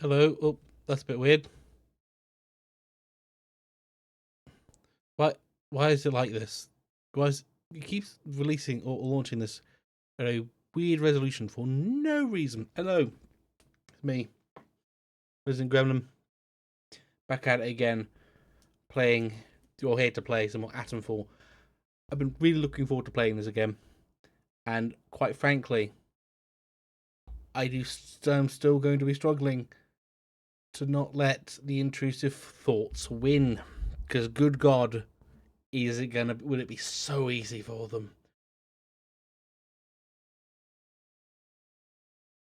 Hello. Oh, that's a bit weird. Why? Why is it like this? Why is it keeps releasing or launching this at a weird resolution for no reason? Hello, it's me, Resident Gremlin, back at it again, playing. You're here to play some more Atomfall. I've been really looking forward to playing this again, and quite frankly, I'm still going to be struggling to not let the intrusive thoughts win, because good God, will it be so easy for them?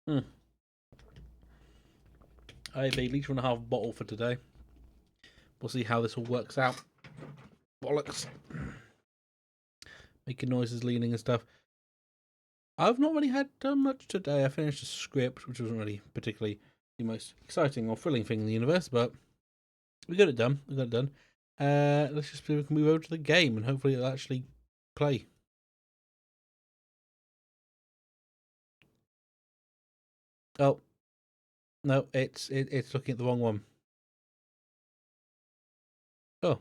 Hmm. I have a litre and a half bottle for today. We'll see how this all works out. Bollocks. Making noises, leaning and stuff. I've not really had done much today. I finished a script, which wasn't really particularly the most exciting or thrilling thing in the universe, but we got it done. Let's just see if we can move over to the game and hopefully it'll actually play. Oh, no, it's looking at the wrong one. Oh,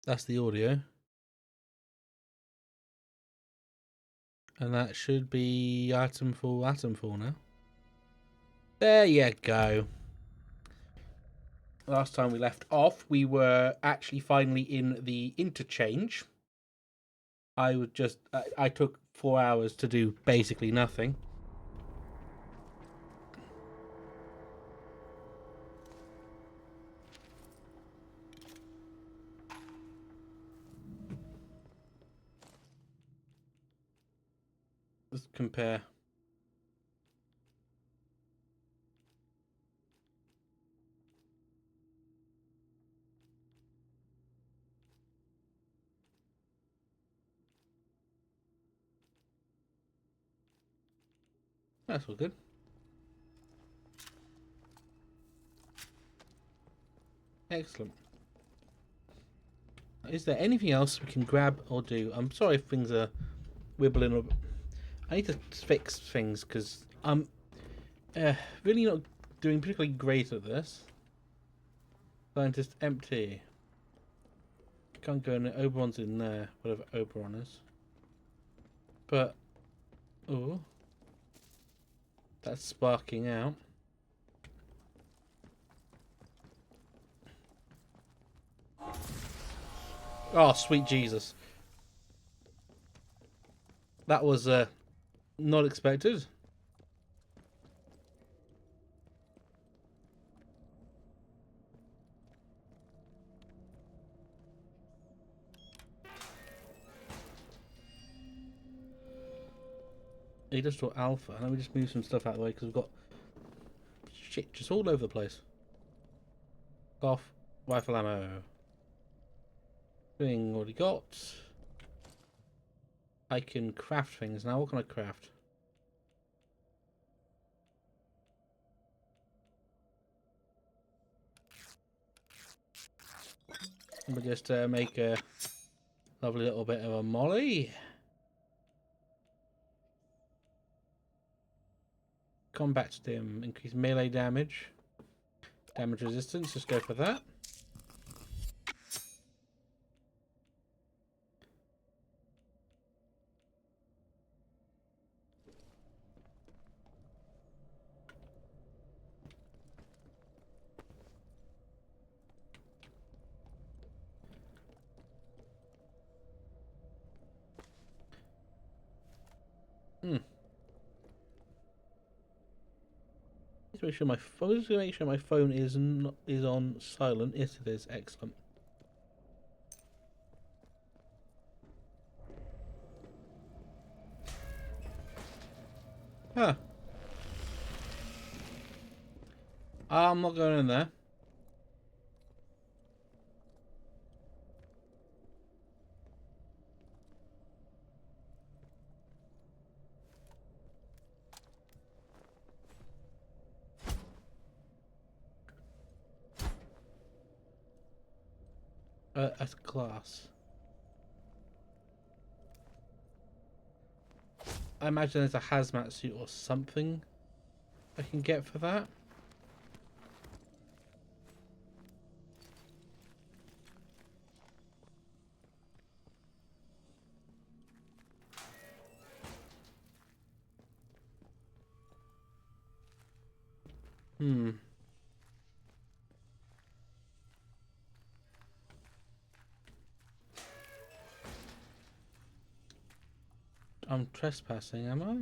that's the audio. And that should be Atomfall now. There you go. Last time we left off, we were actually finally in the interchange. I took 4 hours to do basically nothing. Let's compare. That's all good. Excellent. Is there anything else we can grab or do? I'm sorry if things are wibbling up. I need to fix things because I'm really not doing particularly great at this. Scientist empty. Can't go in there. Oberon's in there, whatever Oberon is. But, oh, that's sparking out. Oh, sweet Jesus. That was not expected. He just saw Alpha. Let me just move some stuff out of the way because we've got shit just all over the place. Off. Rifle ammo. Thing already got. I can craft things now. What can I craft? We'll just make a lovely little bit of a molly. Combat stim. Increase melee damage. Damage resistance. Just go for that. Just make sure my phone. Just make sure my phone is on silent. Yes, it is. Excellent. Huh. I'm not going in there. That's glass. I imagine there's a hazmat suit or something I can get for that. Hmm. I'm trespassing, am I?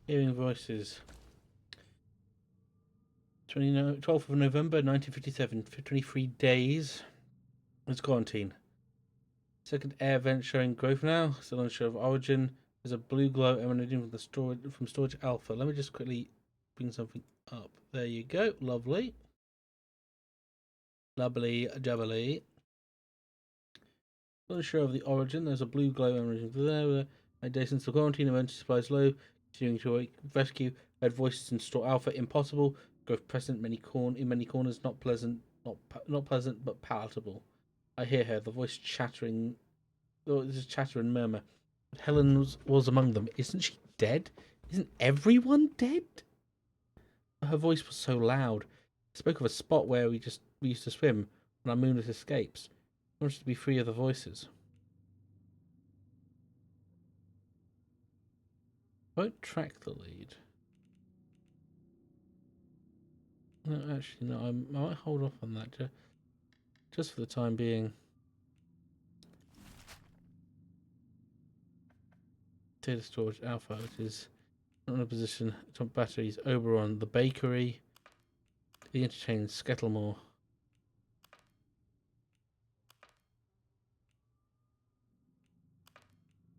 Hearing voices. 12th of November 1957. For 23 days. It's quarantine. Second air vent showing growth now. Still unsure of origin. There's a blue glow emanating from the storage alpha. Let me just quickly bring something up. There you go. Lovely. Lovely jubbly. Unsure of the origin. There's a blue glow emanating from there. Adjacent to quarantine. Emergency supplies low. Continuing to rescue. Heard voices in store alpha. Impossible. Growth present in many corners. Not pleasant. Not pleasant, but palatable. I hear her. The voice chattering. Just chatter and murmur. But Helen was among them. Isn't she dead? Isn't everyone dead? Her voice was so loud. It spoke of a spot where we used to swim on our moonlit escapes. I wanted to be free of the voices. Won't track the lead. No, actually, no. I might hold off on that just for the time being. Data storage alpha, which is not in a position. Atomic batteries. Oberon, the bakery, the interchange, Skettlemore.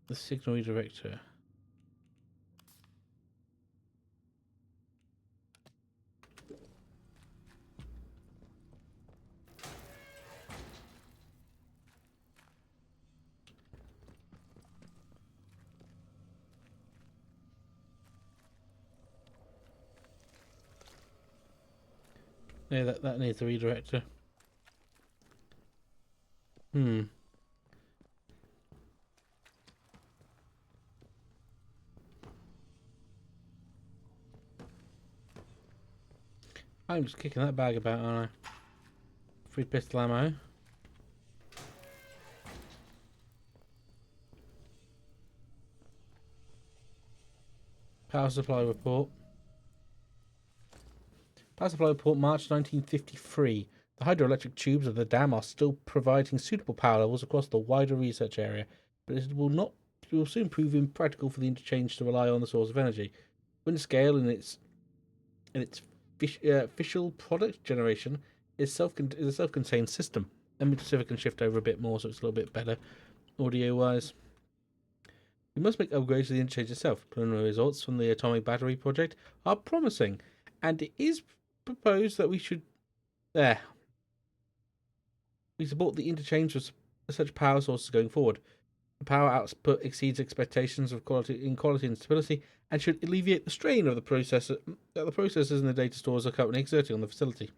The signal redirector. Yeah, that needs a redirector. I'm just kicking that bag about, aren't I? Free pistol ammo. Power supply report. Power supply report, March 1953. The hydroelectric tubes of the dam are still providing suitable power levels across the wider research area, but it will soon prove impractical for the interchange to rely on the source of energy. Windscale in its official product generation is a self-contained system. Let me just see if I can shift over a bit more so it's a little bit better audio-wise. We must make upgrades to the interchange itself. Preliminary results from the atomic battery project are promising, and it is proposed that we should we support the interchange with such power sources going forward. The power output exceeds expectations of quality and stability, and should alleviate the strain of the processors and the data stores are currently exerting on the facility.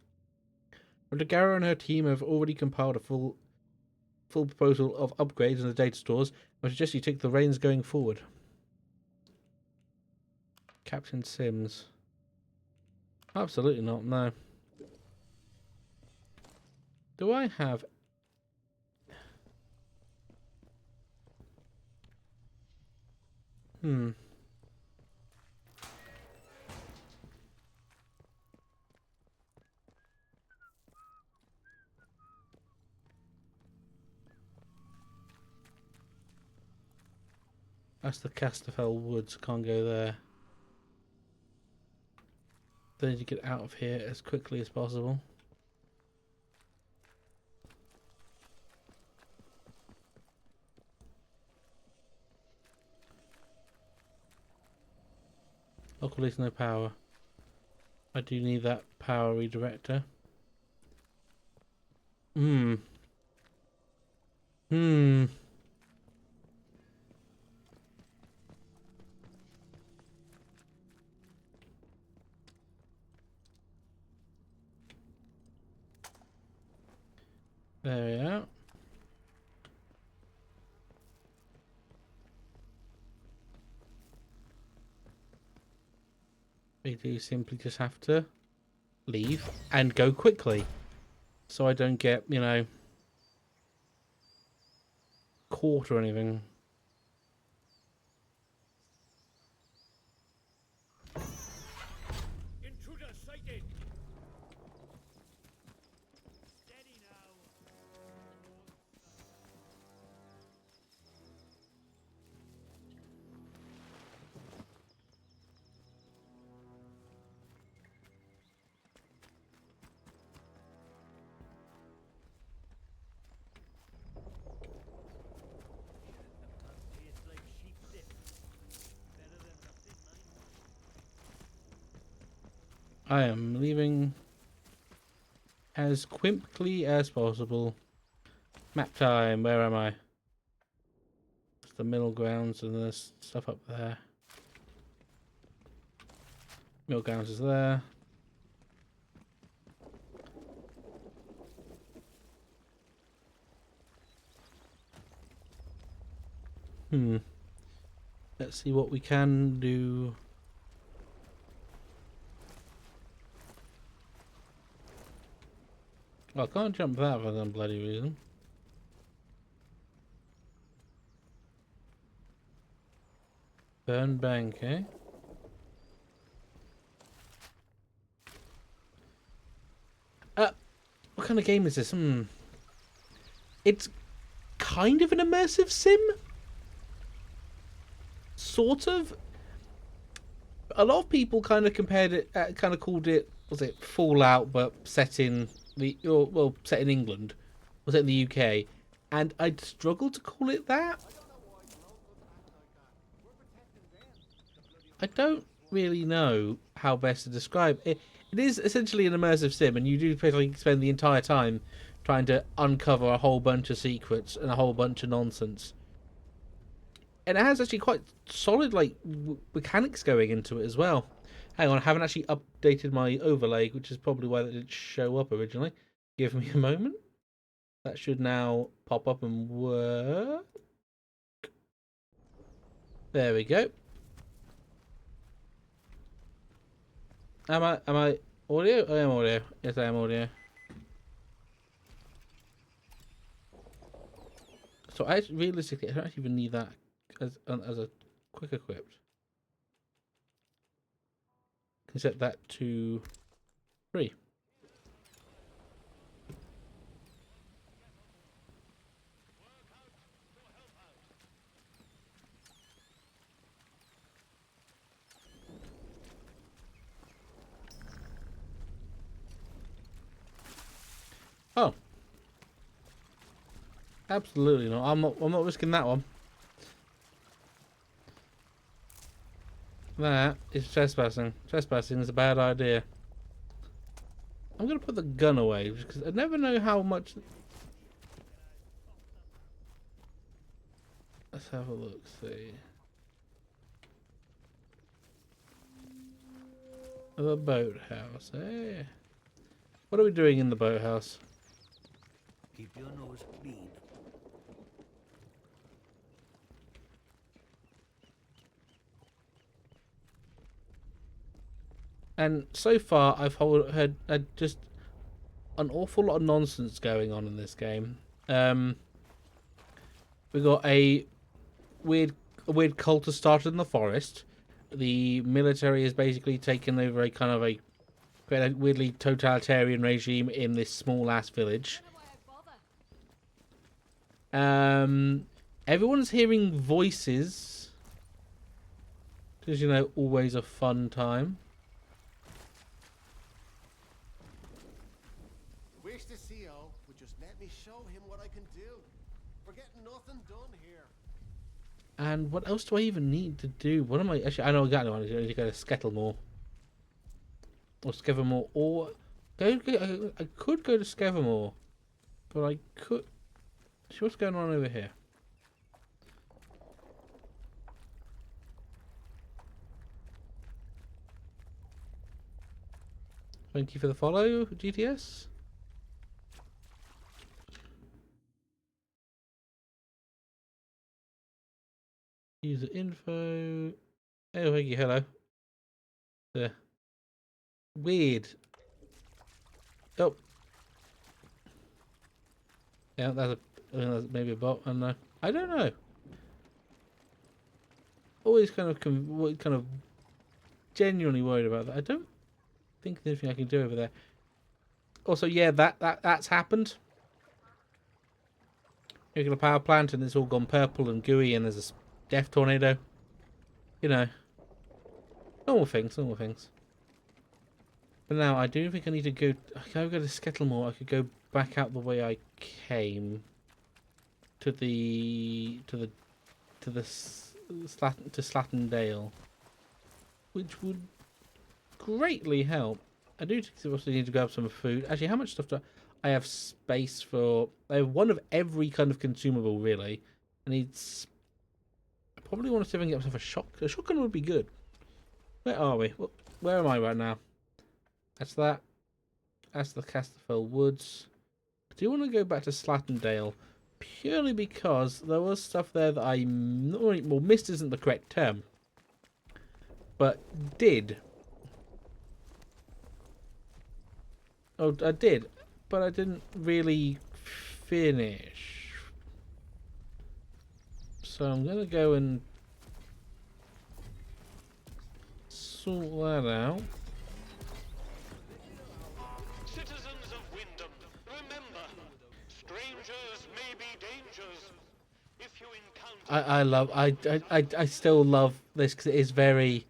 Dr. Gara and her team have already compiled a full proposal of upgrades in the data stores. I suggest you take the reins going forward. Captain Sims. Absolutely not, no. Do I have... That's the Casterfell Woods. Can't go there. They need to get out of here as quickly as possible. Luckily, there's no power. I do need that power redirector. There we are. We do simply just have to leave and go quickly, so I don't get, you know, caught or anything. Intruder sighted. Steady now. Tastes like sheep dip. Better than nothing, mind. I am leaving as quickly as possible. Map time, where am I? It's the middle grounds and there's stuff up there. Middle grounds is there. Let's see what we can do. Well, I can't jump that for some bloody reason. Burn bank, eh? What kind of game is this? It's kind of an immersive sim. Sort of. A lot of people kind of compared it, kind of called it, was it Fallout, but set in set in England, was it in the UK? And I'd struggle to call it that. I don't really know how best to describe it. It is essentially an immersive sim, and you do basically spend the entire time trying to uncover a whole bunch of secrets and a whole bunch of nonsense. And it has actually quite solid like mechanics going into it as well. Hang on, I haven't actually updated my overlay, which is probably why that didn't show up originally. Give me a moment. That should now pop up and work. There we go. Am I audio? I am audio. Yes, I am audio. So realistically, I don't actually even need that as a quick equipped. Can set that to 3. Oh, absolutely not. I'm not risking that one. That is trespassing. Trespassing is a bad idea. I'm gonna put the gun away because I never know how much. Let's have a look. See. The boathouse. Eh? What are we doing in the boathouse? Keep your nose clean. And so far, I've heard just an awful lot of nonsense going on in this game. We got a weird cult has started in the forest. The military has basically taken over a kind of a weirdly totalitarian regime in this small ass village. Everyone's hearing voices, which is, you know, always a fun time. Wish the CO would just let me show him what I can do. We're getting nothing done here. And what else do I even need to do? What am I actually? I know exactly what I need to go to Skettlemore or Skevermore, or I could go to Skevermore, but I could. See what's going on over here. Thank you for the follow, GTS. User info. Oh, thank you. Hello. There. Weird. Oh. Yeah, that's maybe a bot. I don't know. I don't know. Always kind of genuinely worried about that. I don't think there's anything I can do over there. Also, yeah, that's happened. Nuclear power plant, and it's all gone purple and gooey, and there's a death tornado. You know, normal things, normal things. But now I do think I need to go. Can I go to Skettlemore? I could go back out the way I came to Slattendale, which would greatly help. I do also need to grab some food. Actually, how much stuff do I have space for? I have one of every kind of consumable, really. I need. I probably want to see if I can get myself a shotgun. A shotgun would be good. Where are we? Where am I right now? That's that. That's the Casterfell Woods. I do want to go back to Slattendale purely because there was stuff there that I well, missed isn't the correct term, but did. Oh, I did, but I didn't really finish. So I'm gonna go and sort that out. Citizens of Wyndham, remember, strangers may be dangers. If you encounter I still love this because it is very.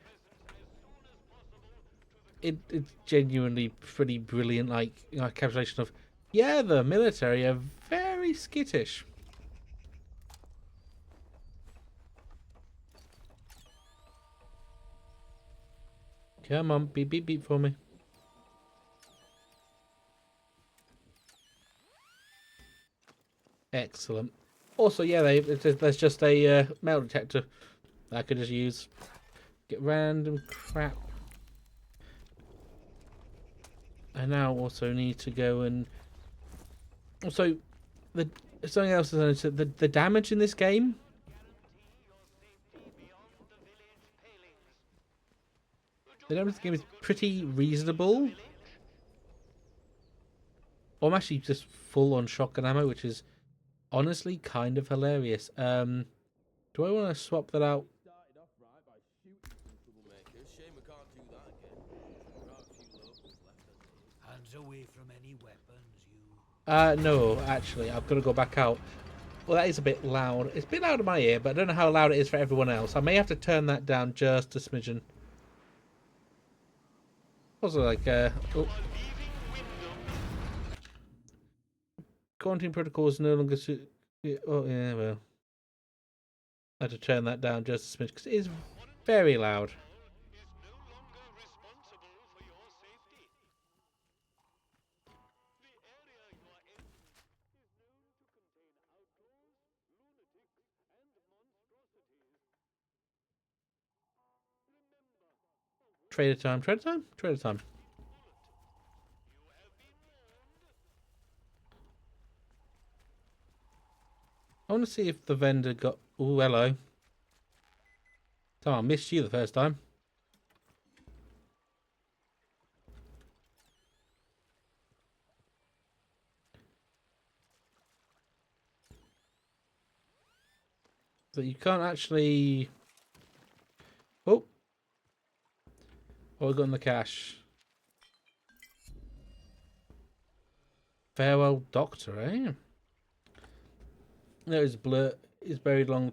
It's genuinely pretty brilliant, like encapsulation of, yeah, the military are very skittish. Come on, beep beep beep for me. Excellent. Also, yeah, there's just a metal detector that I could just use. Get random crap. I now also need to go and also the something else is the damage in this game. The damage in this game is pretty reasonable. I'm actually just full on shotgun ammo, which is honestly kind of hilarious. Do I want to swap that out? Started off right by shooting some troublemakers. Shame we can't do that again. There are a few locals left, I take. Hands away from any weapons, you. No, actually, I've got to go back out. Well, that is a bit loud. It's a bit loud in my ear, but I don't know how loud it is for everyone else. I may have to turn that down just a smidgen. Also, like, oh, quarantine protocols no longer suit. Oh, yeah, well, I had to turn that down just a smidgen because it is very loud. Trader time, trader time, trader time. I want to see if the vendor got. Oh, hello. Oh, I missed you the first time. So you can't actually. Oh, I got in the cash. Farewell, Doctor, eh? No, it's blur. It's buried along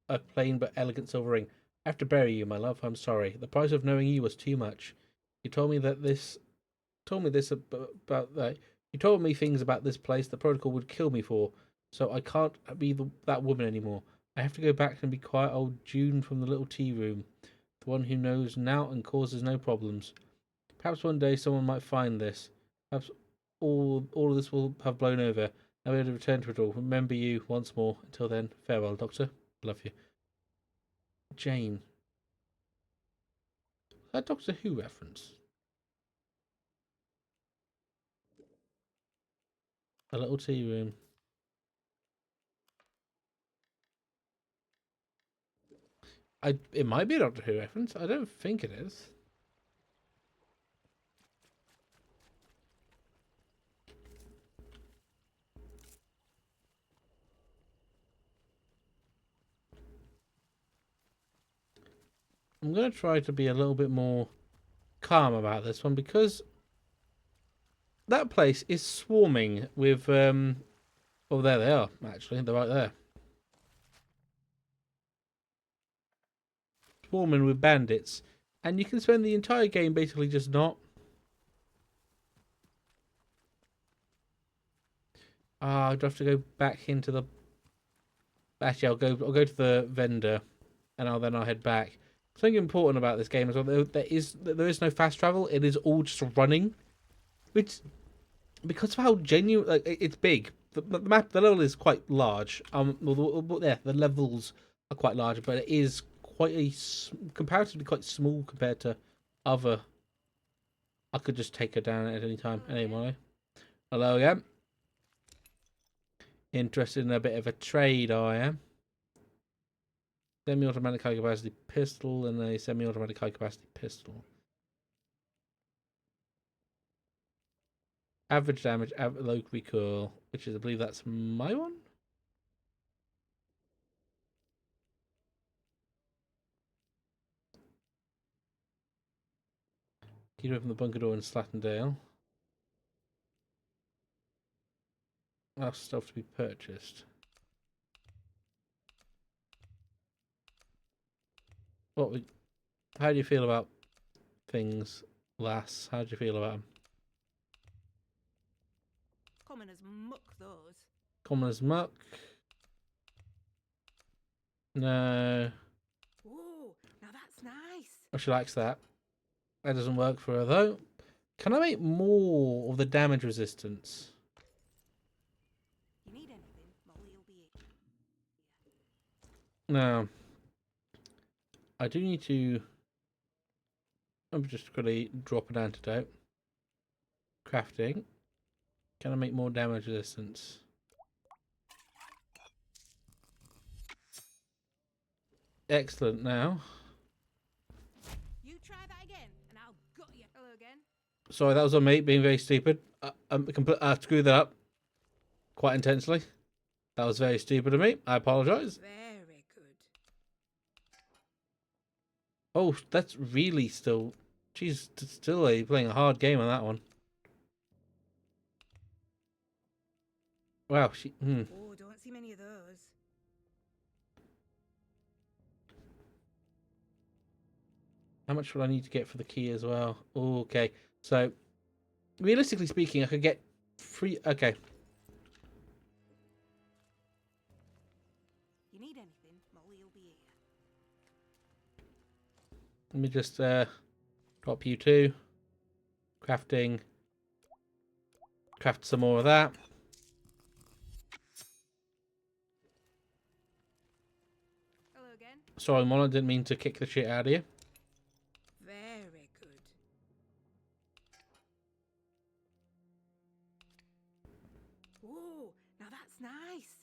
a plain but elegant silver ring. I have to bury you, my love. I'm sorry. The price of knowing you was too much. You told me that this. Told me this about that. You told me things about this place the protocol would kill me for. So I can't be that woman anymore. I have to go back and be quiet old June from the little tea room. The one who knows now and causes no problems. Perhaps one day someone might find this. Perhaps all of this will have blown over. I'll be able to return to it all. Remember you once more. Until then, farewell, Doctor. Love you. Jane. That Doctor Who reference. A little tea room. It might be a Doctor Who reference. I don't think it is. I'm going to try to be a little bit more calm about this one because that place is swarming with oh, there they are, actually. They're right there. Swarming with bandits. And you can spend the entire game basically just not. I'd have to go back into the... Actually, I'll go to the vendor and I'll head back. Something important about this game as well, there is no fast travel. It is all just running. Which, because of how genuine... Like, it's big. The map, the level is quite large. Yeah, the levels are quite large, but it is quite comparatively quite small compared to other. I could just take her down at any time. Anyway, hello again. Interested in a bit of a trade, I am. Semi-automatic high capacity pistol and a semi-automatic high capacity pistol. Average damage, low recoil, which is, I believe that's my one. Key to open the bunker door in Slattendale. That's stuff to be purchased. How do you feel about things, lass? How do you feel about them? Common as muck, those. Common as muck. No. Ooh, now that's nice. Oh, she likes that. That doesn't work for her though. Can I make more of the damage resistance? You need anything, Molly will be here. No. I do need to... I'm just going to drop an antidote. Crafting. Can I make more damage resistance? Excellent now. You try that again, and I'll gut you. Hello again. Sorry, that was on me being very stupid. I screwed that up quite intensely. That was very stupid of me. I apologise. Very good. Oh, that's really still... She's still playing a hard game on that one. Wow, she... Oh, don't see many of those. How much will I need to get for the key as well? Oh, okay, so realistically speaking, I could get free... Okay. You need anything, Molly will be here. Let me just drop you two. Crafting. Craft some more of that. Hello again. Sorry, Mon, I didn't mean to kick the shit out of you. Very good. Ooh, now that's nice.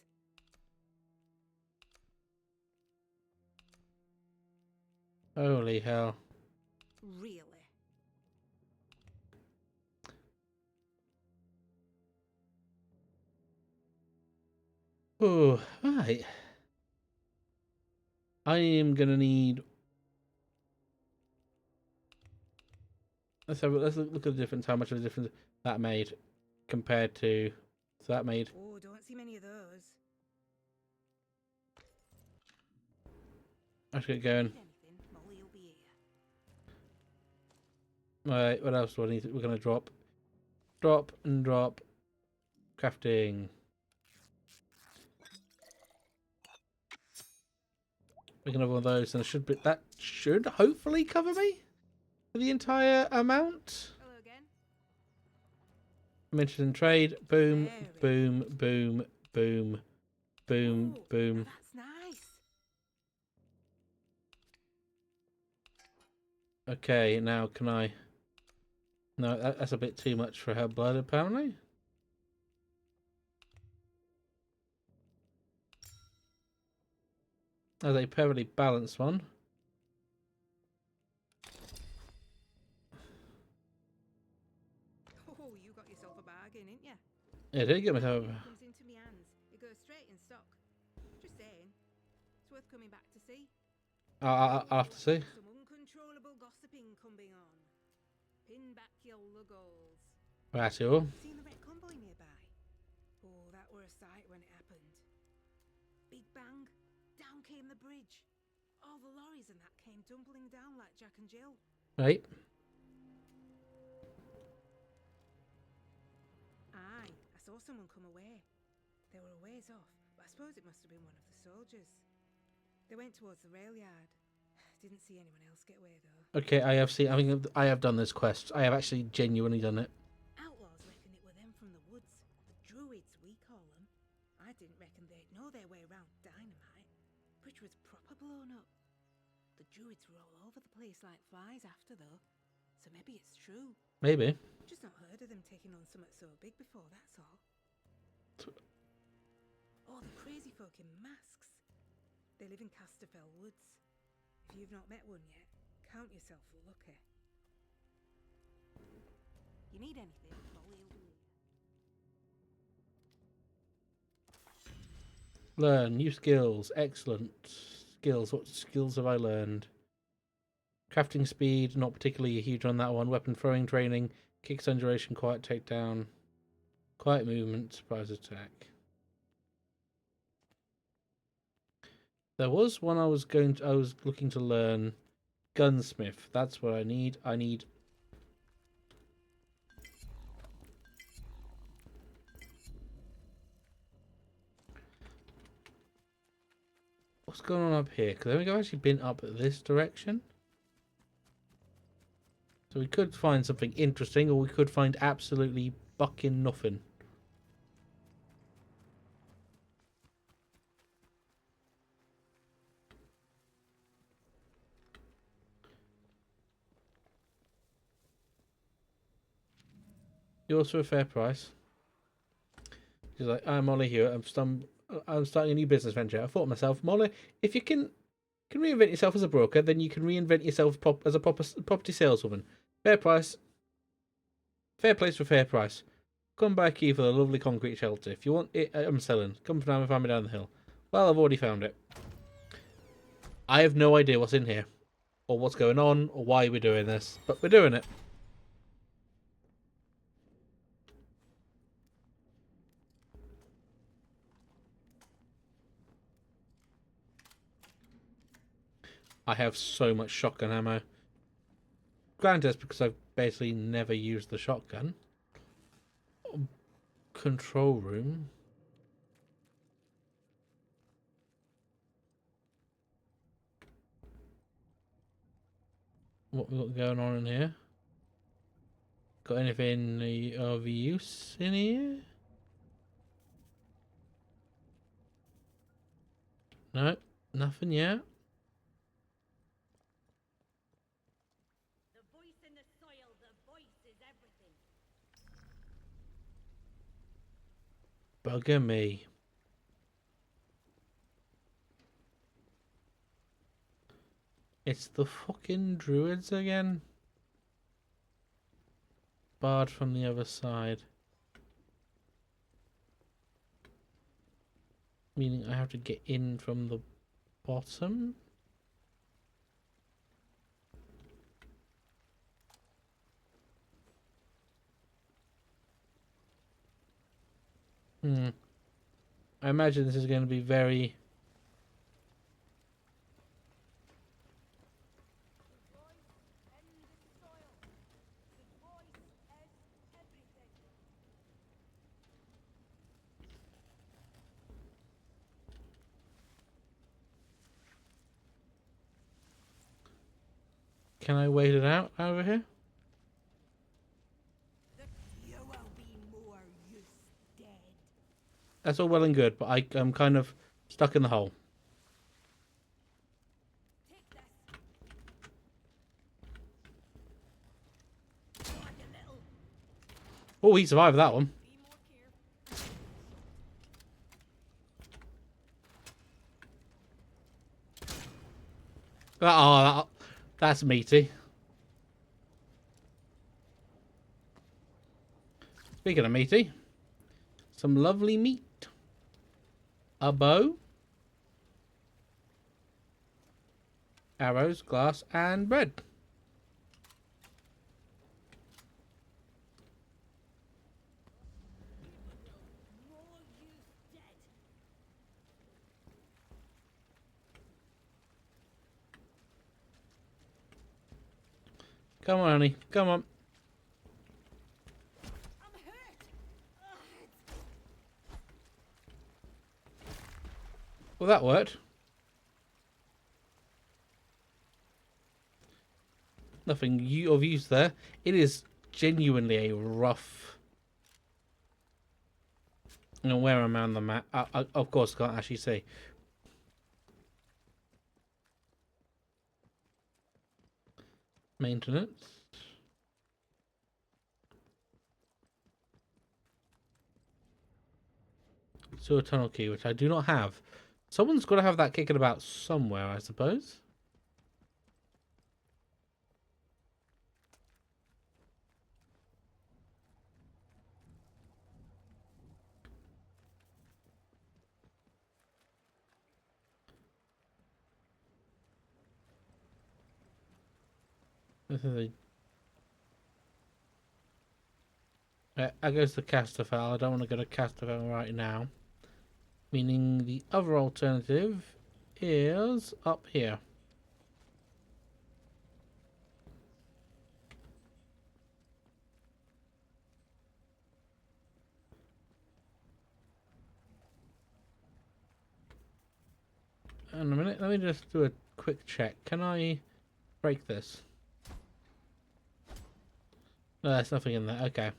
Holy hell. Really. Oh, right. I am gonna need... Let's look at the difference, how much of a difference that made compared to... So that made... Oh, don't see many of those. Let's get going. Need anything, Molly will be here. Right, what else do I need? We're gonna drop. Drop and drop. Crafting. We can have one of those, and that should hopefully cover me for the entire amount. Hello again. I'm interested in trade. Boom, Very boom, boom, boom, boom, Ooh, boom. now that's nice. Okay, now can I... No, that's a bit too much for her blood, apparently. That's a perfectly balanced one. Oh, you got yourself a bargain, didn't you? Yeah, did get myself. It comes into me hands. It goes straight in stock. Just saying. It's worth coming back to see. I'll have to see. Some uncontrollable gossiping coming on. Pin back your luggles. Right, you. Seen the wreck convoy nearby? Oh, that were a sight when it happened. Big bang. Down came the bridge. All the lorries and that came tumbling down like Jack and Jill. Right. Aye, I saw someone come away. They were a ways off, but I suppose it must have been one of the soldiers. They went towards the rail yard. Didn't see anyone else get away though. Okay, I have seen. I mean, I have done this quest. I have actually genuinely done it. Outlaws reckon it were them from the woods. The druids, we call them. I didn't reckon they'd know their way round dynamite. Bridge was proper blown up. The druids were all over the place like flies after though. So maybe it's true. Maybe. Just not heard of them taking on something so big before, that's all. Oh, the crazy folk in masks. They live in Casterfell Woods. If you've not met one yet, count yourself lucky. You need anything, Molly will do it. Learn new skills. Excellent skills. What skills have I learned? Crafting speed, not particularly a huge on that one. Weapon throwing training, kickstand duration, quiet takedown, quiet movement, surprise attack. There was one I was looking to learn. Gunsmith. That's what I need. I need. What's going on up here? Because I think I've actually been up this direction. So we could find something interesting, or we could find absolutely fucking nothing. Yours for a fair price. She's like, I'm Molly here. I'm starting a new business venture. I thought to myself, Molly, if you can reinvent yourself as a broker, then you can reinvent yourself as a property saleswoman. Fair price. Fair place for fair price. Come by a key for the lovely concrete shelter. If you want it, I'm selling. Come down and find me down the hill. Well, I've already found it. I have no idea what's in here, or what's going on, or why we're doing this, but we're doing it. I have so much shotgun ammo. Granted, that's because I've basically never used the shotgun. Control room. What we got going on in here? Got anything of use in here? No, nothing yet. The voice in the soil, the voice is everything. Bugger me. It's the fucking druids again. Barred from the other side. Meaning I have to get in from the bottom. I imagine this is going to be very... The voice in the soil. The voice is everything. Can I wait it out over here? You will be more use dead. That's all well and good, but I'm kind of stuck in the hole. Take this. Oh, you little. Oh, he survived that one. Be more careful. Oh, that's meaty. Speaking of meaty, some lovely meat. A bow, arrows, glass, and bread. Come on, honey. Come on. I'm hurt. Well, that worked. Nothing of use there. It is genuinely a rough. You know where I'm on the map. I of course can't actually see. Maintenance. Sewer tunnel key, which I do not have. Someone's got to have that kicking about somewhere, I suppose. This is I goes to Casterfell. I don't want to go to Casterfell right now. Meaning the other alternative is up here. In a minute, let me just do a quick check. Can I break this? No, there's nothing in there. Okay.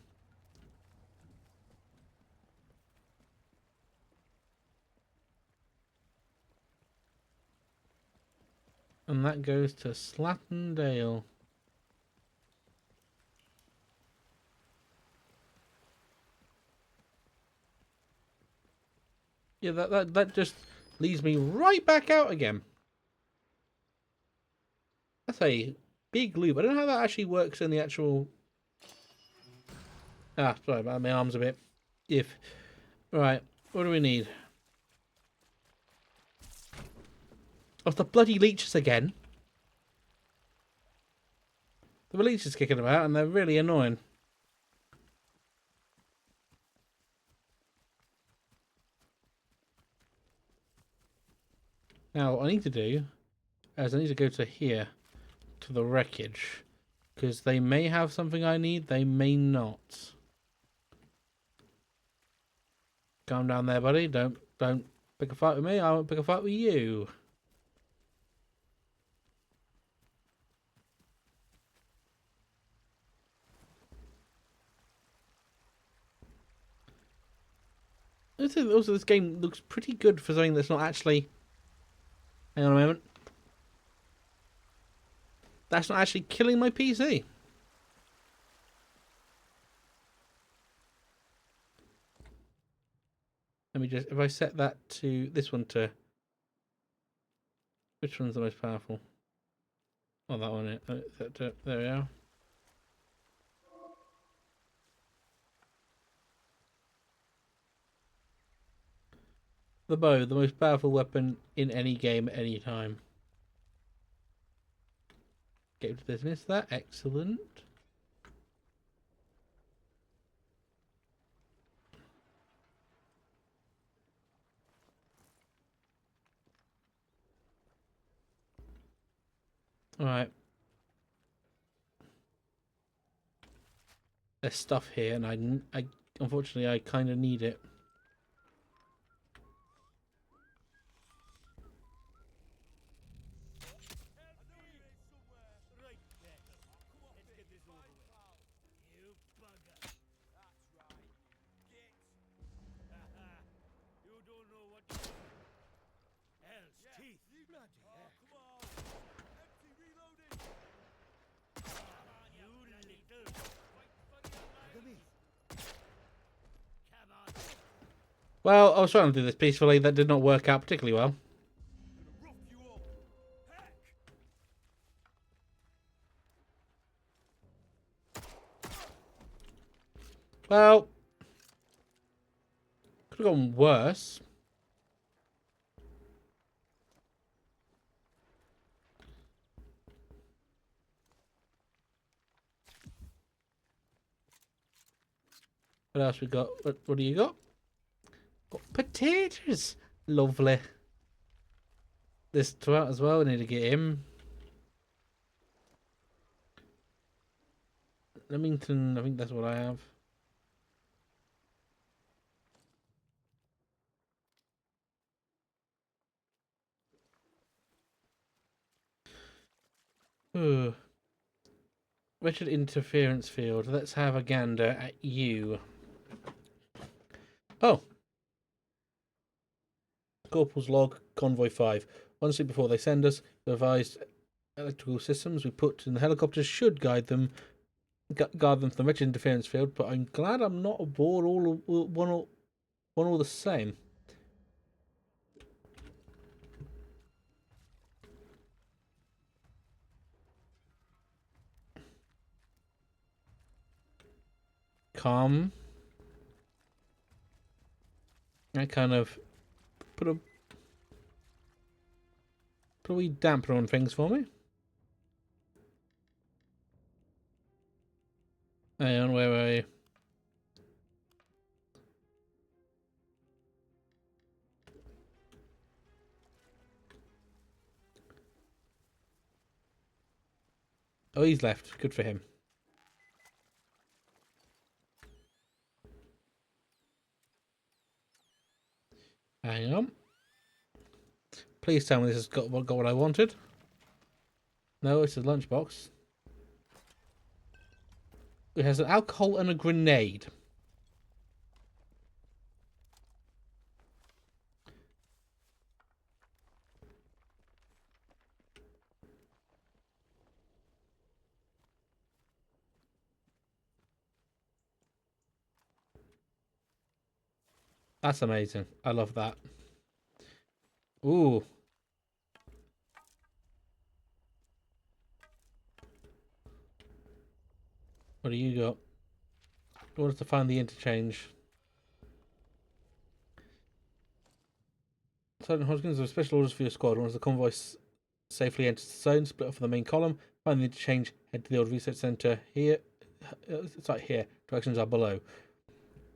And that goes to Slattendale. Yeah, that just leads me right back out again. That's a big loop. I don't know how that actually works in the actual... Ah, sorry, my arm's a bit... Right, what do we need? Oh, the bloody leeches again. The leeches kicking about and they're really annoying. Now, what I need to do is I need to go to here, to the wreckage, because they may have something I need, they may not. Calm down there, buddy. Don't pick a fight with me. I won't pick a fight with you. I think also this game looks pretty good for something that's not actually... Hang on a moment. That's not actually killing my PC. Let me just... If I set that to... This one to... Which one's the most powerful? Oh, that one. There we are. The bow, the most powerful weapon in any game at any time. Get to dismiss that. Excellent. Alright. There's stuff here, and I unfortunately, I kind of need it. Well, I was trying to do this peacefully. That did not work out particularly well. Well, could have gone worse. What else we got? What do you got? Got potatoes. Lovely. This twat as well. We need to get him. Leamington, I think that's what I have. Ooh. Richard interference field. Let's have a gander at you. Oh. Corporal's log, Convoy 5. One sleep before they send us, the revised electrical systems we put in the helicopters should guard them from the Richard interference field, but I'm glad I'm not aboard one all the same. Calm. I kind of put a wee damper on things for me. Hang on, where are you? Oh, he's left. Good for him. Hang on. Please tell me this has got what I wanted. No, it's a lunchbox. It has an alcohol and a grenade. That's amazing. I love that. Ooh. What do you got? Orders to find the interchange. Sergeant Hodgkins, there are special orders for your squad. Once the convoy safely enters the zone, split off from the main column, find the interchange, head to the old research center here. It's like here. Directions are below.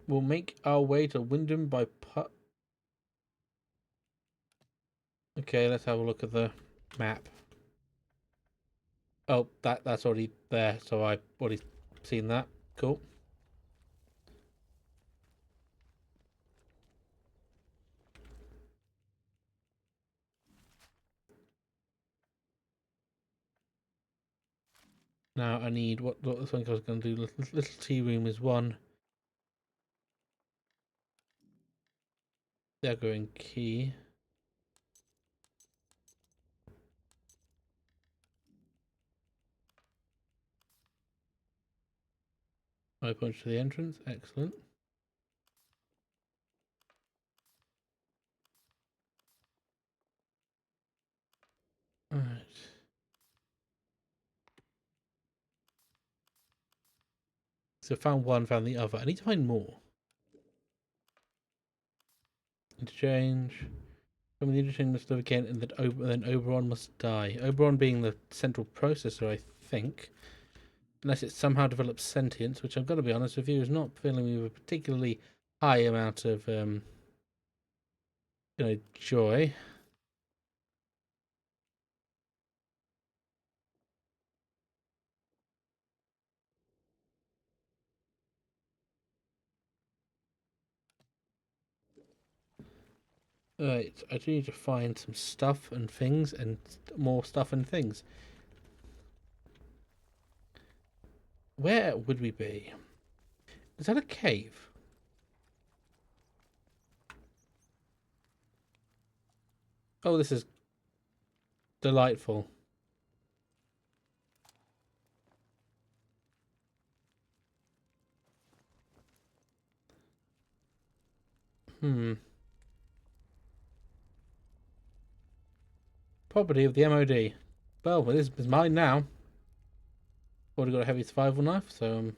We'll make our way to Wyndham by Okay, let's have a look at the map. Oh, that's already there, so I've already seen that. Cool. Now I need what this one I was going to do. Little tea room is one. Dagger key. I punch to the entrance. Excellent. All right. So found one, found the other. I need to find more. Interchange. From the interchange must live again, and then Oberon must die. Oberon being the central processor, I think. Unless it somehow develops sentience, which I've got to be honest with you, is not filling me with a particularly high amount of joy. Right, I do need to find some stuff and things, and more stuff and things. Where would we be? Is that a cave? Oh, this is delightful. Property of the MOD. Well, this is mine now. Already got a heavy survival knife, so I'm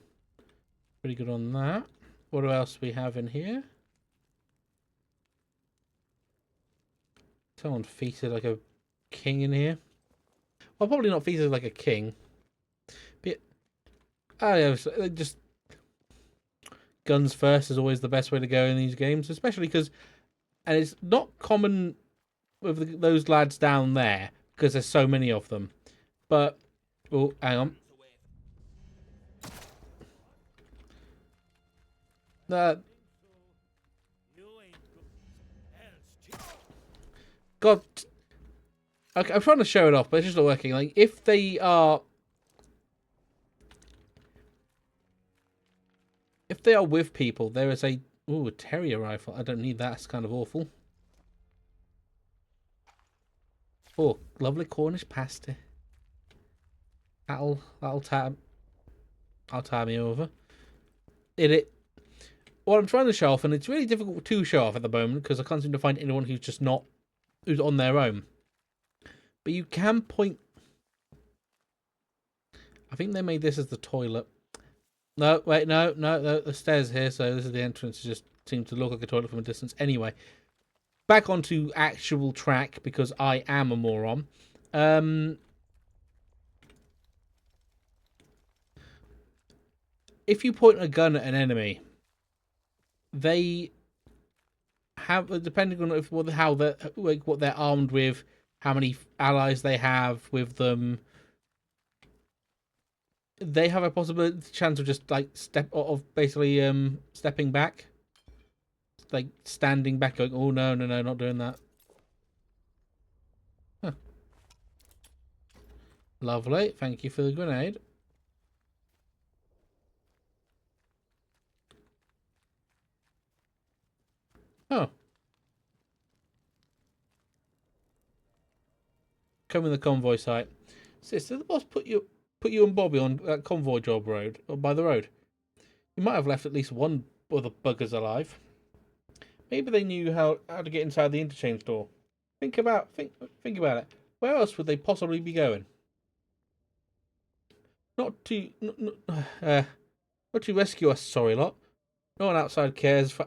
pretty good on that. What else we have in here? Someone feasted like a king in here. Well, probably not feasted like a king. But yeah, just guns first is always the best way to go in these games, especially because, and it's not common with those lads down there because there's so many of them. But oh, hang on. God, okay, I'm trying to show it off, but it's just not working. Like if they are with people, there is a terrier rifle. I don't need that. It's kind of awful. Oh, lovely Cornish pasty. I'll tie me over. What I'm trying to show off, and it's really difficult to show off at the moment because I can't seem to find anyone who's on their own. But you can point. I think they made this as the toilet. No, wait, no, the stairs here, so this is the entrance. It just seems to look like a toilet from a distance. Anyway, back onto actual track because I am a moron. If you point a gun at an enemy, they have, depending on what they're armed with, how many allies they have with them, they have a possible chance of just like stepping back, like standing back, going, "Oh no, not doing that." Huh. Lovely, thank you for the grenade. Oh, come in the convoy site. Sis, did the boss put you and Bobby on that convoy job road or by the road? You might have left at least one of the buggers alive. Maybe they knew how to get inside the interchange door. Think about it. Where else would they possibly be going? Not to rescue us, sorry lot. No one outside cares for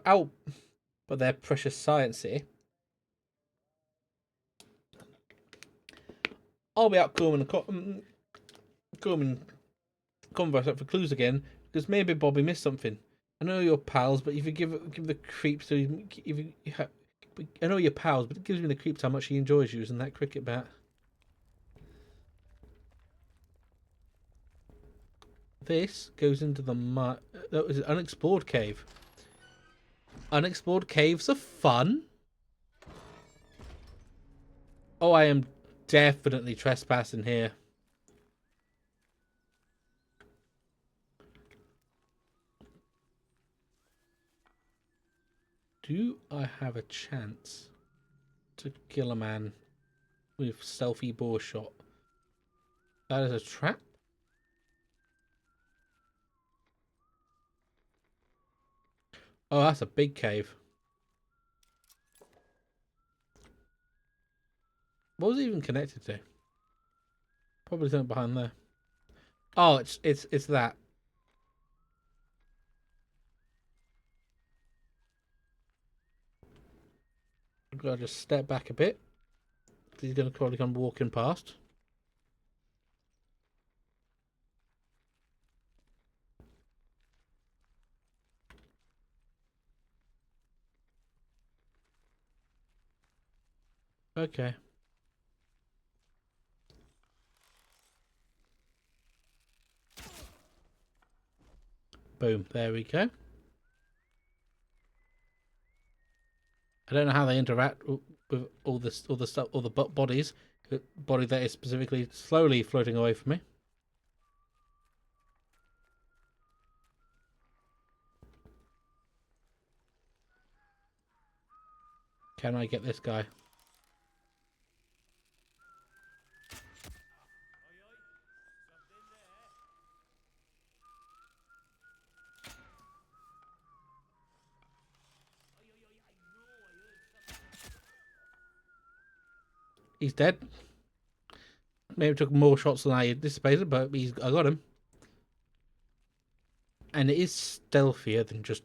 but their precious science here. I'll be out combing converse up for clues again because maybe Bobby missed something. I know you're pals, but if you give the creeps to I know you're pals, but it gives me the creeps how much he enjoys using that cricket bat. This goes into the that was an unexplored cave. Unexplored caves are fun. Oh, I am definitely trespassing here. Do I have a chance to kill a man with stealthy boar shot? That is a trap. Oh, that's a big cave. What was it even connected to? Probably something behind there. Oh, it's that. I've got to just step back a bit. He's going to probably come walking past. Okay. Boom. There we go. I don't know how they interact with all the stuff, all the bodies. The body that is specifically slowly floating away from me. Can I get this guy? He's dead. Maybe took more shots than I anticipated, but I got him. And it is stealthier than just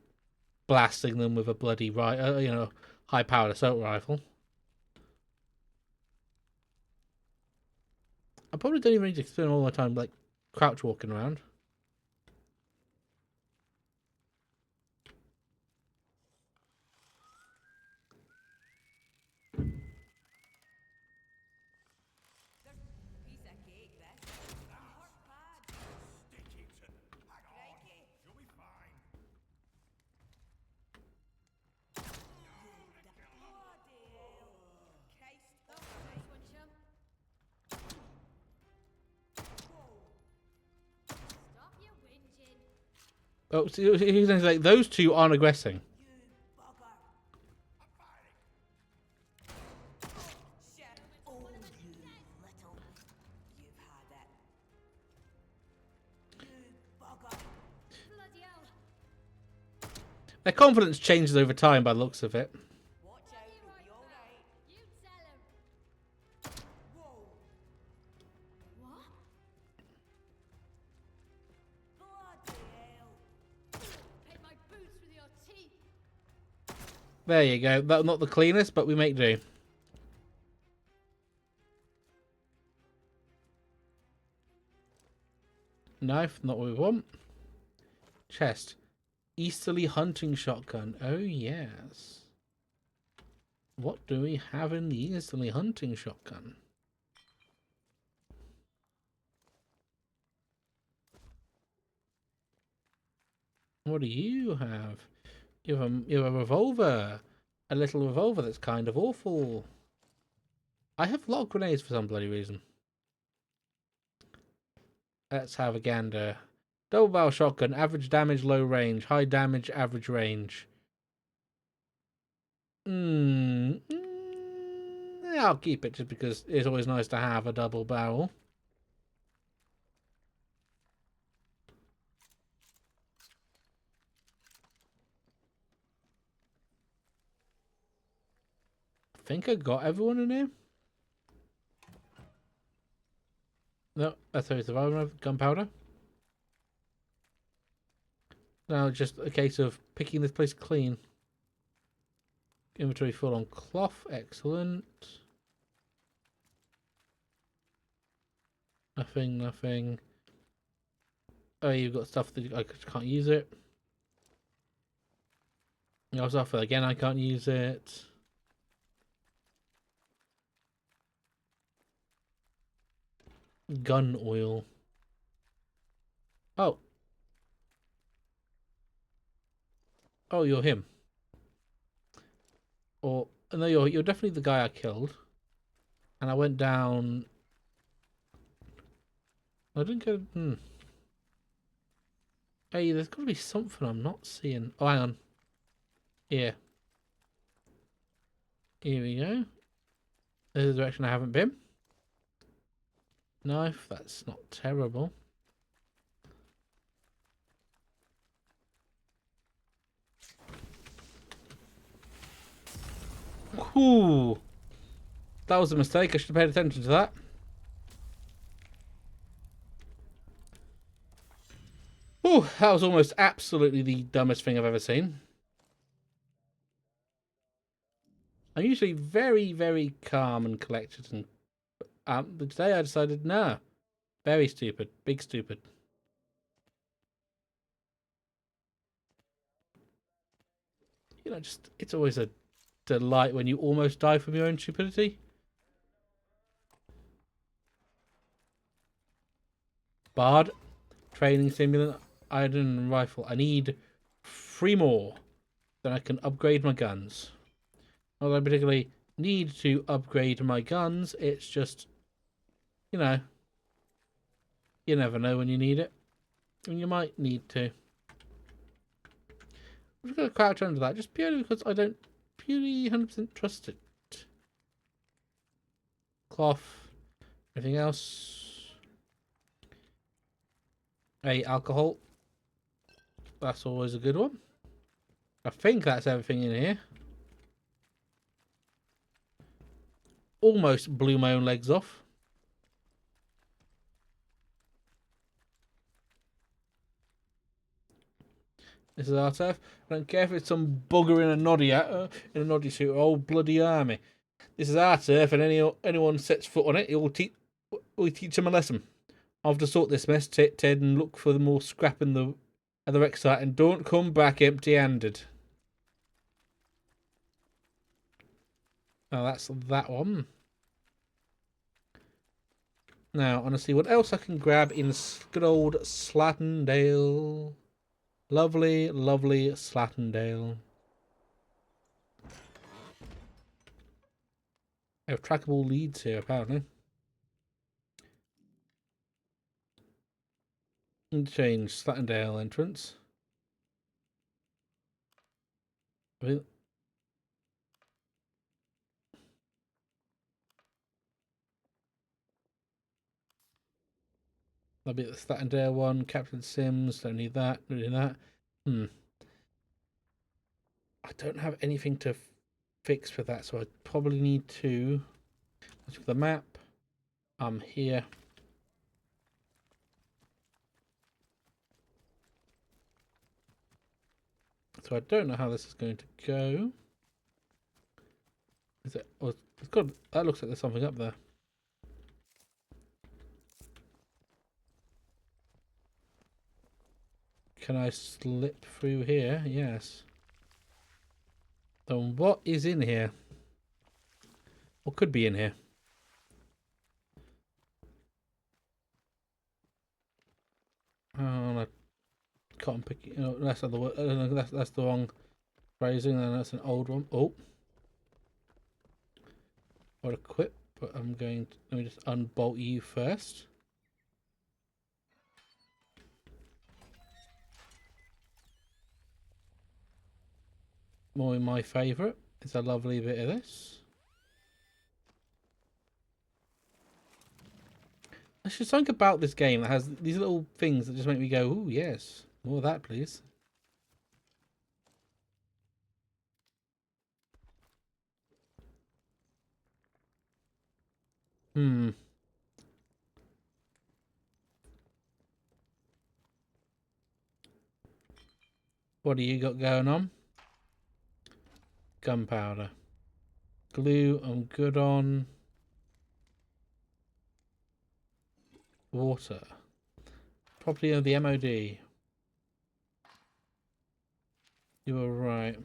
blasting them with a bloody high-powered assault rifle. I probably don't even need to spend all my time like crouch walking around. Piece of cake, this. Not bad. Crikey. You'll be fine. Bloody hell. Christ. That was a nice one, chum. Stop your whinging. Oh, so he's like those two aren't aggressing. You bugger. I'm fighting. Shit. Oh, you little. You've had it. You bugger. Bloody hell. Their confidence changes over time by the looks of it. Watch out, you'll be alright. You tell him. Whoa. What? Bloody hell. Hit my boots with your teeth. There you go. That's not the cleanest, but we make do. Knife, not what we want. Chest. Easterly hunting shotgun. Oh, yes. What do we have in the easterly hunting shotgun? What do you have? You have a revolver. A little revolver that's kind of awful. I have a lot of grenades for some bloody reason. Let's have a gander. Double barrel shotgun, average damage, low range, high damage, average range. Yeah, I'll keep it just because it's always nice to have a double barrel. I think I got everyone in here. No, that's how survival gunpowder. Now just a case of picking this place clean. Inventory full on cloth, excellent. Nothing. Oh, you've got stuff that I can't use it. Alfalfa again, I can't use it. Gun oil. Oh. Oh, you're him. Or no, you're definitely the guy I killed. And I went down. I didn't go. Hey, there's got to be something I'm not seeing. Oh, hang on. Here. Here we go. There's the direction I haven't been. Knife. That's not terrible. Ooh, that was a mistake. I should have paid attention to that. Ooh, that was almost absolutely the dumbest thing I've ever seen. I'm usually very, very calm and collected, and but today I decided no, very stupid, big stupid. You know, just it's always a delight when you almost die from your own stupidity. Bard, training simulant, iron rifle. I need 3 more. Then I can upgrade my guns. Not that I particularly need to upgrade my guns. It's just, you know, you never know when you need it. And you might need to. I'm just going to crouch under that just purely because I don't purely 100% trust it. Cloth. Anything else? Hey, alcohol. That's always a good one. I think that's everything in here. Almost blew my own legs off. This is our turf. I don't care if it's some bugger in a noddy suit or old bloody army. This is our turf, and anyone sets foot on it, we teach them a lesson. I'll have to sort this mess, Ted, and look for the more scrap at the wreck site, and don't come back empty-handed. Oh, that's that one. Now, I want to see what else I can grab in good old Slattendale. Lovely, lovely Slattendale. I have trackable leads here, apparently. Change Slattendale entrance. I think that'll be the Slattendale one. Captain Sims, don't need that, don't need that. I don't have anything to fix for that, so I probably need to look at the map. I'm here. So I don't know how this is going to go. Is it? Oh, it's got. That looks like there's something up there. Can I slip through here? Yes. Then what is in here? What could be in here? Oh, cotton picking. No, that's not the word. That's the wrong phrasing. Then that's an old one. Oh, what equip? But I'm going to, let me just unbolt you first. More in my favourite. It's a lovely bit of this. There's just something about this game that has these little things that just make me go, ooh, yes. More of that, please. What do you got going on? Gunpowder. Glue, I'm good on. Water. Property of the MOD. You were right.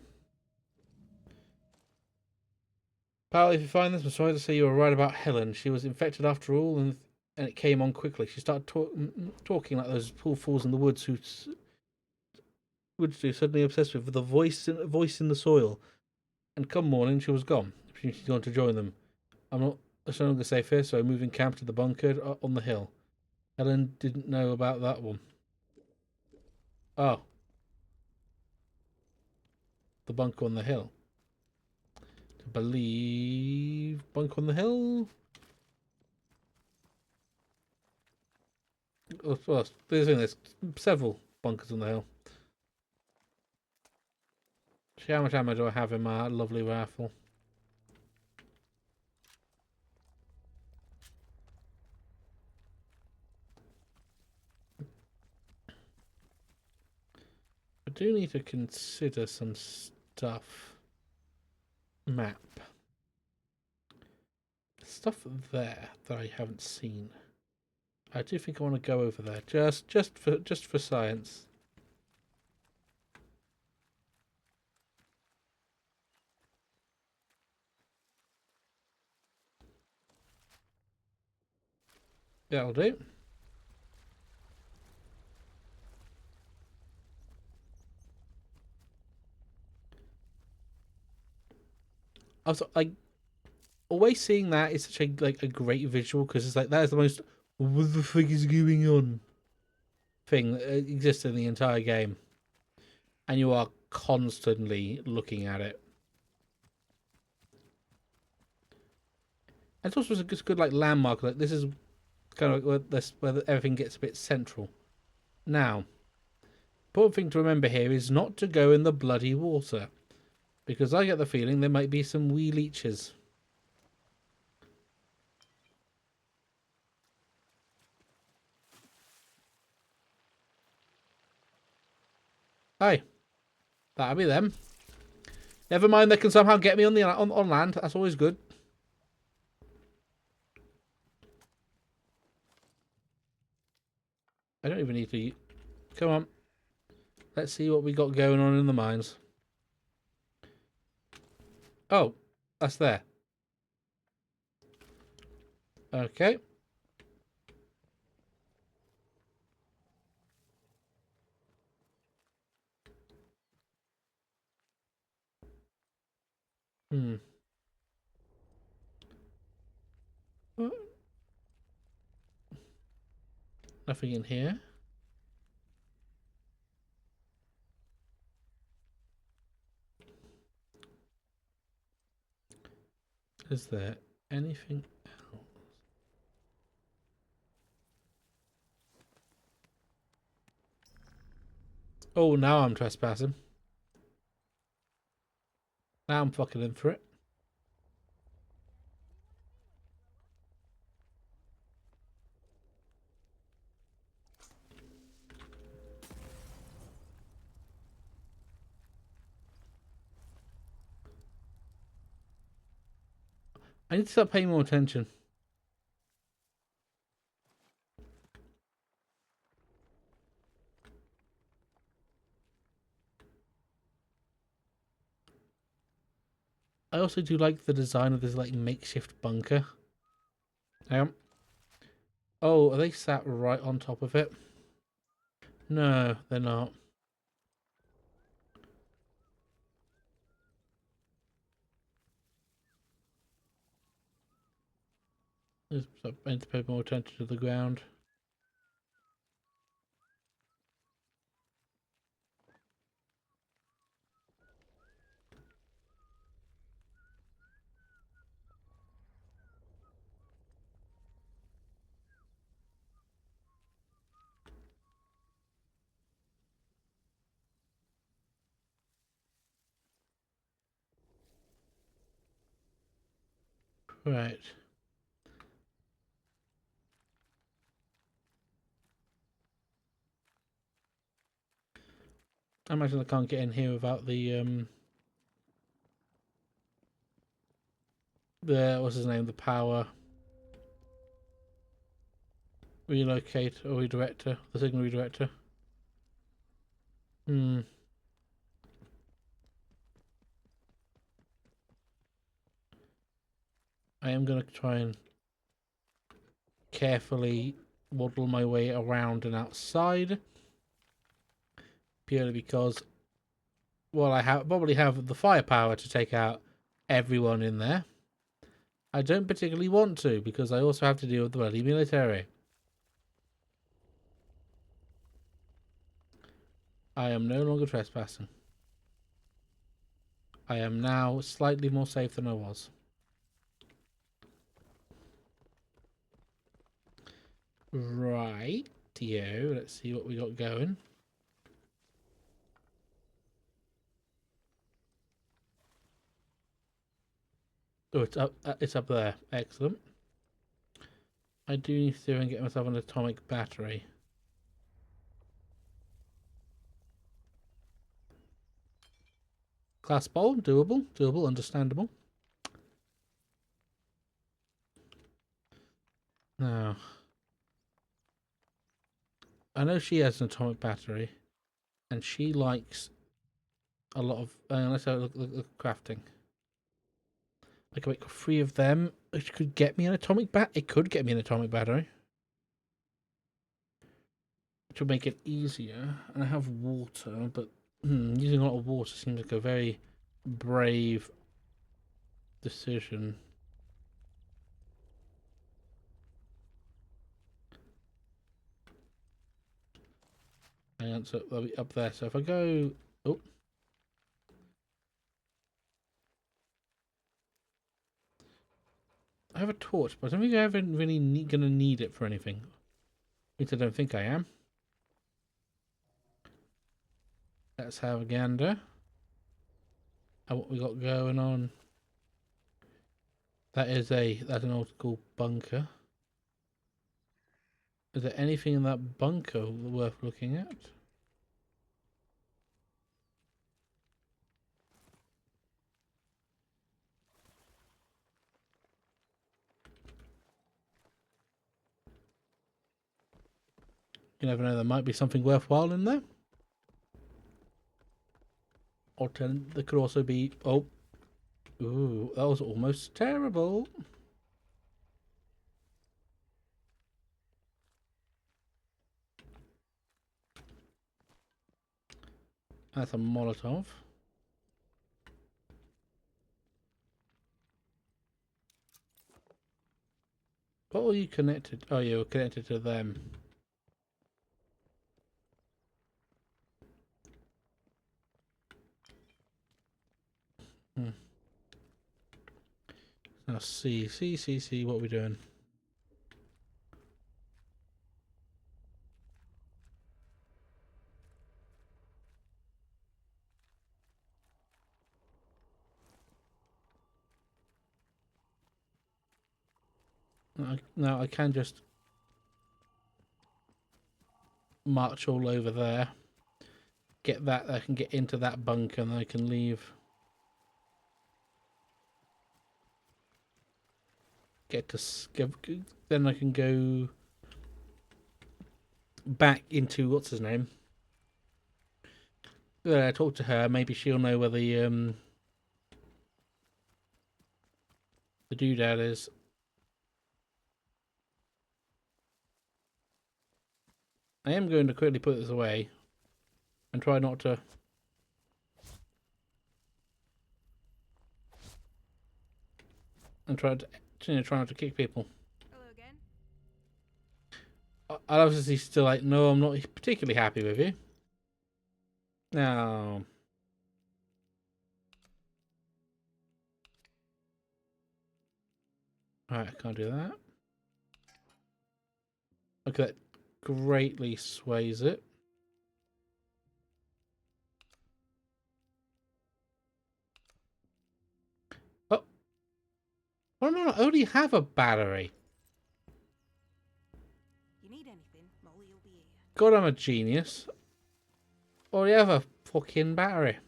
Pal, if you find this, I'm sorry to say you were right about Helen. She was infected after all, and it came on quickly. She started talking like those poor fools in the woods who do, suddenly obsessed with the voice in the soil. And come morning, she was gone. She's gone to join them. I'm not no longer safe here, so I'm moving camp to the bunker on the hill. Helen didn't know about that one. Oh. The bunker on the hill. To believe bunker on the hill. Oh, well, there's several bunkers on the hill. See how much ammo do I have in my lovely rifle? I do need to consider some stuff. Map. Stuff there that I haven't seen. I do think I want to go over there just for science. That'll do. Also, always seeing that is such a great visual, because it's like that is the most what the fuck is going on thing that exists in the entire game, and you are constantly looking at it. And it's also a good like landmark. Like this is kind of where everything gets a bit central. Now, important thing to remember here is not to go in the bloody water, because I get the feeling there might be some wee leeches. Hi. That'll be them. Never mind, they can somehow get me on the on land. That's always good. I don't even need to eat. Come on. Let's see what we got going on in the mines. Oh, that's there. Okay. Hmm. Nothing in here. Is there anything else? Oh, now I'm trespassing. Now I'm fucking in for it. I need to start paying more attention. I also do like the design of this like makeshift bunker. Oh, are they sat right on top of it? No, they're not. I need to pay more attention to the ground. Right. I imagine I can't get in here without the what's his name? The power relocate or redirector, the signal redirector. Hmm. I am gonna try and carefully waddle my way around and outside, purely because, well, I probably have the firepower to take out everyone in there. I don't particularly want to, because I also have to deal with the bloody military. I am no longer trespassing. I am now slightly more safe than I was. Right, let's see what we got going. Oh, it's up there. Excellent. I do need to see if I can get myself an atomic battery. Class bowl, doable, understandable. Now, I know she has an atomic battery, and she likes a lot of. Let's have a look at crafting. I can make 3 of them, which could get me an atomic bat. It could get me an atomic battery, which would make it easier. And I have water, but using a lot of water seems like a very brave decision. And so that'll be up there. So if I go, oh, I have a torch, but I don't think I'm ever really gonna need it for anything. At least I don't think I am. Let's have a gander at what we got going on. That's an old school bunker. Is there anything in that bunker worth looking at? You never know, there might be something worthwhile in there. Or there could also be... Oh. Ooh, that was almost terrible. That's a Molotov. What were you connected? Oh, you were connected to them. Now see, what are we doing? Now I can just march all over there. Get that, I can get into that bunker and I can leave. Then I can go back into, what's his name? Talk to her, maybe she'll know where the doodad is. I am going to quickly put this away and try not to... And try not to kick people. Hello again. I'll obviously still like, no, I'm not particularly happy with you. No. Alright, I can't do that. Okay, that greatly sways it. Oh. Oh no, I already have a battery. You need anything, Molly will be here. God, I'm a genius. Already have a fucking battery.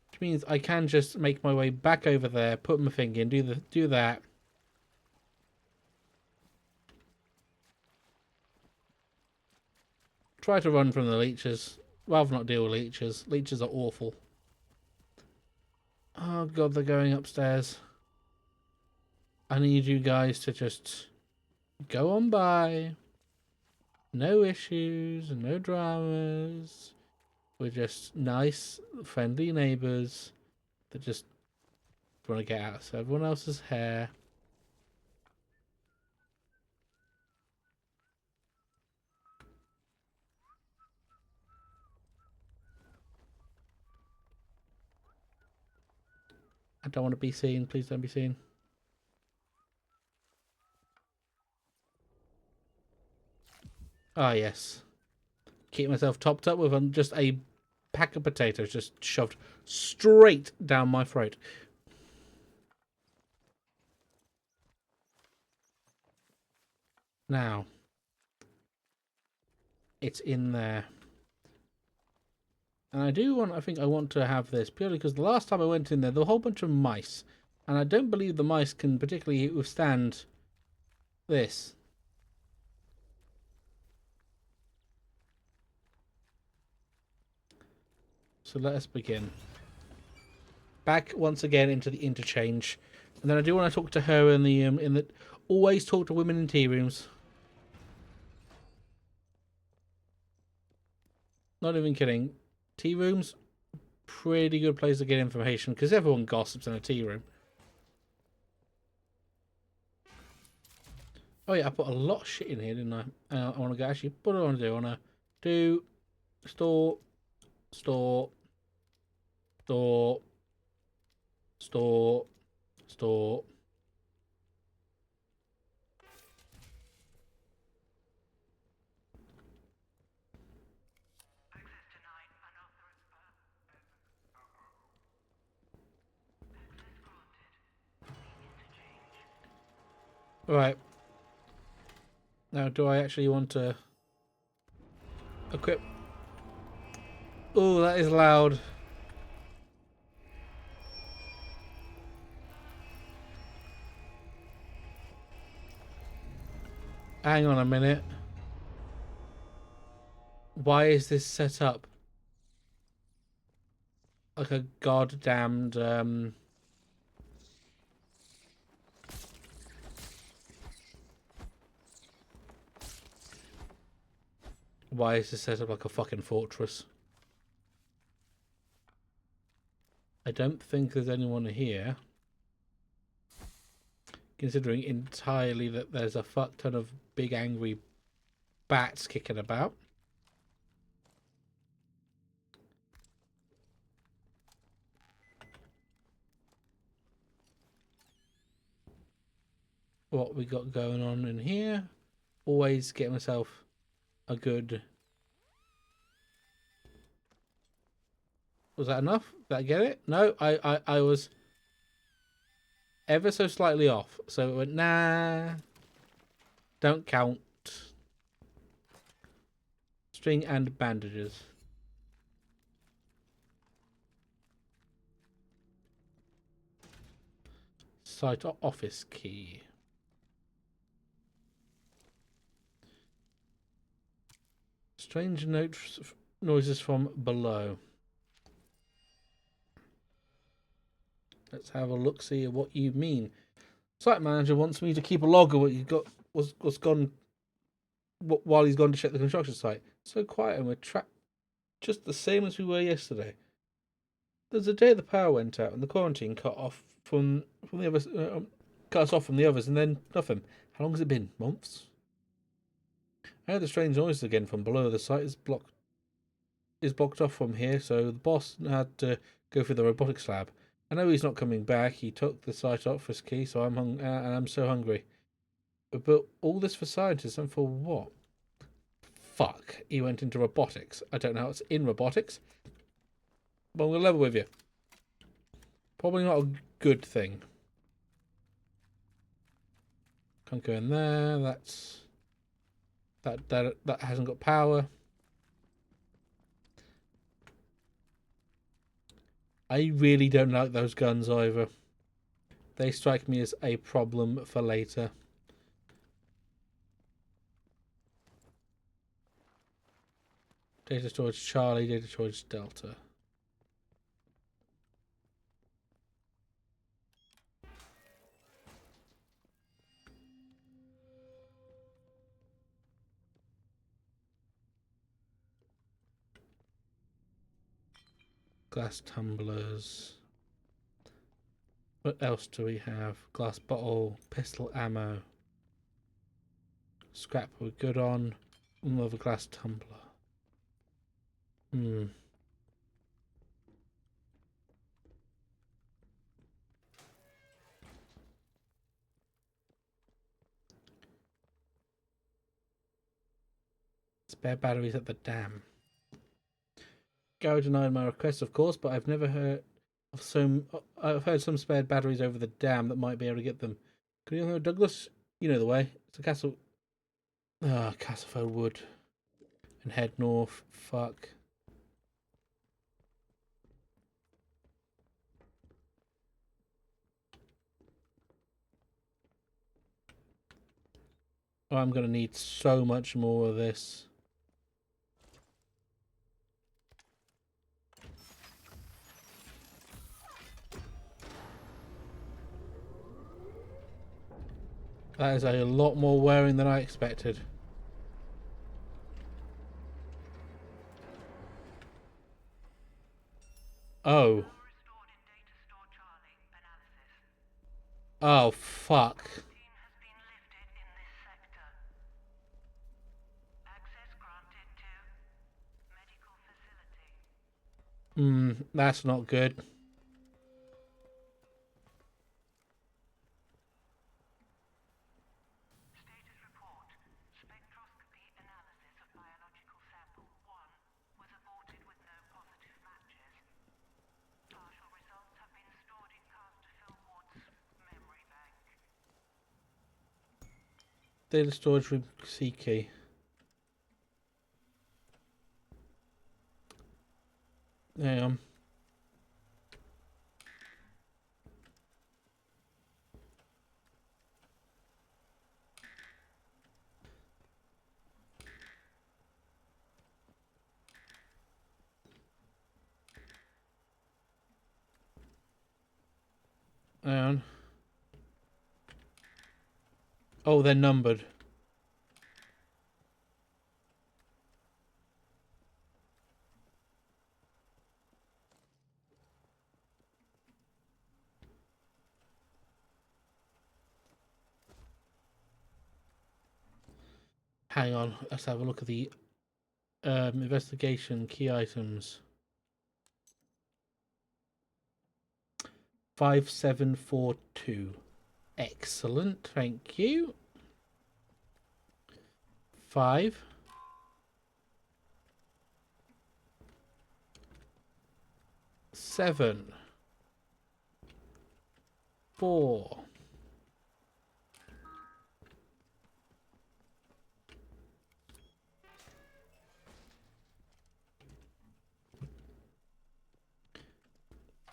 Which means I can just make my way back over there, put my thing in, do that. Try to run from the leeches. Rather not deal with leeches. Leeches are awful. Oh god, they're going upstairs. I need you guys to just go on by. No issues, no dramas. We're just nice, friendly neighbours that just want to get out of everyone else's hair. I don't want to be seen. Please don't be seen. Ah, yes. Keep myself topped up with just a pack of potatoes just shoved straight down my throat. Now, it's in there. And I think I want to have this purely because the last time I went in there were a whole bunch of mice. And I don't believe the mice can particularly withstand this. So let us begin. Back once again into the interchange. And then I do want to talk to her in the always talk to women in tea rooms. Not even kidding. Tea rooms, pretty good place to get information because everyone gossips in a tea room. Oh yeah, I put a lot of shit in here, didn't I? I want to go actually. What do I want to do? I want to do store. Right. Now, do I actually want to equip? Oh, that is loud. Hang on a minute. Why is this set up like a goddamned why is this set up like a fucking fortress? I don't think there's anyone here. Considering entirely that there's a fuck ton of big angry bats kicking about. What we got going on in here? Always get myself a good... Was that enough? Did I get it? No, I was ever so slightly off. So it went, nah, don't count. String and bandages. Site office key. Strange noises from below. Let's have a look, see what you mean. Site manager wants me to keep a log of what you got, what's gone while he's gone to check the construction site. So quiet, and we're trapped just the same as we were yesterday. There's a day the power went out and the quarantine cut off from the others, cut us off from the others, and then nothing. How long has it been? Months? I heard the strange noises again from below. The site is blocked off from here, so the boss had to go through the robotics lab. I know he's not coming back. He took the site office key, so I'm so hungry. But all this for scientists and for what? Fuck. He went into robotics. I don't know how it's in robotics. But I'm going to level with you. Probably not a good thing. Can't go in there. That's... That hasn't got power. I really don't like those guns either. They strike me as a problem for later. Data storage Charlie, data storage Delta. Glass tumblers. What else do we have? Glass bottle, pistol ammo. Scrap we're good on. Another glass tumbler. Spare batteries at the dam. Gary denied my request, of course, but I've never heard of some. I've heard some spared batteries over the dam that might be able to get them. Could you know Douglas? You know the way. It's a castle. Ah, Castleford Wood. And head north. Fuck. Oh, I'm gonna need so much more of this. That is a lot more wearing than I expected. Oh. Oh, fuck. That's not good. Data storage room C key. Hang on. Hang on. Oh, they're numbered. Hang on. Let's have a look at the investigation key items. 5742. Excellent. Thank you. 5. 7. 4.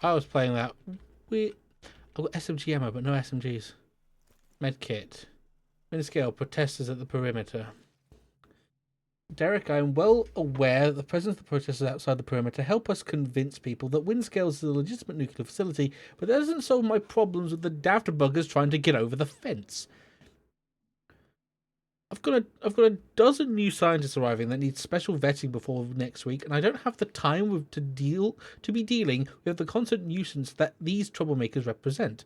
'I was playing that. I've got SMG ammo, but no SMGs. Medkit. Miniscale. Protesters at the perimeter. Derek, I am well aware that the presence of the protesters outside the perimeter help us convince people that Windscales is a legitimate nuclear facility, but that doesn't solve my problems with the daft buggers trying to get over the fence. I've got a dozen new scientists arriving that need special vetting before next week, and I don't have the time to be dealing with the constant nuisance that these troublemakers represent.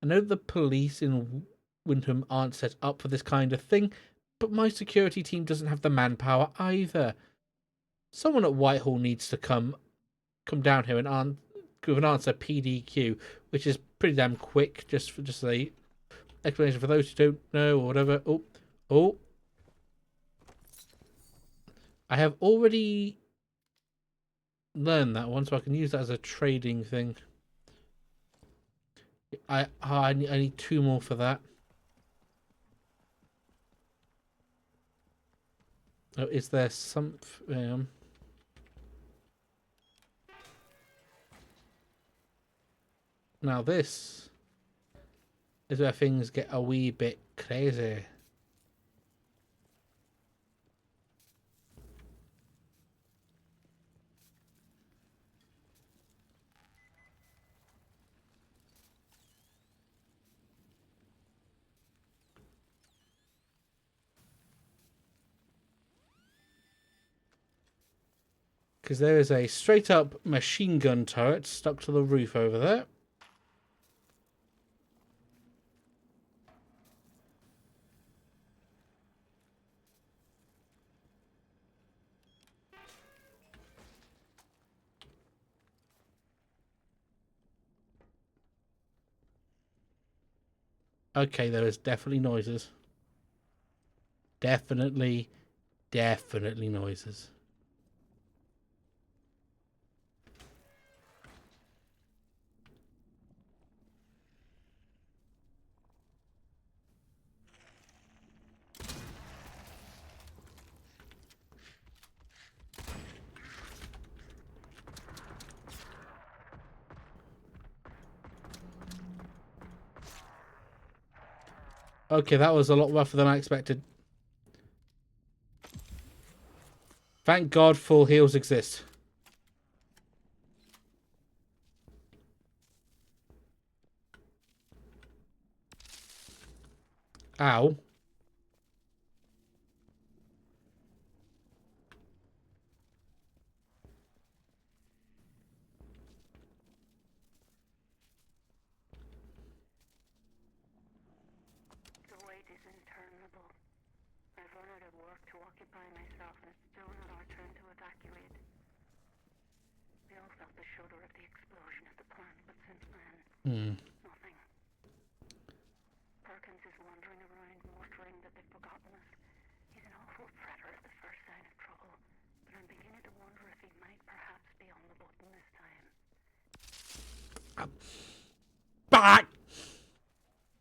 I know the police in Windham aren't set up for this kind of thing, but my security team doesn't have the manpower either. Someone at Whitehall needs to come down here and give an answer PDQ, which is pretty damn quick. Just a explanation for those who don't know or whatever. Oh. I have already learned that one, so I can use that as a trading thing. I need 2 more for that. Oh, is there something? Now this is where things get a wee bit crazy. Because there is a straight up machine gun turret stuck to the roof over there. Okay, there is definitely noises. Definitely noises. Okay, that was a lot rougher than I expected. Thank God full heals exist. Ow. The wait is interminable. I've run out of work to occupy myself, and it's still not our turn to evacuate. We all felt the shudder of the explosion at the plant, but since then, nothing. Perkins is wandering around, muttering that they've forgotten us. He's an awful fretter at the first sign of trouble, but I'm beginning to wonder if he might perhaps be on the button this time. Back!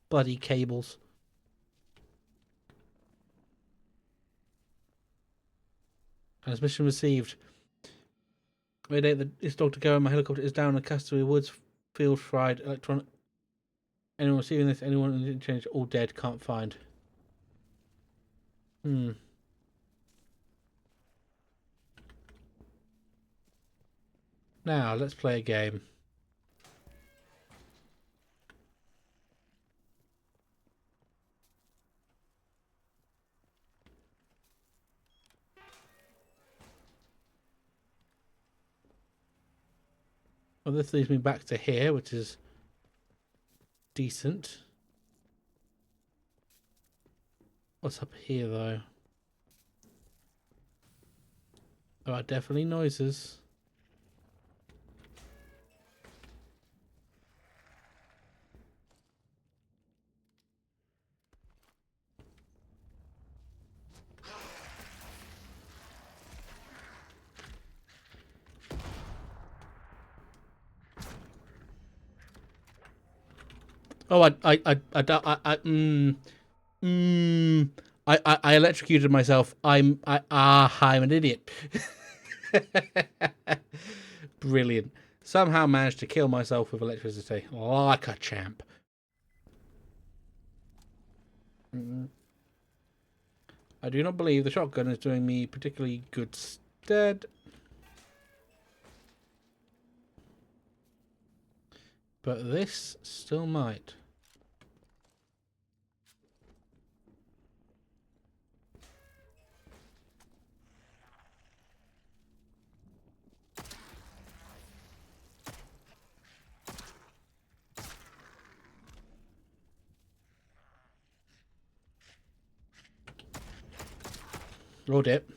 Bloody cables. Transmission received. Radate, this Dr. Go. My helicopter is down in Castaway Woods. Field fried. Electronic. Anyone receiving this? Anyone in the interchange? All dead. Can't find. Now, let's play a game. Well, this leads me back to here, which is decent. What's up here, though? There are definitely noises. Oh, I electrocuted myself. I'm an idiot. Brilliant. Somehow managed to kill myself with electricity like a champ. I do not believe the shotgun is doing me particularly good stead. But this still might. Rolled it.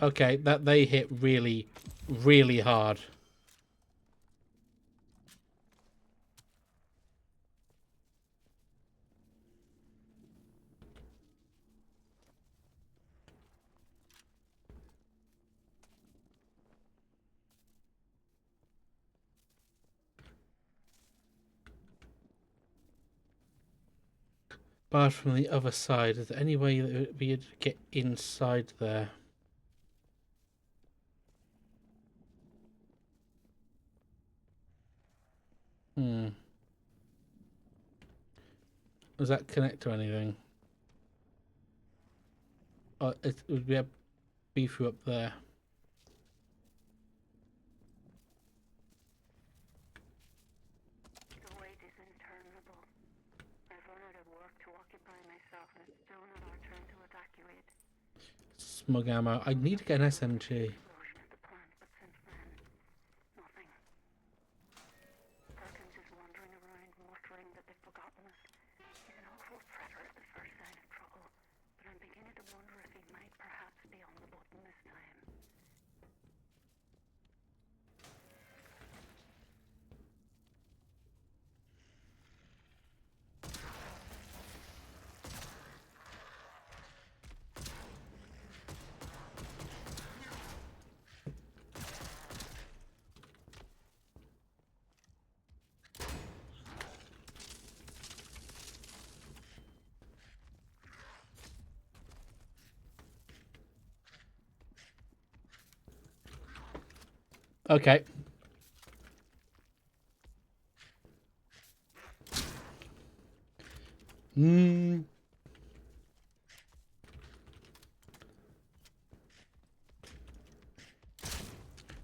Okay, that they hit really, really hard. But from the other side, is there any way that it would be able to get inside there? Does that connect to anything? Oh, it would be a beef up there. The wait is interminable. I've run out of work to occupy myself, and it's still not our turn to evacuate. Smug ammo. I need to get an SMG. Explosion at the plant, but since then, nothing. Perkins is wandering around, muttering that they've forgotten us. He's an awful fretter at the first sign of trouble, but I'm beginning to wonder if he might perhaps be on the button this time. Okay.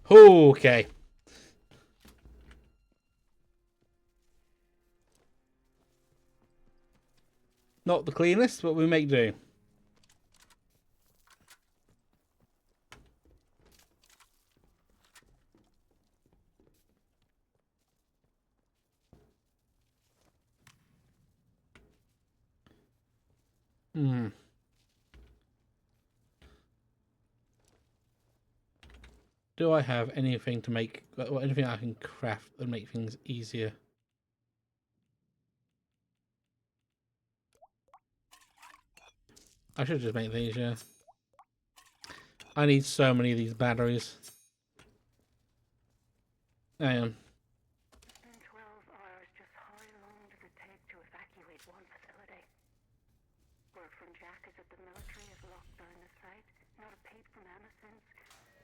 Okay. Not the cleanest, but we make do. Do I have anything to make, or anything I can craft and make things easier? I should just make these, yeah. I need so many of these batteries. Hang on. In 12 hours, just how long does it take to evacuate one facility? Word from Jack is that the military has locked down the site. Not a peep from Emma since,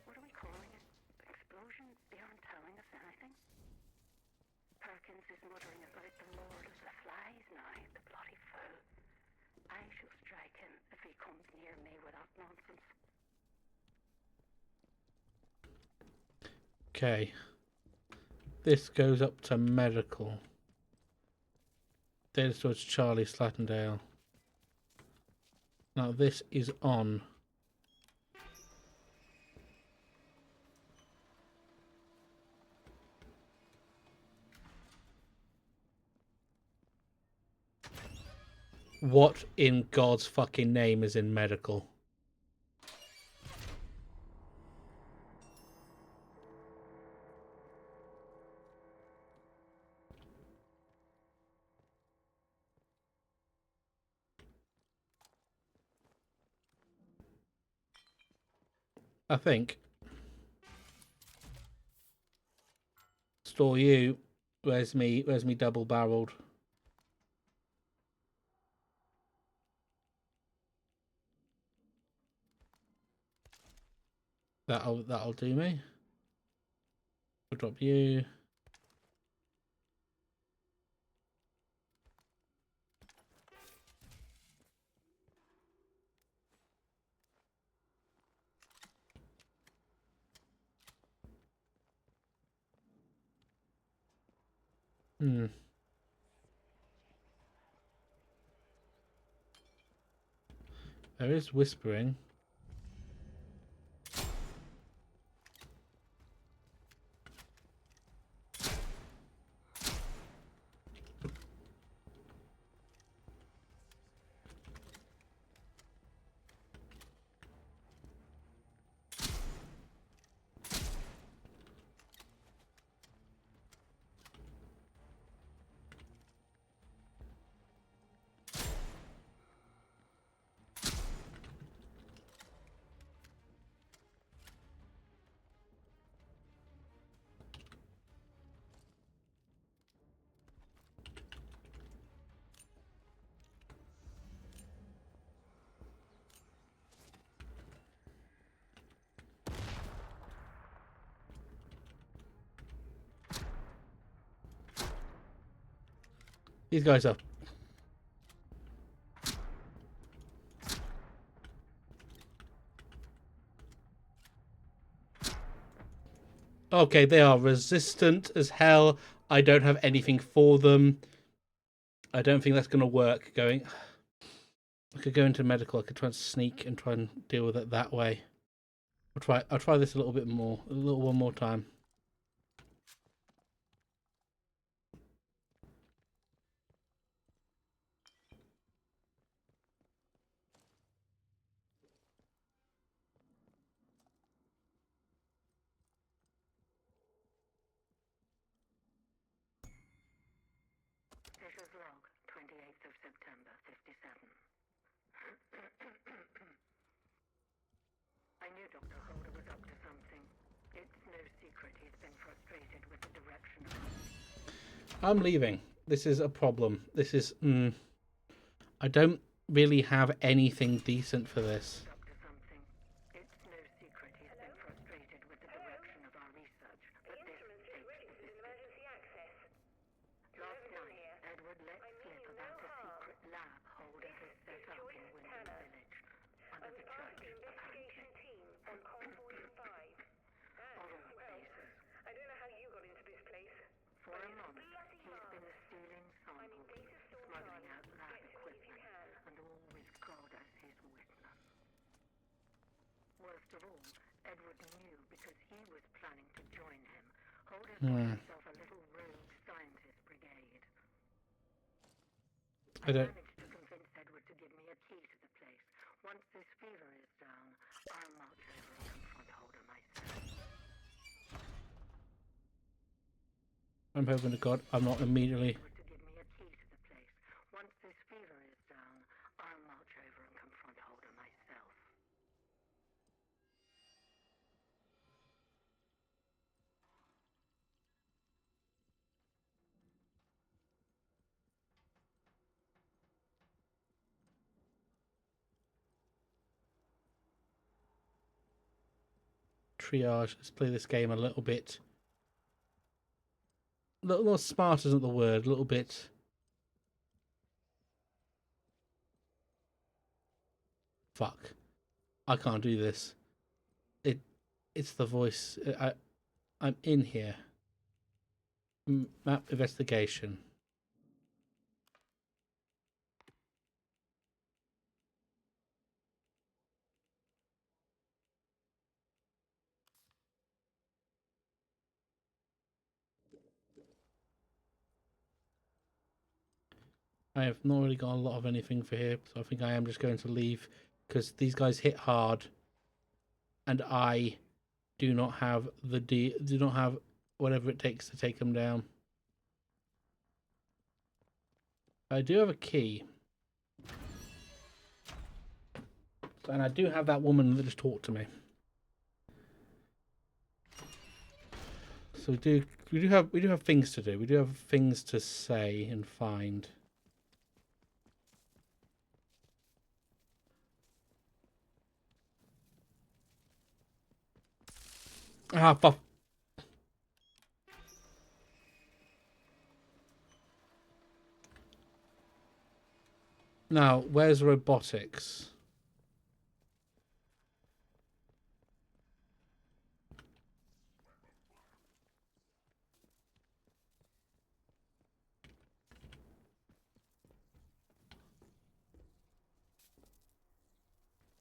what are we calling it? Explosion? They aren't telling us anything. Perkins is muttering about the Lord of the Flies now, the bloody fool. I shall strike him if he comes near me with that nonsense. Okay. This goes up to medical. Data storage Charlie Slattendale. Now this is on. What in God's fucking name is in medical? I think. Store you. Where's me double barreled? That'll do me. I'll drop you. Hmm. There is whispering. These guys are. Okay, they are resistant as hell. I don't have anything for them. I don't think that's going to work. I could go into medical. I could try and sneak and try and deal with it that way. I'll try this a little bit more. One more time. Fisher's log, 28th of September, 57. I knew Dr. Holder was up to something. It's no secret he's been frustrated with the direction of... I'm leaving. This is a problem. This is... I don't really have anything decent for this. Up to something. It's no secret he's been frustrated with the direction of our research, but this takes emergency access. Last night, Edward let slip about a secret lab Holder has set up in Wyndham Village, under the church, apparently. On call 45. Of all places. I don't know how you got into this place. For a month, he's been stealing samples, smuggling out lab equipment, and all with God as his witness. Worst of all, Edward knew because he was planning to join him. Holder got himself a little rogue scientist brigade. I don't... Managed to convince Edward to give me a key to the place. Once this fever is down, I'll march over and confront Holder myself. I'm hoping to God I'm not immediately... To give me a key to the place. Once this fever is down, I'll march over and confront Holder myself. Triage. Let's play this game a little bit. A little smart isn't the word. A little bit... Fuck. I can't do this. It's the voice. I'm in here. Map investigation. I have not really got a lot of anything for here, so I think I am just going to leave because these guys hit hard, and I do not have do not have whatever it takes to take them down. I do have a key, and I do have that woman that just talked to me. So we do have things to do. We do have things to say and find. Ah, fuck. Now, where's robotics?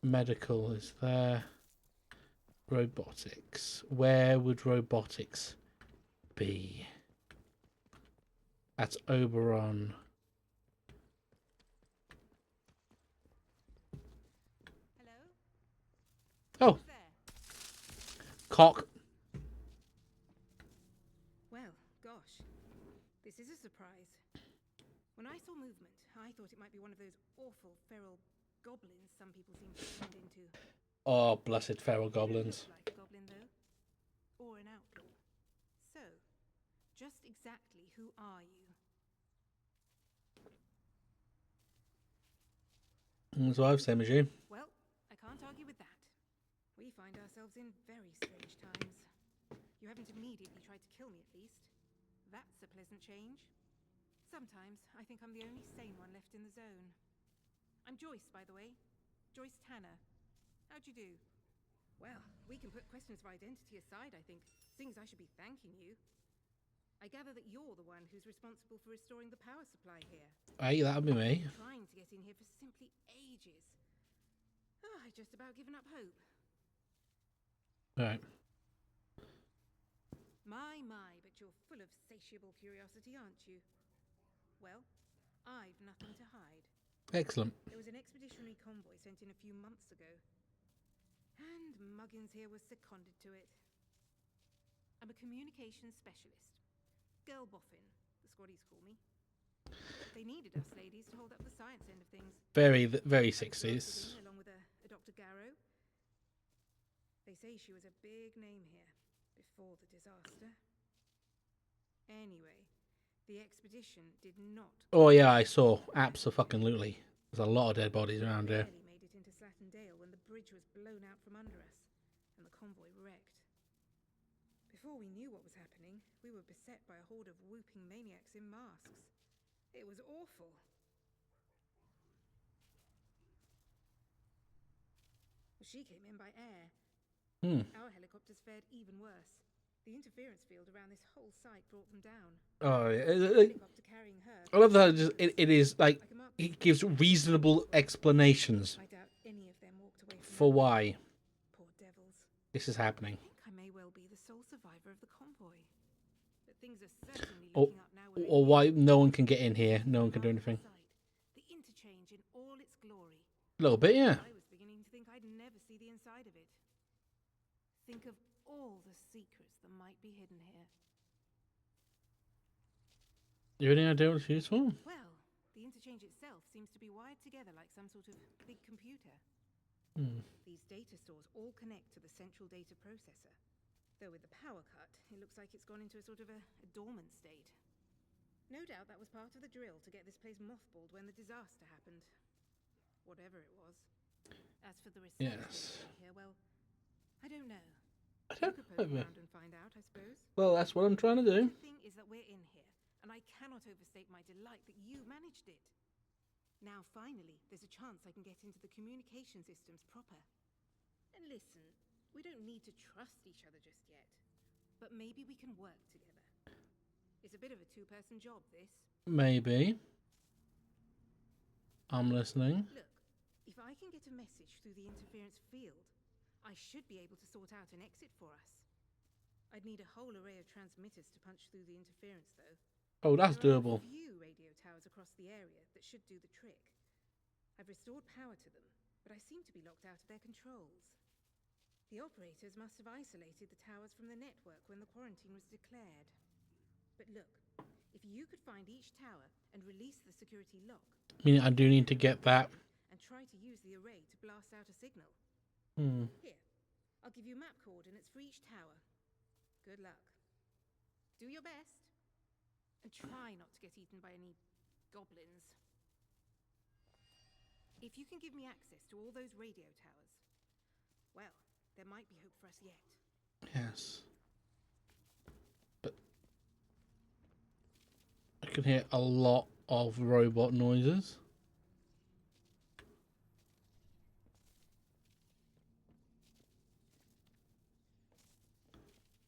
Medical is there. Robotics. Where would robotics be? That's Oberon. Hello? Oh, Who's there? cock. Well, gosh. This is a surprise. When I saw movement, I thought it might be one of those awful feral goblins some people seem to turned into. Oh, blessed feral You don't goblins. look like a goblin, though. Or an outlaw. So, just exactly who are you? That's what I've same as you. Well, I can't argue with that. We find ourselves in very strange times. You haven't immediately tried to kill me, at least. That's a pleasant change. Sometimes I think I'm the only sane one left in the zone. I'm Joyce, by the way. Joyce Tanner. How'd you do? Well, we can put questions of identity aside, I think. Seems I should be thanking you. I gather that you're the one who's responsible for restoring the power supply here. Hey, that'll be me. Trying to get in here for simply ages. Oh, I've just about given up hope. Right. My, but you're full of satiable curiosity, aren't you? Well, I've nothing to hide. Excellent. There was an expeditionary convoy sent in a few months ago. And Muggins here was seconded to it. I'm a communications specialist. Girl boffin, the squaddies call me. They needed us ladies to hold up the science end of things. Very I 60s. in along with a Dr. Garrow. They say she was a big name here before the disaster. Anyway, the expedition did not. Oh yeah, I saw. Absolutely. There's a lot of dead bodies around here. Barely made it into Slatendale when the bridge was blown out from under us and the convoy wrecked. Before we knew what was happening, we were beset by a horde of whooping maniacs in masks. It was awful. She came in by air. Our helicopters fared even worse. The interference field around this whole site brought them down. Oh, The yeah. helicopter carrying her. I love that it is like I can mark it gives reasonable explanations I doubt any of them walked away from for that. why Poor devils. this is happening. I think I may well be the sole survivor of the convoy. But things are certainly Or, looking up now. We're or in why no one can get in here. No one can do the anything. site. The interchange in all its glory. A little bit, yeah. I was beginning to think I'd never see the inside of it. Think of all the secrets that might be hidden here. You have any idea what it's used for? Well, the interchange itself seems to be wired together like some sort of big computer. These data stores all connect to the central data processor. Though with the power cut, it looks like it's gone into a sort of a dormant state. No doubt that was part of the drill to get this place mothballed when the disaster happened. Whatever it was. As for the research Yes. here, well, I don't know. I You don't could poke know. around and find out, I suppose. Well, that's what I'm trying to do. The thing is that we're in here, and I cannot overstate my delight that you managed it. Now, finally, there's a chance I can get into the communication systems proper. And listen, we don't need to trust each other just yet. But maybe we can work together. It's a bit of a two-person job, this. Maybe. I'm listening. Look, if I can get a message through the interference field, I should be able to sort out an exit for us. I'd need a whole array of transmitters to punch through the interference, though. Oh, that's There are doable. a few radio towers across the area that should do the trick. I've restored power to them, but I seem to be locked out of their controls. The operators must have isolated the towers from the network when the quarantine was declared. But look, if you could find each tower and release the security lock... I mean, I do need to get that. ...and try to use the array to blast out a signal. Here, I'll give you map coordinates for each tower. Good luck. Do your best. And try not to get eaten by any goblins. If you can give me access to all those radio towers, well, there might be hope for us yet. Yes. But I can hear a lot of robot noises.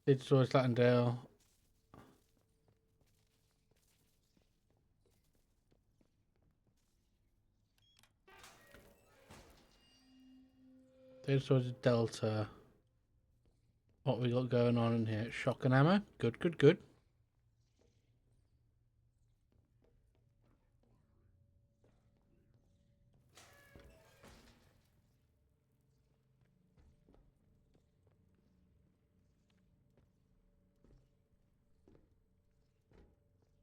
It's George Latindale. Data storage Delta. What we got going on in here? Shock and ammo. Good, good, good.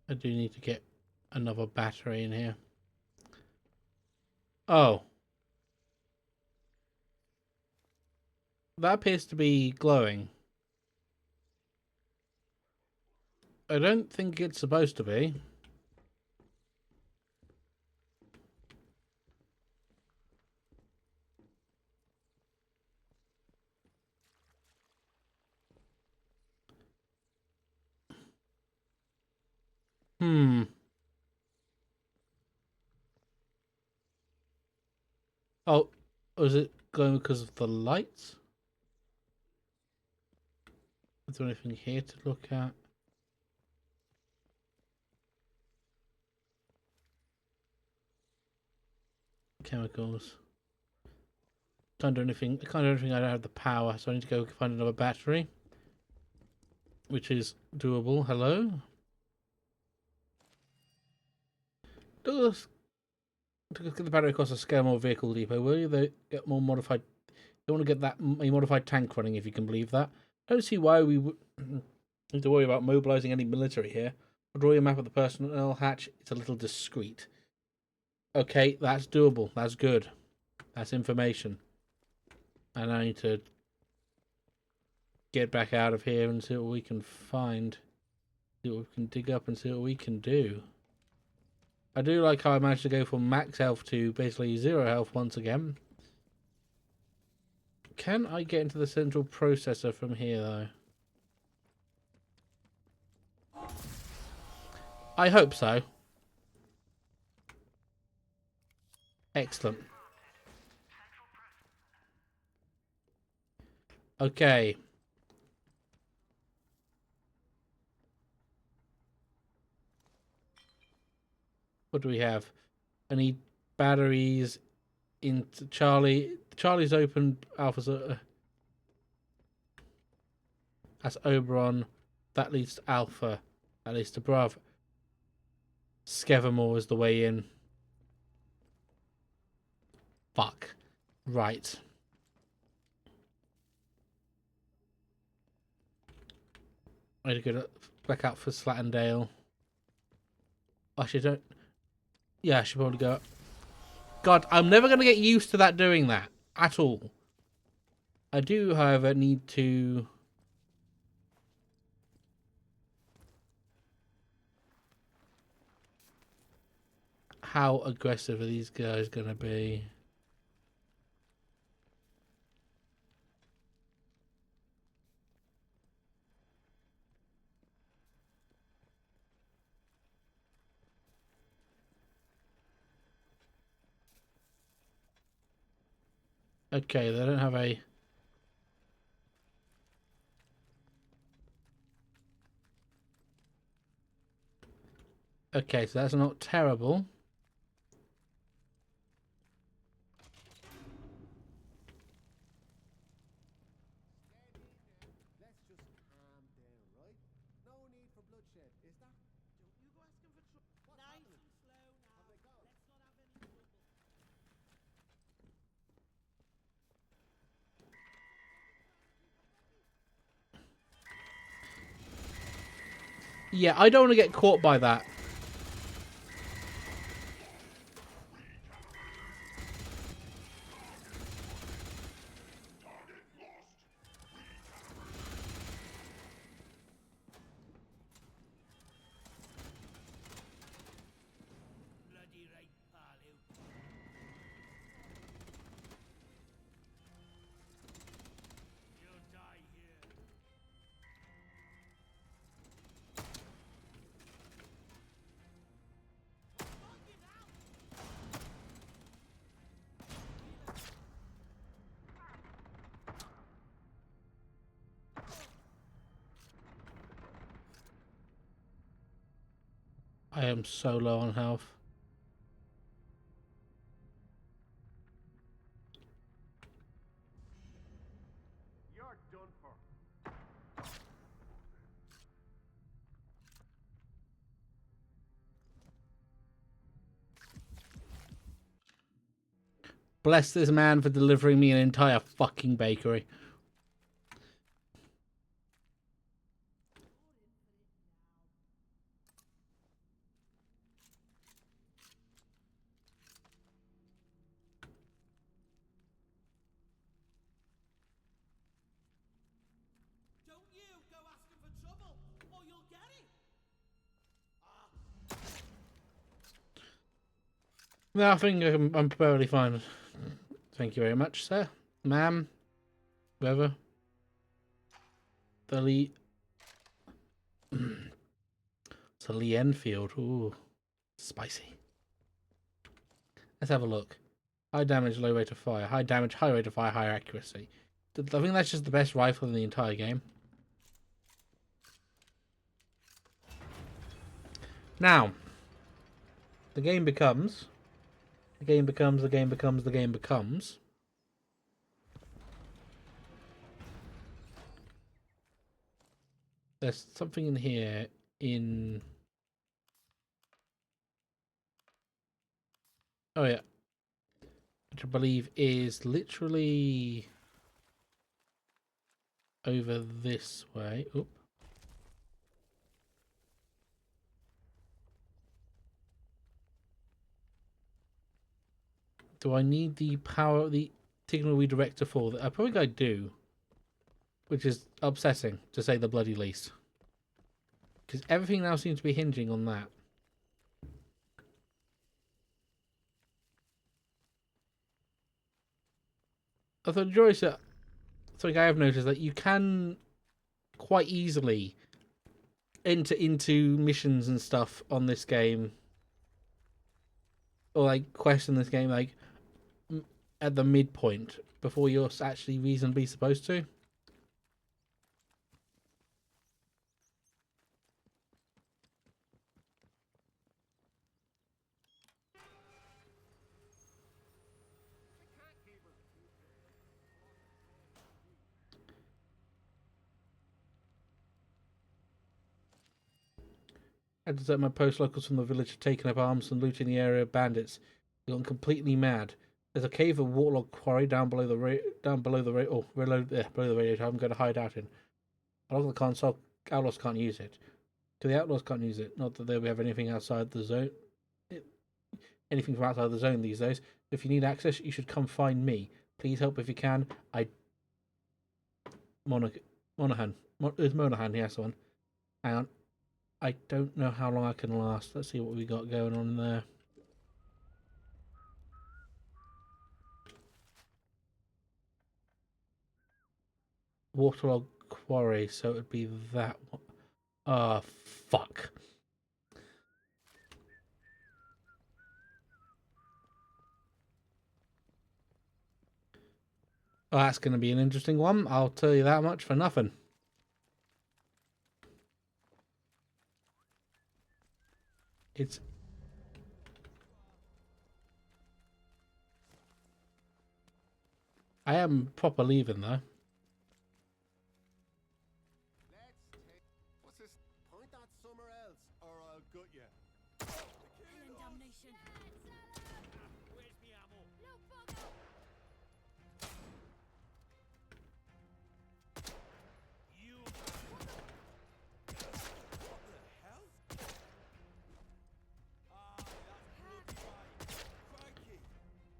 I do need to get another battery in here. Oh. That appears to be glowing. I don't think it's supposed to be. Oh, was it glowing because of the lights? Is there anything here to look at? Chemicals. Can't do anything. I can't do anything. I don't have the power, so I need to go find another battery, which is doable. Hello. Douglas, get the battery across a Scaramore vehicle depot, will you? They get more modified. They want to get that a modified tank running, if you can believe that. I don't see why we would need to worry about mobilizing any military here. I'll draw you a map of the personnel hatch. It's a little discreet. Okay, that's doable. That's good. That's information. And I need to get back out of here and see what we can find. See what we can dig up and see what we can do. I do like how I managed to go from max health to basically 0 health once again. Can I get into the central processor from here, though? I hope so. Excellent. Okay. What do we have? I need batteries into Charlie. Charlie's open. Alpha's that's Oberon. That leads to Alpha. That leads to Bravo. Skevermore is the way in. Fuck. Right. I need to go back out for Slatendale. Actually, don't. Yeah, I should probably go. God, I'm never going to get used to that doing that at all. I do, however, need to. How aggressive are these guys going to be? Okay, they don't have a... Okay, so that's not terrible. Let's just calm down, right? No need for bloodshed, is there? Don't you guys Yeah, I don't want to get caught by that. Bloody right, Palu. You'll die here. I am so low on health. You're done for. Bless this man for delivering me an entire fucking bakery. Don't you go asking for trouble, or you'll get it. No, I think I'm perfectly fine. Thank you very much, sir. Ma'am. Whoever. The Lee. It's a Lee Enfield. Ooh. Spicy. Let's have a look. High damage, low rate of fire. High damage, high rate of fire, higher accuracy. I think that's just the best rifle in the entire game. Now. The game becomes. The game becomes. There's something in here in... Oh yeah. Which I believe is literally over this way. Oop. Do I need the power, the signal redirector for that? I probably think I do. Which is upsetting, to say the bloody least. Because everything now seems to be hinging on that. I thought, Joyce, something I have noticed that you can quite easily enter into missions and stuff on this game. Or like quests in this game, like at the midpoint before you're actually reasonably supposed to. I desert my post. Locals from the village have taken up arms and looting the area of bandits. They've gone completely mad. There's a cave of waterlogged quarry down below the below the radiator. I'm going to hide out in. I log the console. Outlaws can't use it. The outlaws can't use it. Not that they have anything outside the zone. Anything from outside the zone these days. If you need access, you should come find me. Please help if you can. Monaghan. There's Monaghan. Yes, one. Hang on. I don't know how long I can last. Let's see what we got going on there. Waterlog quarry, so it would be that one. Ah, fuck. Oh, that's going to be an interesting one. I'll tell you that much for nothing. It's... I am proper leaving, though. Let's take. What's this? Point that somewhere else, or I'll gut you. Damnation. Where's me ammo? Look, bugger. You.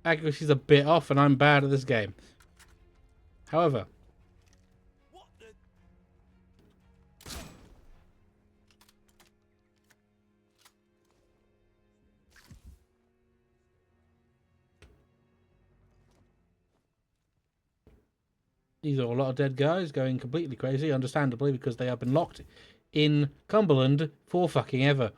accuracy's a bit off, and I'm bad at this game. However, What the? these are a lot of dead guys going completely crazy, understandably, because they have been locked in Cumberland for fucking ever.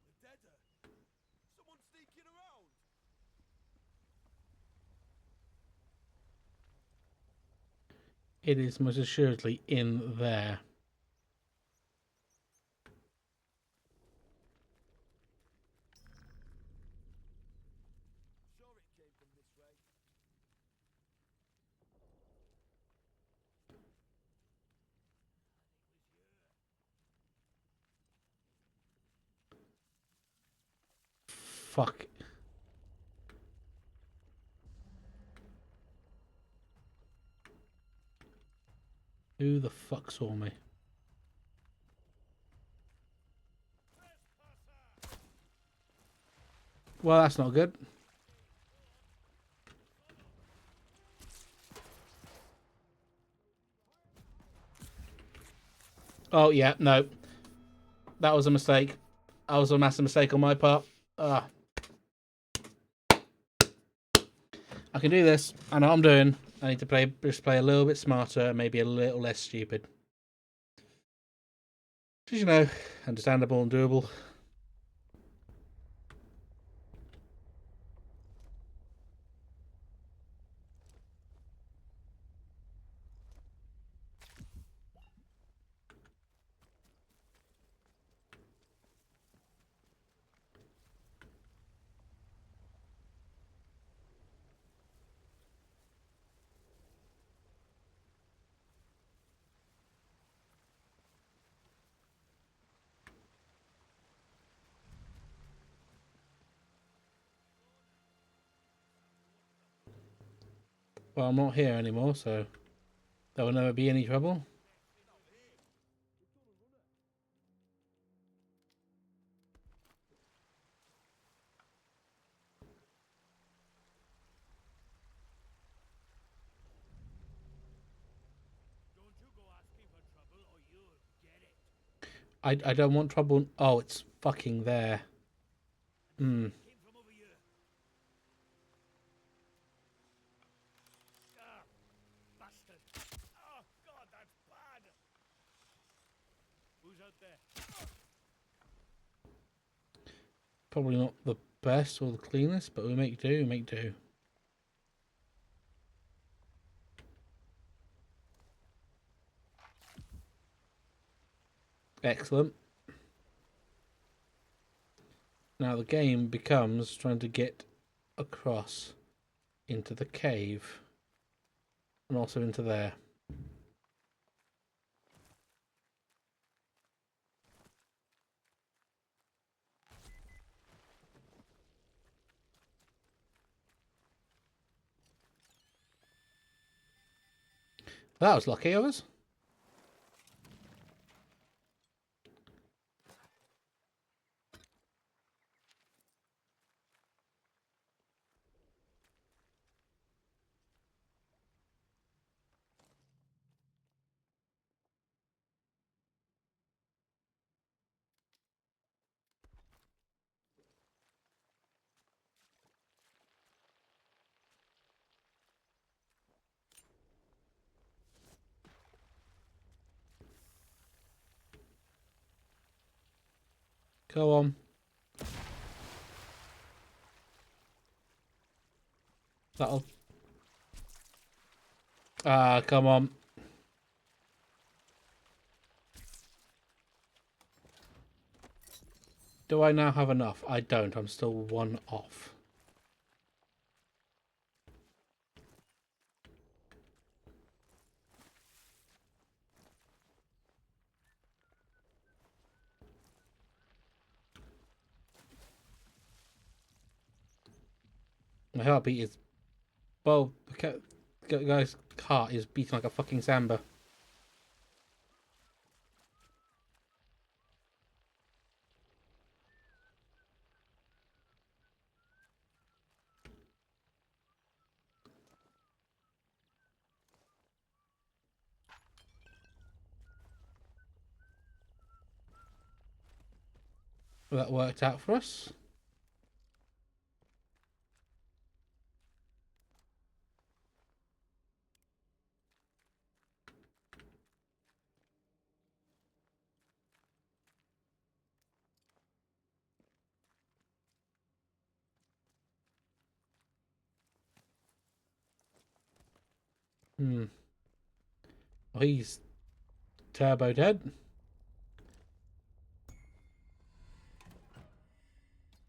The deader. Someone sneaking around. It is most assuredly in there. Sure it came from this way. Fuck. Who the fuck saw me? Well, that's not good. Oh, yeah, no. That was a mistake. That was a massive mistake on my part. I can do this. I know what I'm doing. I need to just play a little bit smarter, maybe a little less stupid. Which, you know, understandable and doable. Well, I'm not here anymore, so there will never be any trouble. Don't you go asking for trouble or you'll get it. I don't want trouble. Oh, it's fucking there. Hmm. Came from over here. Ah, bastard. Oh, God, that's bad. Who's out there? Probably not the best or the cleanest, but we make do, make do. Excellent. Now the game becomes trying to get across into the cave and also into there. That was lucky of us. Go on. That'll... Ah, come on. Do I now have enough? I don't. I'm still one off. My heartbeat is... Well, the guy's heart is beating like a fucking samba. Well, that worked out for us. Hmm. Oh, he's turbo dead.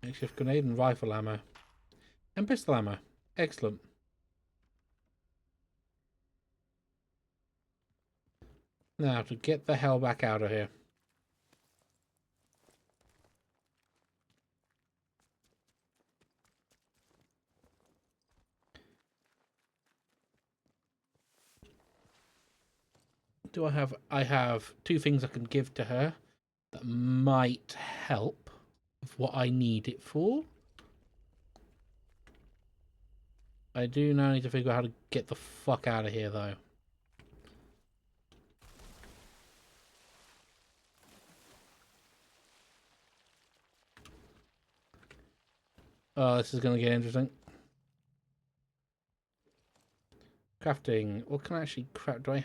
Makeshift grenade and rifle ammo. And pistol ammo. Excellent. Now to get the hell back out of here. Do I have... I have 2 things I can give to her that might help with what I need it for. I do now need to figure out how to get the fuck out of here, though. Oh, this is going to get interesting. Crafting. What can I actually craft? Do I...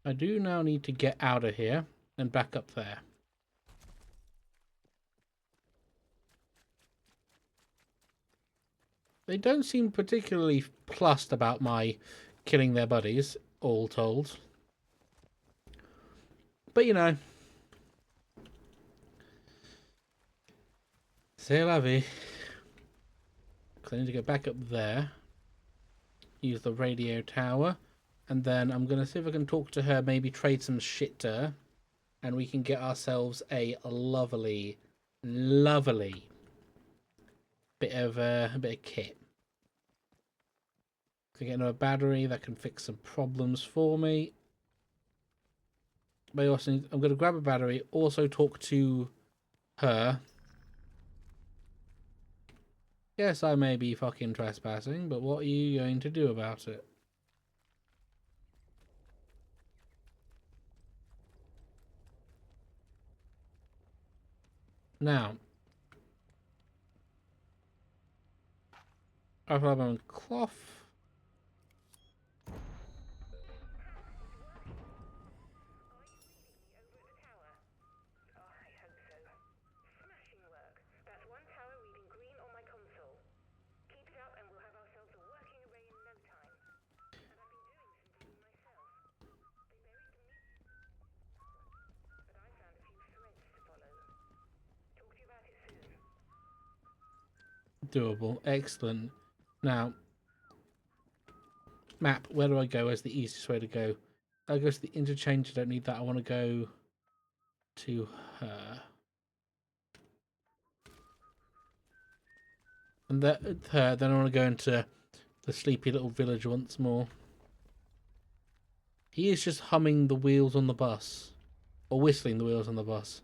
I do now need to get out of here and back up there. They don't seem particularly plussed about my killing their buddies, all told. But you know. C'est la vie. Because I need to go back up there. Use the radio tower. And then I'm going to see if I can talk to her, maybe trade some shit to her. And we can get ourselves a lovely, lovely bit of kit. So get another battery that can fix some problems for me. But I also need, I'm going to grab a battery, also talk to her. Yes, I may be fucking trespassing, but what are you going to do about it? Now, I've got my cloth. Doable. Excellent. Now, map, where do I go as the easiest way to go? I go to the interchange. I don't need that. I want to go to her. And that her, then I want to go into the sleepy little village once more. He is just humming the wheels on the bus. Or whistling the wheels on the bus.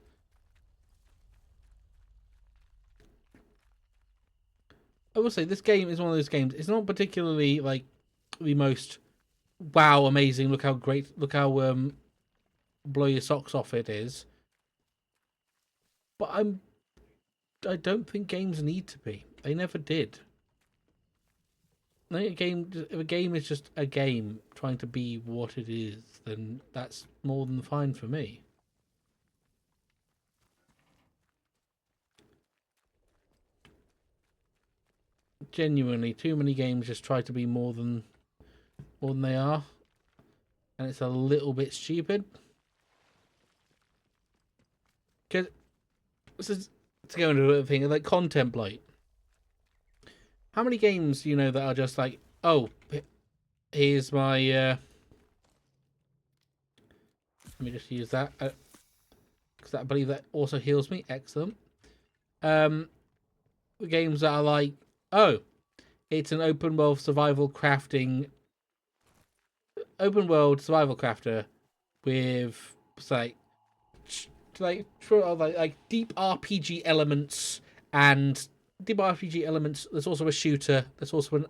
I will say, this game is one of those games. It's not particularly, like, the most wow, amazing, look how great, look how blow your socks off it is. But I don't think games need to be. They never did. I think if a game is just a game trying to be what it is, then that's more than fine for me. Genuinely, too many games just try to be more than they are, and it's a little bit stupid. Because this is to go into a thing like Contemplate. How many games do you know that are just like, oh, here's my let me just use that because I believe that also heals me. Excellent. The games that are like, oh, it's an open world survival crafter with like deep RPG elements and deep RPG elements. There's also a shooter. There's also an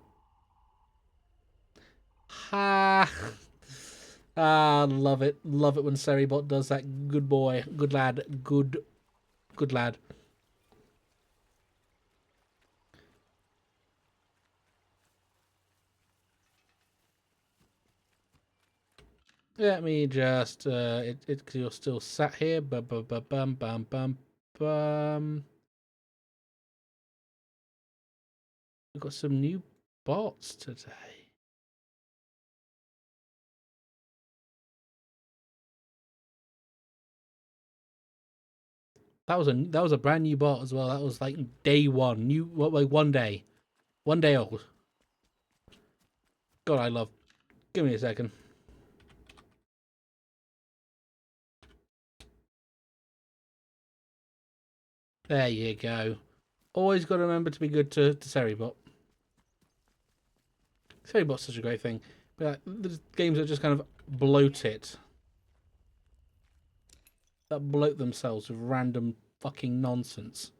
love it when Seribot does that. Good boy, good lad, good lad. Let me just because you're still sat here. Bum bum bum bum bum bum bum. We've got some new bots today. That was a brand new bot as well. That was like day one. Like 1 day. 1 day old. God, I love. Give me a second. There you go. Always got to remember to be good to Seribot. Seribot's such a great thing. But there's games that just kind of bloat it. That bloat themselves with random fucking nonsense.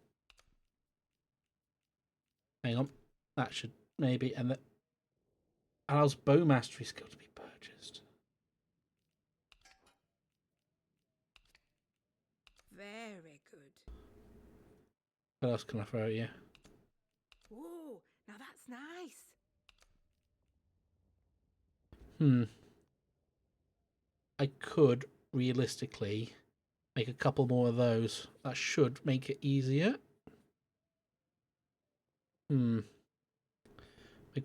Hang on. That should maybe. And that allows bow mastery skill to be purchased. Very good. What else can I throw at you? Whoa, now that's nice. I could realistically make a couple more of those. That should make it easier. Make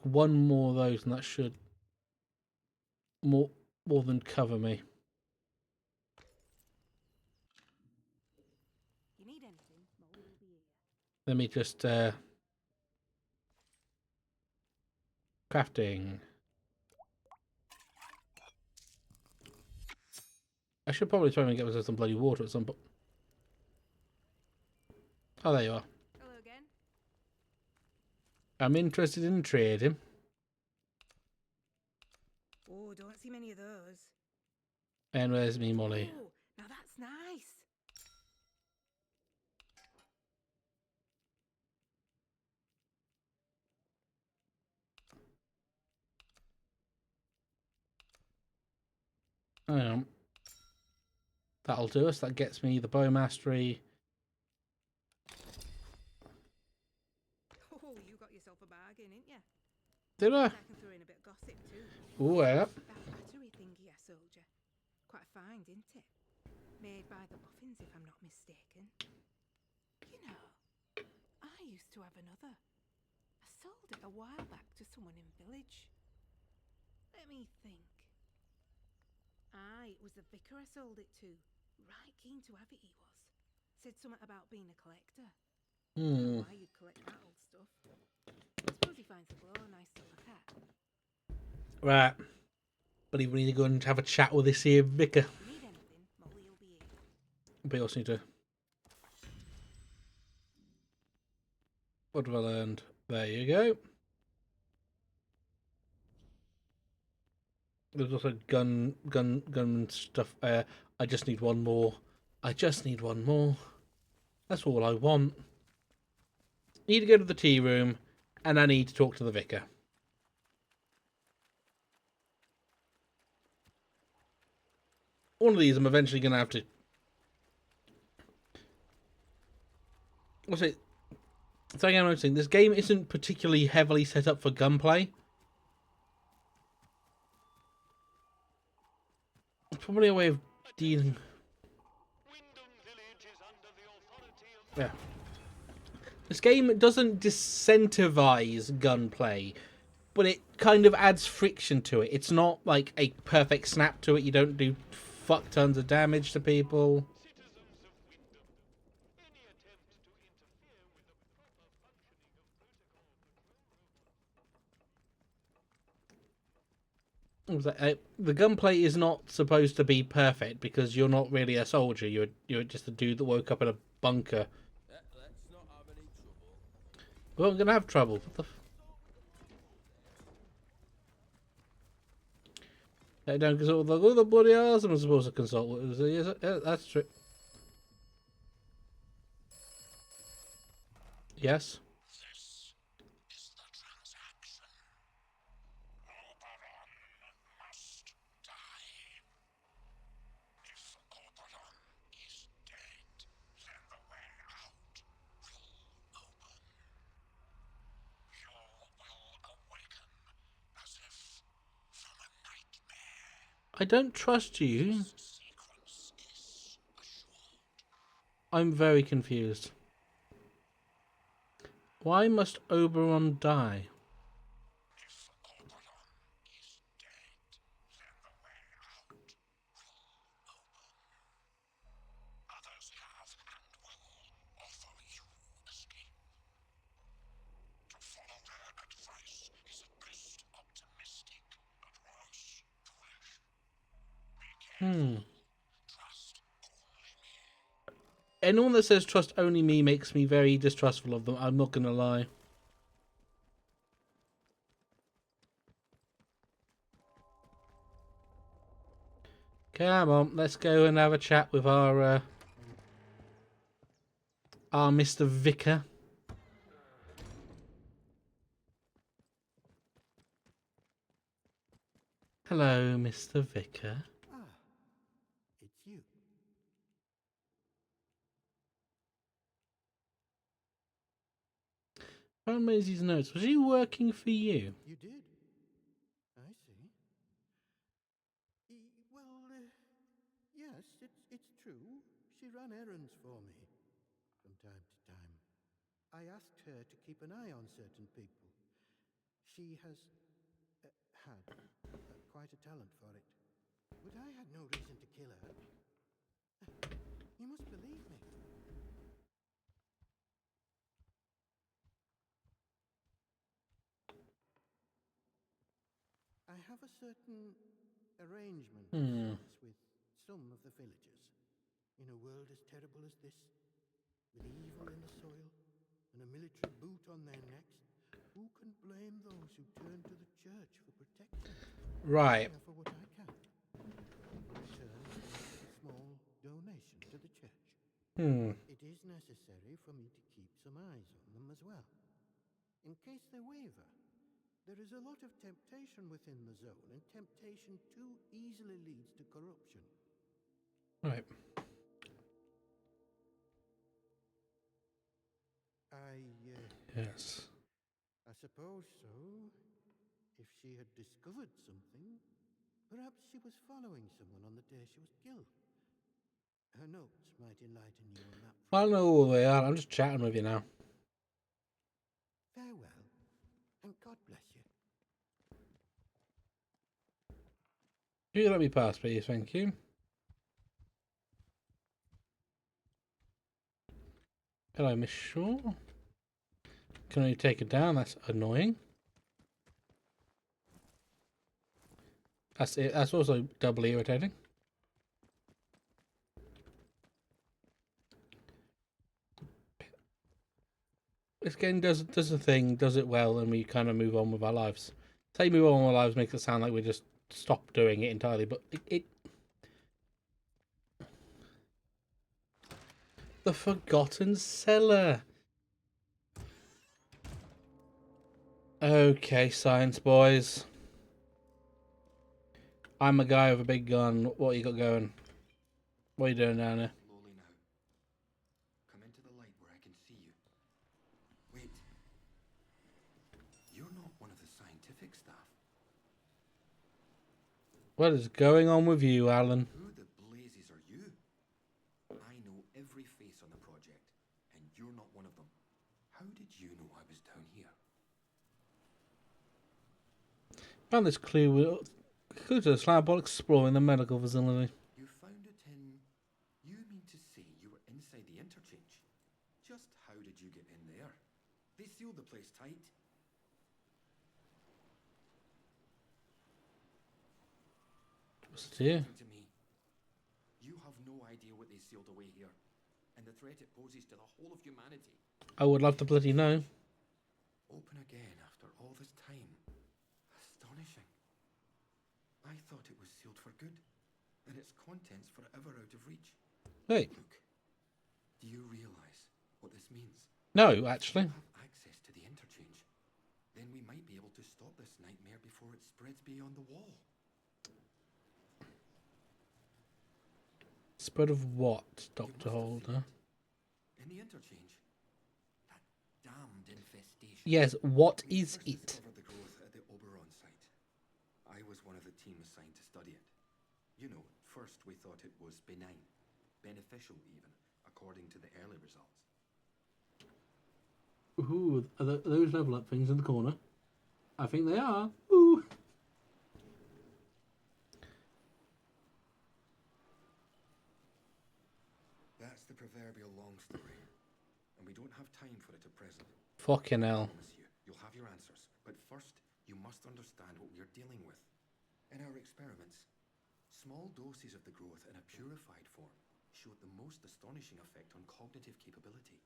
one more of those, and that should more than cover me. You need anything? Molly will be here. Let me just crafting. I should probably try and get myself some bloody water at some point. Oh, there you are. Hello again. I'm interested in trading. Oh, don't see many of those. And where's me, Molly? Oh, now that's nice. That'll do us. That gets me the bow mastery. Oh, you got yourself a bargain, didn't you? Did I? I can throw in a bit of gossip too. Oh, yeah. That battery thingy I sold you. Quite fine, didn't it? Made by the Muffins, if I'm not mistaken. You know, I used to have another. I sold it a while back to someone in village. Let me think. It was the vicar I sold it to. Right keen to have it, he was. Said something about being a collector. I don't know why you'd collect that old stuff. I suppose he finds the glow nice to look at. Right. Believe we need to go and have a chat with this here vicar. If you need anything, Molly will be here. But you also need to. What have I learned? There you go. There's also gun stuff. I just need one more. That's all I want. Need to go to the tea room, and I need to talk to the vicar. One of these I'm eventually going to have to. What's it? Something I'm noticing. This game isn't particularly heavily set up for gunplay. It's probably a way of dealing. Yeah. This game doesn't disincentivize gunplay, but it kind of adds friction to it. It's not like a perfect snap to it. You don't do fuck tons of damage to people. Citizens of Wyndham, any attempt to interfere with the proper functioning of protocol patrol robots. The gunplay is not supposed to be perfect because you're not really a soldier. You're just a dude that woke up in a bunker. Let's not have any trouble. Well, I'm gonna have trouble. What the I don't consult with all the bloody hours I'm supposed to consult with. Yes, that's true. Yes. This is the transaction. Oberon must die. If Oberon is dead, then the way out will open. You will awaken as if from a nightmare. I don't trust you. Sequence is assured. I'm very confused. Why must Oberon die? If Oberon is dead, then the way out will open. Others have and will offer you escape. To follow their advice is at best optimistic, at worst foolish. Be careful. Trust only me. Anyone that says trust only me makes me very distrustful of them. I'm not gonna lie. Come on, let's go and have a chat with our Mr. Vicar. Hello, Mr. Vicar. Ah, it's you. Found Maisie's notes. Was she working for you? You did? I see. Well, yes, it's true. She ran errands for me from time to time. I asked her to keep an eye on certain people. She has had quite a talent for it. But I had no reason to kill her. You must believe me. I have a certain arrangement of sorts with some of the villagers. In a world as terrible as this, with evil in the soil and a military boot on their necks, who can blame those who turn to the church for protection? Right. I offer what I can. In return, I make a small donation to the church. It is necessary for me to keep some eyes on them as well. In case they waver, there is a lot of temptation within the zone, and temptation too easily leads to corruption. Right. Yes. I suppose so. If she had discovered something, perhaps she was following someone on the day she was killed. Her notes might enlighten you on that. I don't know who they are. I'm just chatting with you now. Farewell, and God bless you. You let me pass, please. Thank you. Hello, Miss Shaw. Can only take it down. That's annoying. That's it. That's also doubly irritating. This game does a thing, does it well, and we kind of move on with our lives. Say move on with our lives makes it sound like we just stop doing it entirely, but it the Forgotten Cellar. Okay, science boys. I'm a guy with a big gun. What you got going? What are you doing down here? Slowly now. Come into the light where I can see you. Wait. You're not one of the scientific staff. What is going on with you, Alan? Who the blazes are you? I know every face on the project, and you're not one of them. How you know I was down here? Found this clue to the slab while exploring the medical facility. You found it in... You mean to say you were inside the interchange? Just how did you get in there? They sealed the place tight. What's it here? To me, you have no idea what they sealed away here, and the threat it poses to the whole of humanity. I would love to bloody know. Open again after all this time. Astonishing. I thought it was sealed for good, and its contents forever out of reach. Wait. Look, do you realize what this means? No, actually. If we have access to the interchange, then we might be able to stop this nightmare before it spreads beyond the wall. Spread of what, Dr. Holder? In the interchange, that damned infestation. Yes, what We is first it? discovered the growth at the Oberon site. I was one of the team assigned to study it. You know, first we thought it was benign, beneficial even, according to the early results. Ooh, are those level up things in the corner? I think they are. Ooh. That's the proverbial long story, and we don't have time for it at present. Fucking hell. I promise you, you'll have your answers, but first you must understand what we are dealing with. In our experiments, small doses of the growth in a purified form showed the most astonishing effect on cognitive capability.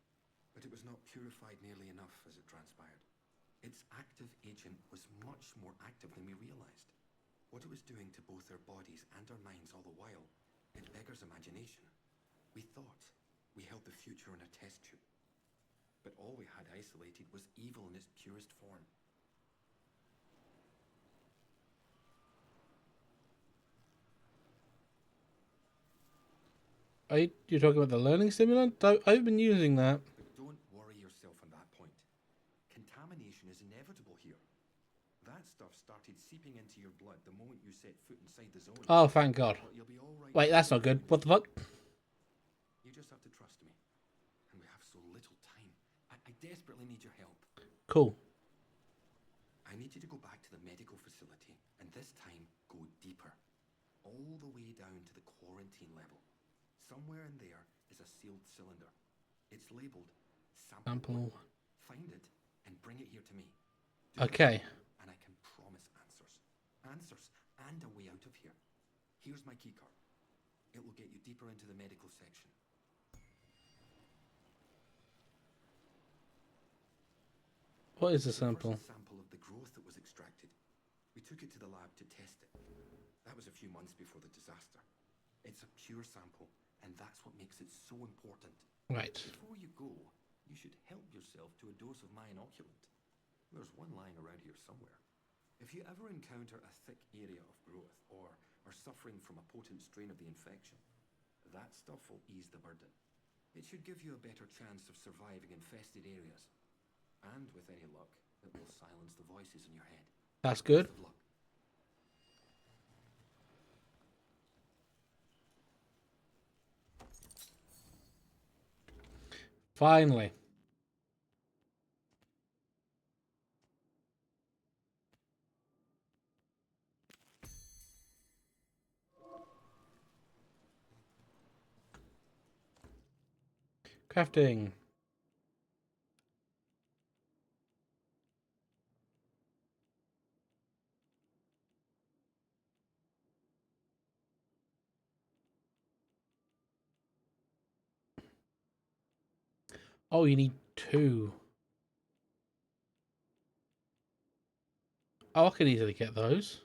But it was not purified nearly enough as it transpired. Its active agent was much more active than we realized. What it was doing to both our bodies and our minds all the while, it beggars imagination. We thought we held the future in a test tube, but all we had isolated was evil in its purest form. You're talking about the learning stimulant? I've been using that. But don't worry yourself on that point. Contamination is inevitable here. That stuff started seeping into your blood the moment you set foot inside the zone. Oh, thank God. But you'll be all right. Wait, that's not good. What the fuck? You just have to trust me. And we have so little time. I desperately need your help. Cool. I need you to go back to the medical facility, and this time go deeper. All the way down to the quarantine level. Somewhere in there is a sealed cylinder. It's labeled Sample 1. Find it and bring it here to me. Do Okay. it, and I can promise answers. Answers and a way out of here. Here's my keycard. It will get you deeper into the medical section. What is the First sample? sample of the growth that was extracted. We took it to the lab to test it. That was a few months before the disaster. It's a pure sample, and that's what makes it so important. Right. Before you go, you should help yourself to a dose of my inoculant. There's one lying around here somewhere. If you ever encounter a thick area of growth, or are suffering from a potent strain of the infection, that stuff will ease the burden. It should give you a better chance of surviving infested areas. And with any luck, it will silence the voices in your head. That's good. Best of luck. Finally. Crafting. Oh, you need 2. Oh, I can easily get those.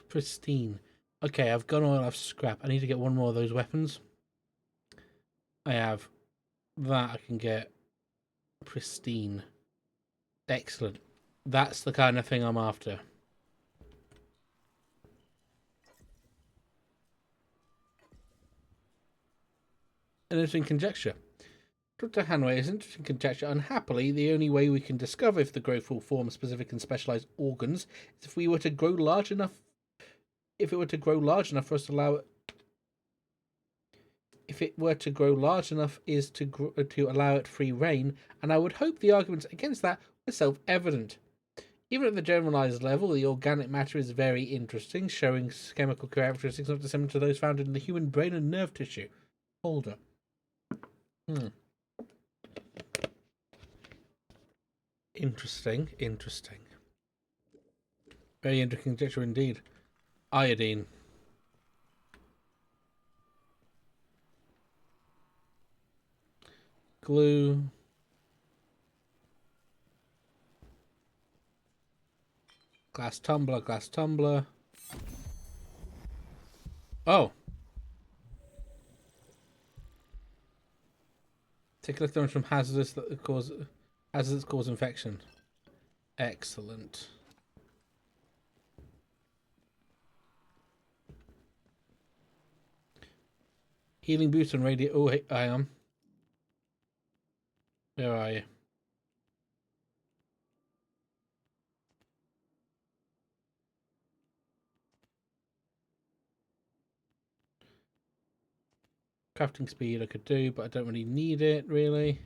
Pristine. Okay, I've got all enough scrap. I need to get one more of those weapons. I have that I can get. Pristine. Excellent. That's the kind of thing I'm after. An interesting conjecture. Dr. Hanway is an interesting conjecture. Unhappily, the only way we can discover if the growth will form specific and specialized organs is if we were to grow large enough. If it were to grow large enough for us to allow it. If it were to grow large enough, is to allow it free reign, and I would hope the arguments against that were self-evident. Even at the generalized level, the organic matter is very interesting, showing chemical characteristics not dissimilar to those found in the human brain and nerve tissue. Holder. Interesting. Very interesting conjecture indeed. Iodine. Glue. Glass tumbler. Oh. Take a look from hazardous cause infection. Excellent. Healing boost and radio. Oh, hey, I am. Where are you? Crafting speed I could do, but I don't really need it, really.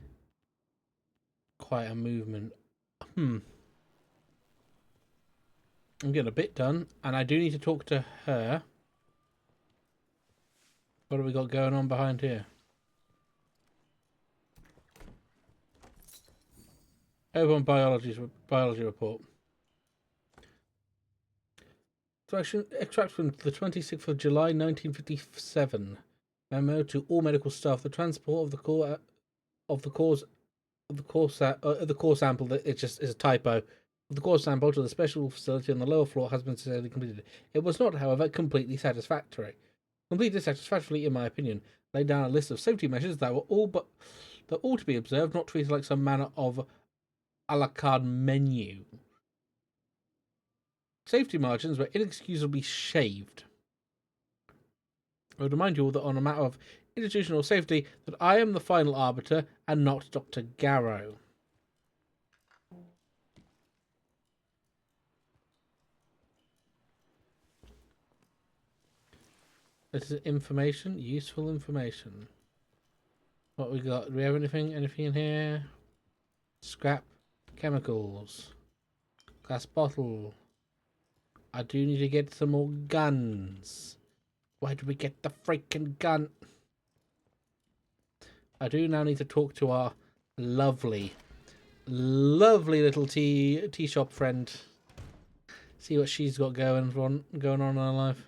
Quite a movement. I'm getting a bit done, and I do need to talk to her. What have we got going on behind here? Open biology report. Extract from the 26th of July 1957. Memo to all medical staff: the transport of the core sample, that it just is a typo, of the core sample to the special facility on the lower floor has been successfully completed. It was not, however, completely satisfactory. Completely satisfactorily, in my opinion, laid down a list of safety measures that were all to be observed, not treated like some manner of a la carte menu. Safety margins were inexcusably shaved. I would remind you all that on a matter of institutional safety, that I am the final arbiter and not Dr. Garrow. This is information, useful information. What we got? Do we have anything? Anything in here? Scrap, chemicals, glass bottle. I do need to get some more guns. Where do we get the freaking gun? I do now need to talk to our lovely little tea shop friend. See what she's got going on in her life.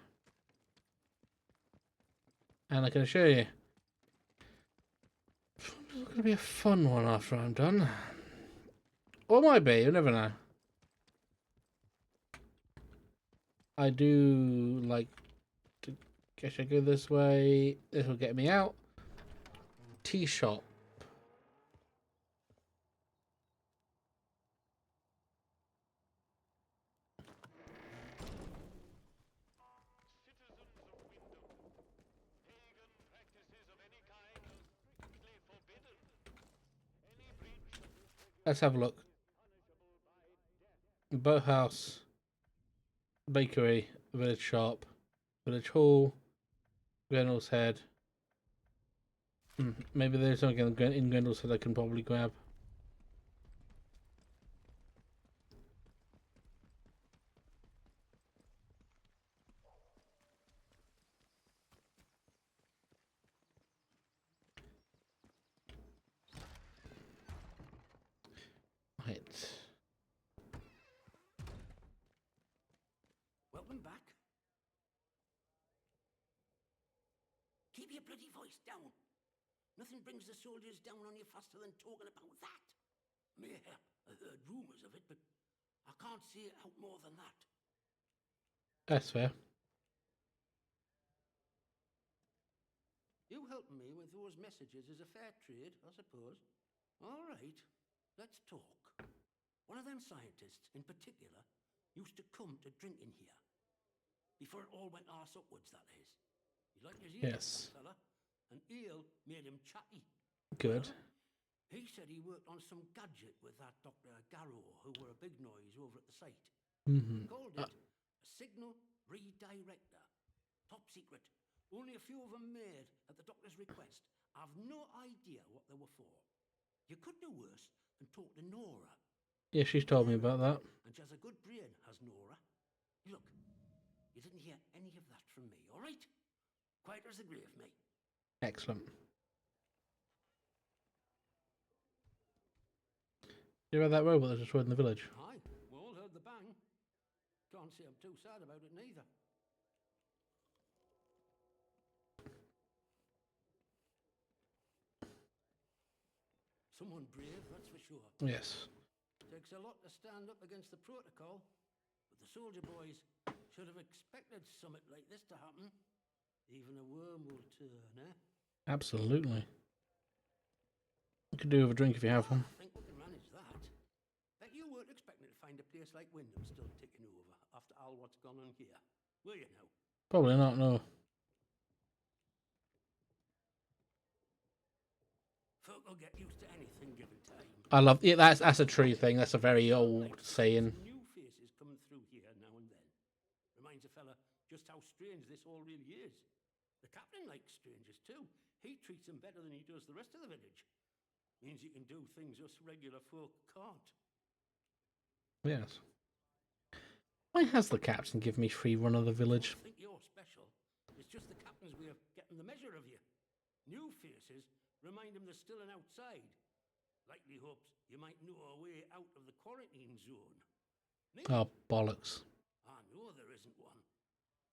And I can assure you, it's going to be a fun one after I'm done. Or it might be, you never know. I do like to guess I go this way. This will get me out. Tea shop. Citizens of Wyndham, pagan practices of any kind are strictly forbidden. Any breach of this Let's have a look. Boathouse, bakery, village shop, village hall, Grendel's Head. Maybe there's something in Grendel's Head I can probably grab. Right. Welcome back. Keep your bloody voice down. Nothing brings the soldiers down on you faster than talking about that. Yeah, I heard rumours of it, but I can't see it out more than that. That's fair. You helping me with those messages is a fair trade, I suppose. All right, let's talk. One of them scientists, in particular, used to come to drink in here. Before it all went arse upwards, that is. He liked his ears, Yes. that fella, and ale made him chatty. Good. Well, He said he worked on some gadget with that Dr. Garrow, who were a big noise over at the site. Mm-hmm. Called it a signal redirector. Top secret. Only a few of them made at the doctor's request. I've no idea what they were for. You could do worse than talk to Nora. Yeah, she's told me about that. And she has a good brain, has Nora. Look, you didn't hear any of that from me, all right? Quiet as the grave, mate. Excellent. You heard that robot that destroyed in the village? Aye, we all heard the bang. Can't say I'm too sad about it neither. Someone brave, that's for sure. Yes. Takes a lot to stand up against the protocol, but the soldier boys should have expected something like this to happen. Even a worm will turn, eh? Absolutely. You could do with a drink if you have one. I think we can manage that. Bet you weren't expecting to find a place like Wyndham still ticking over after all what's gone on here, were you now? Probably not, no. Folk will get used to anything given time. I love it. That's a true thing. That's a very old saying. New faces coming through here now and then. Reminds a fella just how strange this all really is. The captain likes strangers too. He treats them better than he does the rest of the village. Means he can do things us regular folk can't. Yes. Why has the captain given me free run of the village? I think you're special. It's just the captain's way of getting the measure of you. New faces remind him there's still an outside. Likely hopes you might know a way out of the quarantine zone. Oh, bollocks. I know there isn't one.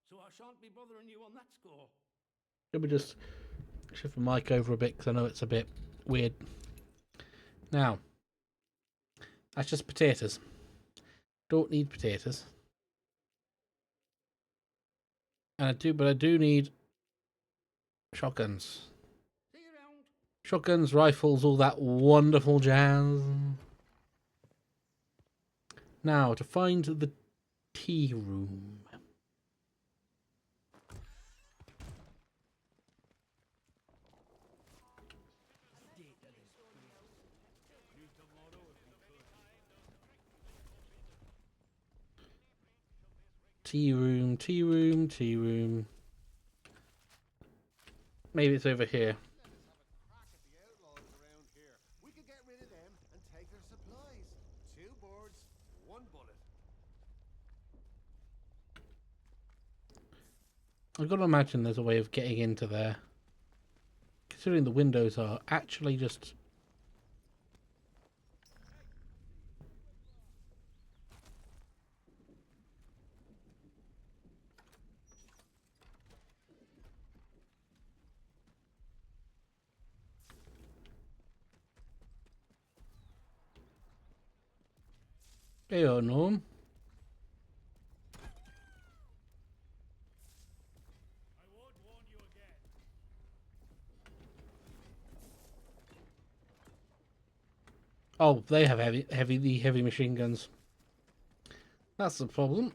So I shan't be bothering you on that score. Let me just shift the mic over a bit because I know it's a bit weird. Now, that's just potatoes. Don't need potatoes. And I do need shotguns. See you around. Shotguns, rifles, all that wonderful jazz. Now, to find the tea room. Tea room, tea room, tea room. Maybe it's over here. We could get rid of them and take their supplies. 2 birds, 1 bullet. I've got to imagine there's a way of getting into there. Considering the windows are actually just... Hey, Norm. I won't warn you again. Oh, they have heavy machine guns. That's the problem.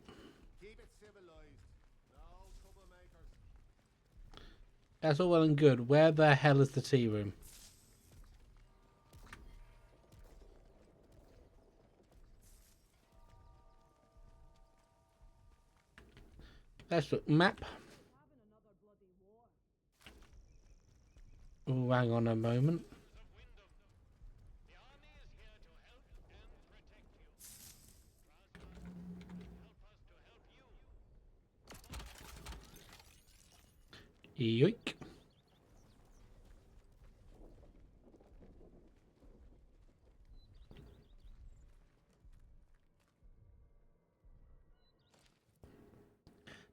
Keep it civilized. No troublemakers. That's all well and good. Where the hell is the tea room? Let's look. Map. Oh, hang on a moment. The army is here to help and protect you. Help us to help you. Yoink.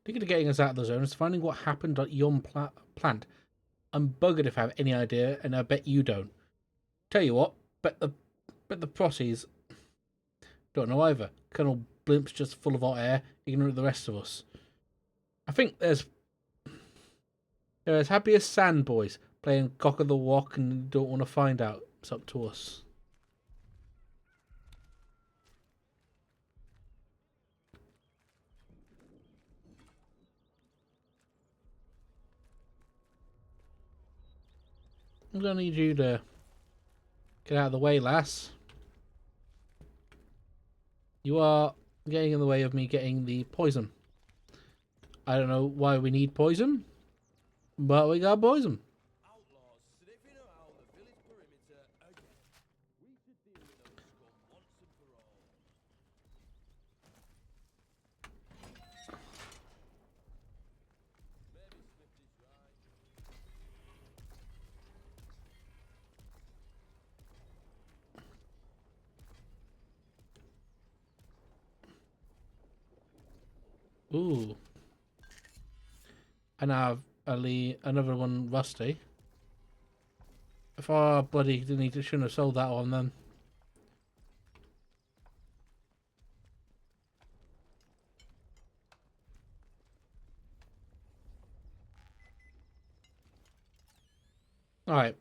Thinking of getting us out of the zone is finding what happened at Yon plant. I'm buggered if I have any idea, and I bet you don't. Tell you what, bet the prossies don't know either. Colonel Blimp's just full of hot air, ignorant of the rest of us. I think they're as happy as sand boys, playing cock of the walk and don't want to find out. It's up to us. I'm gonna need you to Get out of the way, lass. You are getting in the way of me getting the poison. I don't know why we need poison, but we got poison. Outlaws sniffing around the village perimeter again. We should deal with those scum once and for all. Maybe Swift is right. Ooh. And I have another one rusty. If our bloody shouldn't have sold that one then. Alright.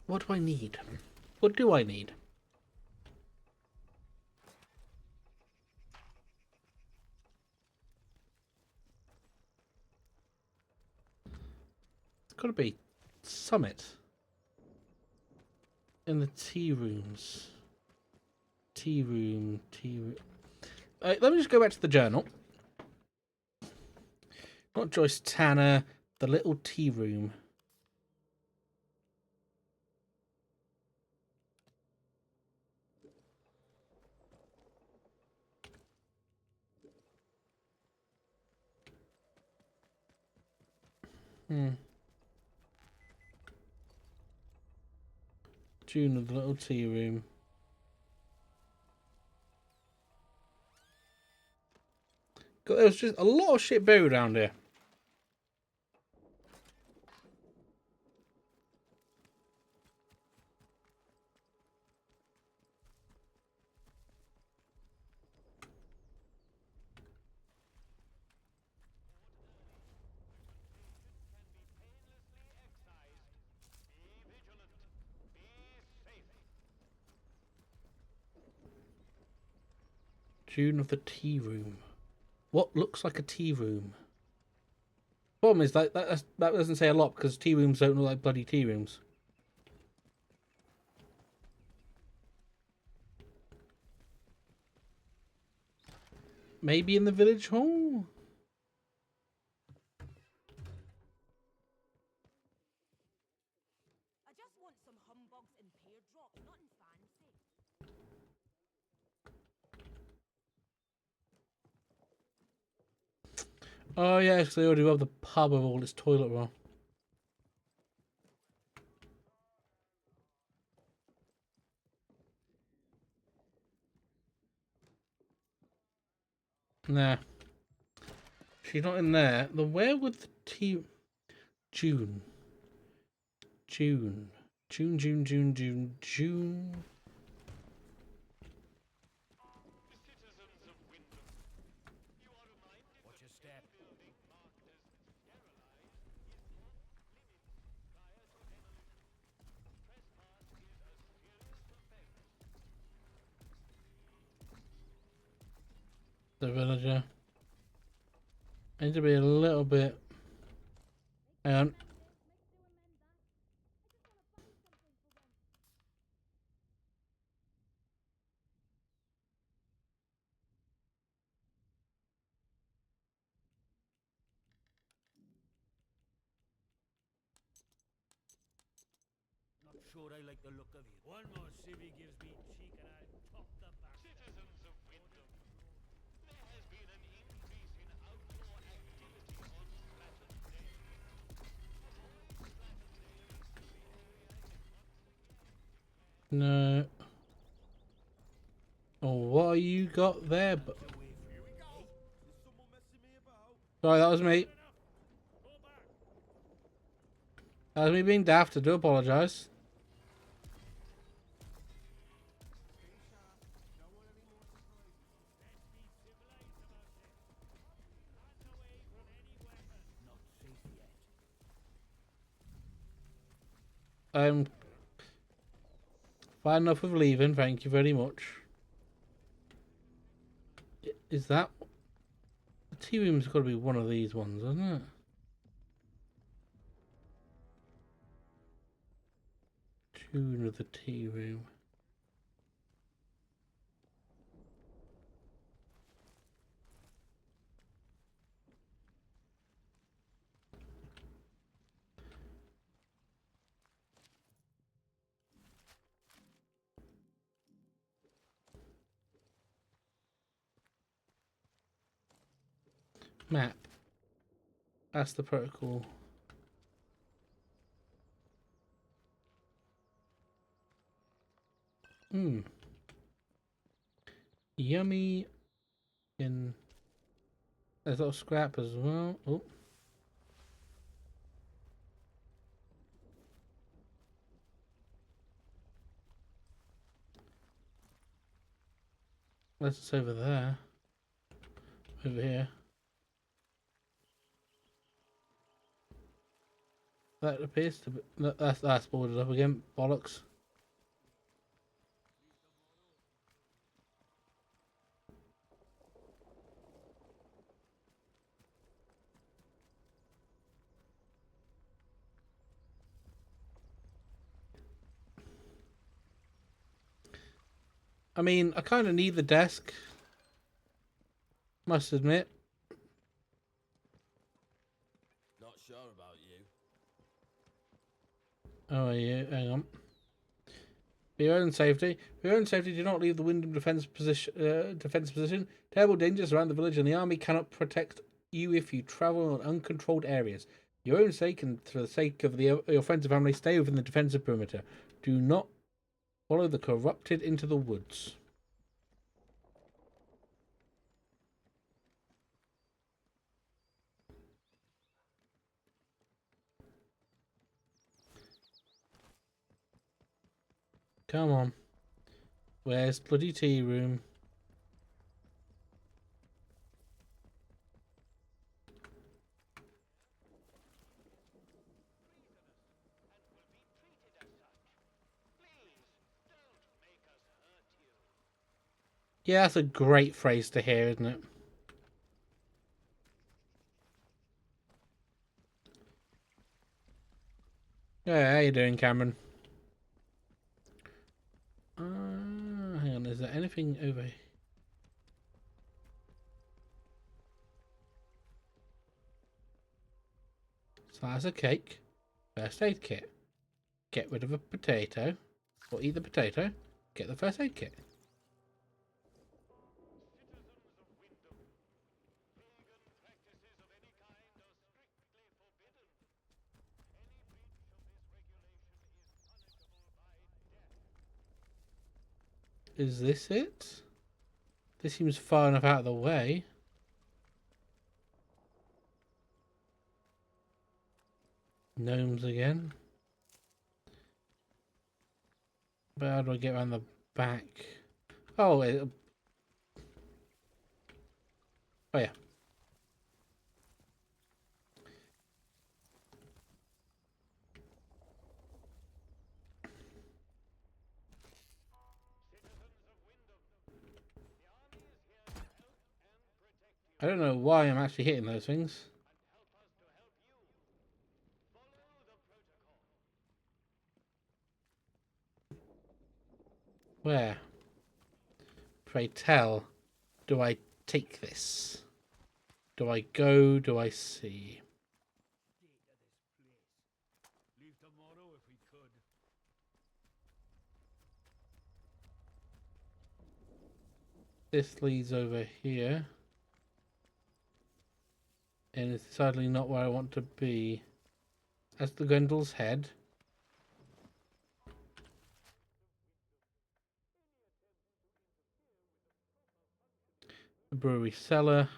What do I need? What do I need? It's gotta be Summit. In the tea rooms. Tea room. Let me just go back to the journal. Not Joyce Tanner. The little tea room. June of the little tea room. God, there was just a lot of shit buried around here. June of the tea room. What looks like a tea room? Problem is that doesn't say a lot because tea rooms don't look like bloody tea rooms. Maybe in the village hall? I just want some humbugs and pear drops, nothing fancy. Oh yes, they already robbed the pub of all its toilet roll. Nah. She's not in there. Then where would the tea... June. June. June. The citizens of Wyndham. You are reminded Watch your that step. any building marked as sterilized is off limits prior to demolition. Trespass is a serious offense. The villager. I need to be a little bit... Hang on. Not sure I like the look of you. One more civvy gives me cheek and I'll pop the back. Citizens of Wyndham. There has been an increase in outlaw activity on Saturday. Avoid Saturday until the area is once again No. declared. Oh, what you got there? Here we go. Is someone messing me about? Sorry, that was me. Go back. That was me being daft. I do apologise. Stay sharp. Don't want any more surprises. Let's be civilized about this. Hands away from any weapon. Not safe yet. I'm fine enough with leaving. Thank you very much. Is that... The tea room's got to be one of these ones, isn't it? another tea room. Map. That's the protocol. Yummy. In there's a little scrap as well. Oh. What's over there? Over here. That appears to be... That's boarded up again. Bollocks. I mean, I kind of need the desk. Must admit. Not sure about you. Oh, yeah. Hang on. For your own safety. For your own safety, do not leave the Wyndham defense position. Terrible dangers around the village, and the army cannot protect you if you travel on uncontrolled areas. Your own sake and for the sake of your friends and family, stay within the defensive perimeter. Do not follow the corrupted into the woods. Come on. Where's bloody tea room? Yeah, that's a great phrase to hear, isn't it? Yeah, how you doing, Cameron? Hang on, is there anything over here? Slice of cake. First aid kit. Get rid of a potato. Or eat the potato. Get the first aid kit. Is this it? This seems far enough out of the way. Gnomes again. But how do I get around the back? Oh, oh yeah. I don't know why I'm actually hitting those things. Where? Pray tell, do I take this? Do I go? Do I see? Leave tomorrow if we could. This leads over here. And it's sadly not where I want to be. That's the Grendel's head. The brewery cellar.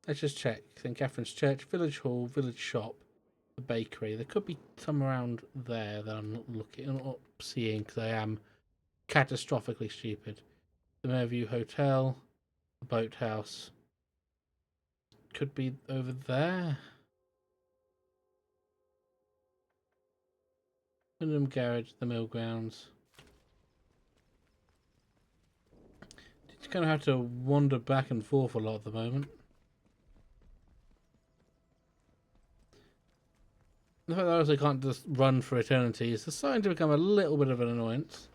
Let's just check. St. Catherine's Church, Village Hall, Village Shop, the bakery. There could be some around there that I'm not looking, I'm not seeing because I am catastrophically stupid. The Merview Hotel, the boathouse. Could be over there. Wyndham Garage, the mill grounds. Just gonna have to wander back and forth a lot at the moment. The fact that I also can't just run for eternity is starting to become a little bit of an annoyance.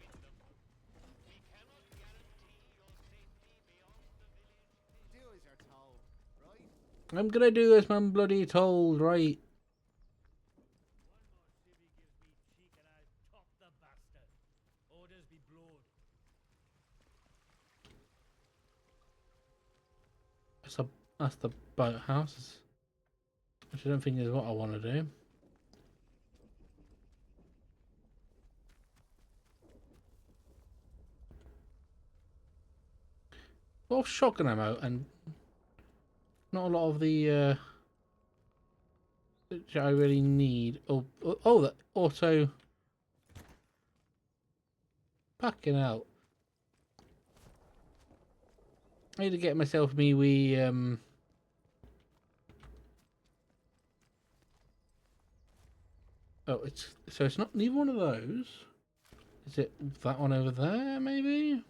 Do as you're told, right? I'm gonna do as I'm bloody told, right? One more civvy gives me cheek and I'll top the bastard. Orders be blowed. That's the boathouse, which I don't think is what I want to do. A lot of shotgun ammo and not a lot of the which I really need. Oh, that auto. Fucking hell. I need to get myself me wee oh, it's not neither one of those. Is it that one over there, maybe?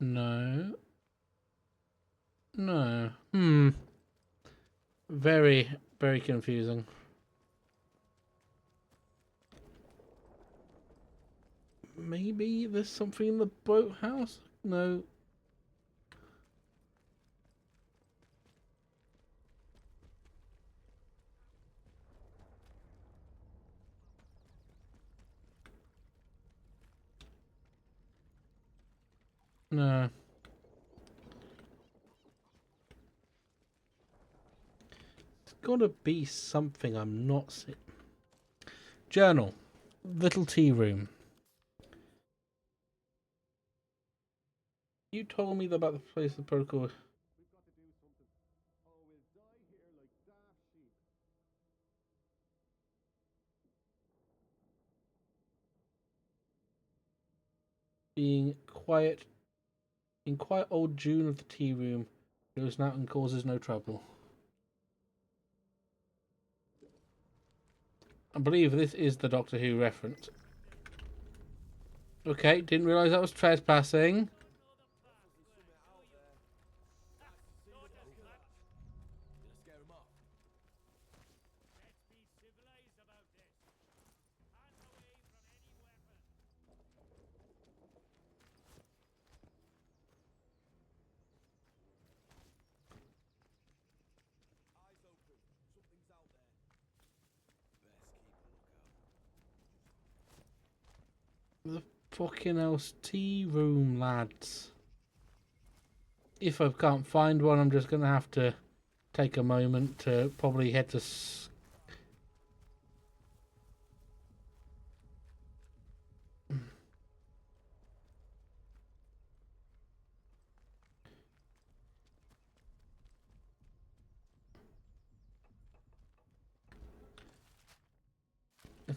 No. No. Very, very confusing. Maybe there's something in the boathouse? No. No. It's gotta be something I'm not seeing. Journal. Little tea room. You told me about the place of protocol. We've got to do something, or we'll die here like daft sheep. Being quiet. In quiet old June of the tea room goes out and causes no trouble. I believe this is the Doctor Who reference. Okay, didn't realise that was trespassing. Did I scare him off? Let's be civilized about this. Hands away from any weapon. Eyes open. Something's out there. Best keep a lookout. The fucking else tea room, lads. If I can't find one, I'm just gonna have to take a moment to probably head to. Is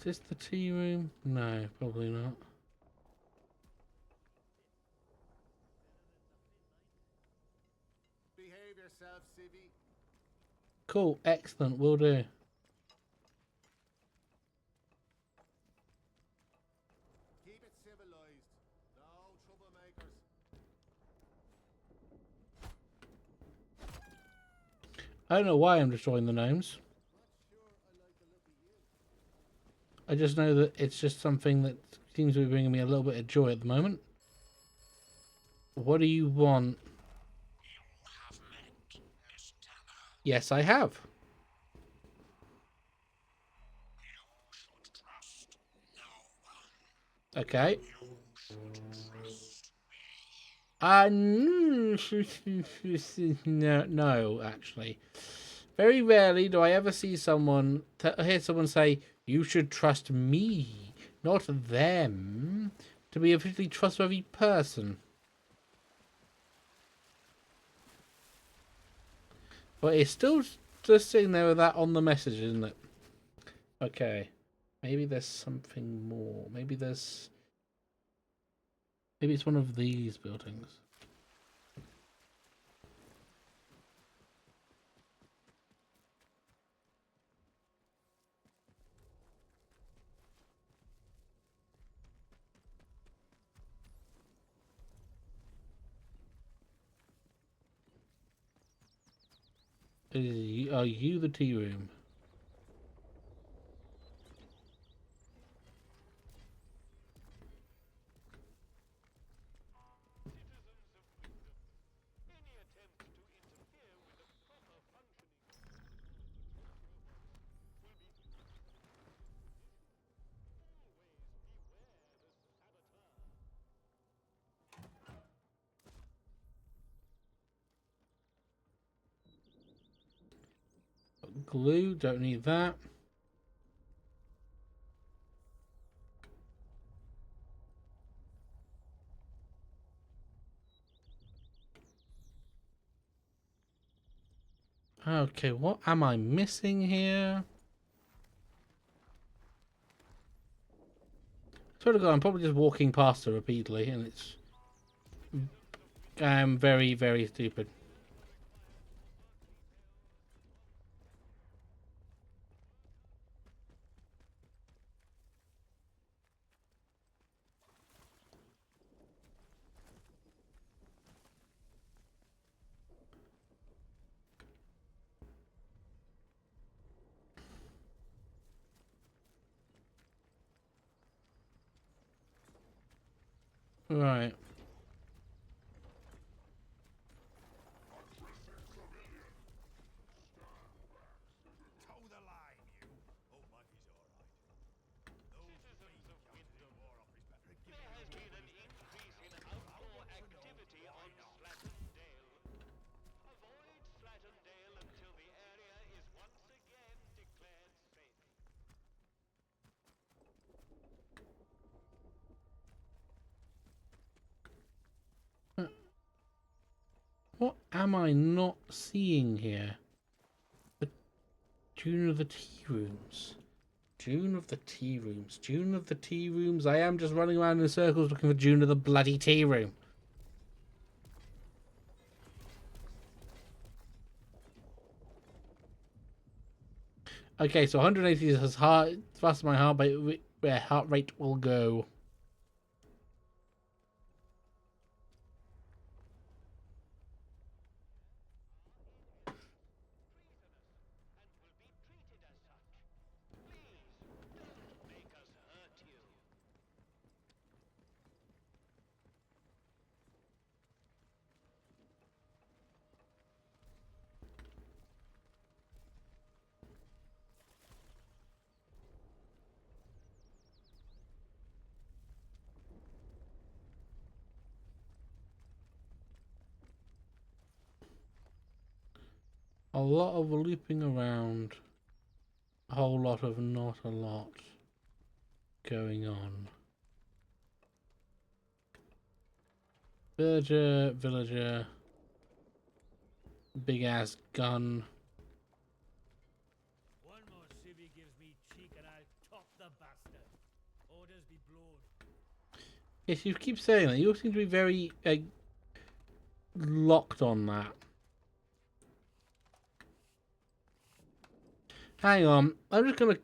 this the tea room? No, probably not. Behave yourself, civvy. Cool, excellent, will do. Keep it civilized. No troublemakers. I don't know why I'm destroying the gnomes. Not sure I like the look of you. I just know that it's just something that seems to be bringing me a little bit of joy at the moment. What do you want? You have met Miss Tanner. Yes, I have. You should trust no one. Okay. You should trust No, actually. Very rarely do I ever see someone hear someone say, "You should trust me, not them," to be a particularly trustworthy person. But it's still just sitting there with that on the message, isn't it? Okay. Maybe there's something more. Maybe it's one of these buildings. Are you the tea room? Any attempt to interfere with the proper functioning of the robots will be always beware the saboteur. Glue, don't need that. Okay, what am I missing here? Sort of God, I'm probably just walking past her repeatedly, and it's very, very stupid. Right. Toe the line, you. Oh, Mikey's all right. Those Citizens of Wyndham, War Office better give there him has a been an increase in outdoor activity on Slattendale. Avoid Slattendale until the area is once again declared safe. What am I not seeing here? The June of the tea rooms. June of the tea rooms. June of the tea rooms. I am just running around in circles looking for June of the bloody tea room. Okay, so 180 is as fast as my heart rate will go. And will be treated as such. Please, don't make us hurt you. A lot of looping around. A whole lot of not a lot going on. Villager. Big ass gun. One more civvy gives me cheek and I'll top the bastard. Orders be blown. Yes, you keep saying that. You seem to be very locked on that. Hang on. I'm just gonna...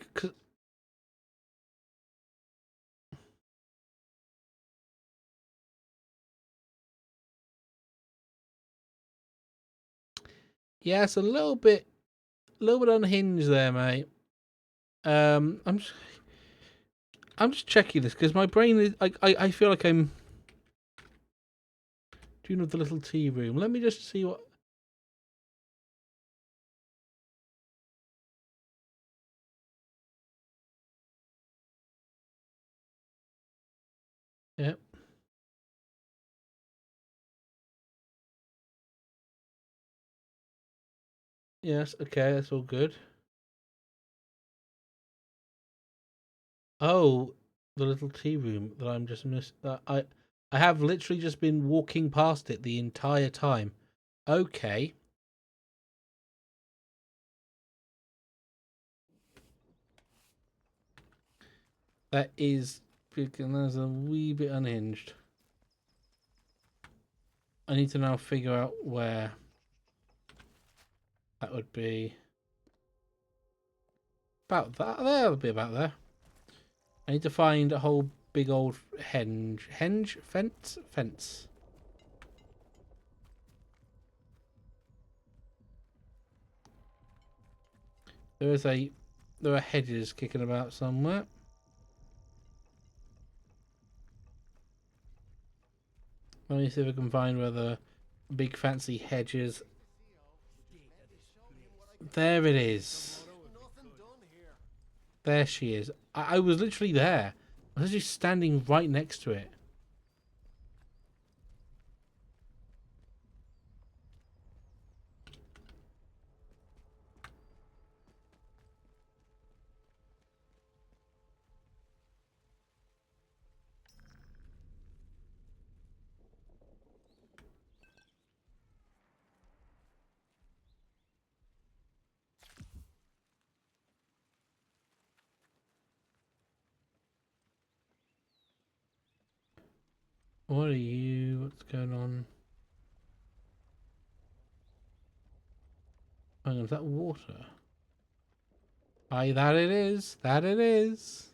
Yeah, it's a little bit unhinged there, mate. I'm just checking this because my brain is... I feel like I'm... June of the little tea room. Let me just see what... Yep. Yes, okay, that's all good. Oh, the little tea room that I'm just missed. I have literally just been walking past it the entire time. Okay. That is that's a wee bit unhinged. I need to now figure out where that would be. About that there, that'll be about there. I need to find a whole big old fence. There are hedges kicking about somewhere. Let me see if I can find where the big fancy hedges. There it is. There she is. I was literally there. I was just standing right next to it. What are you? What's going on? Hang on, is that water? Aye, that it is. That it is.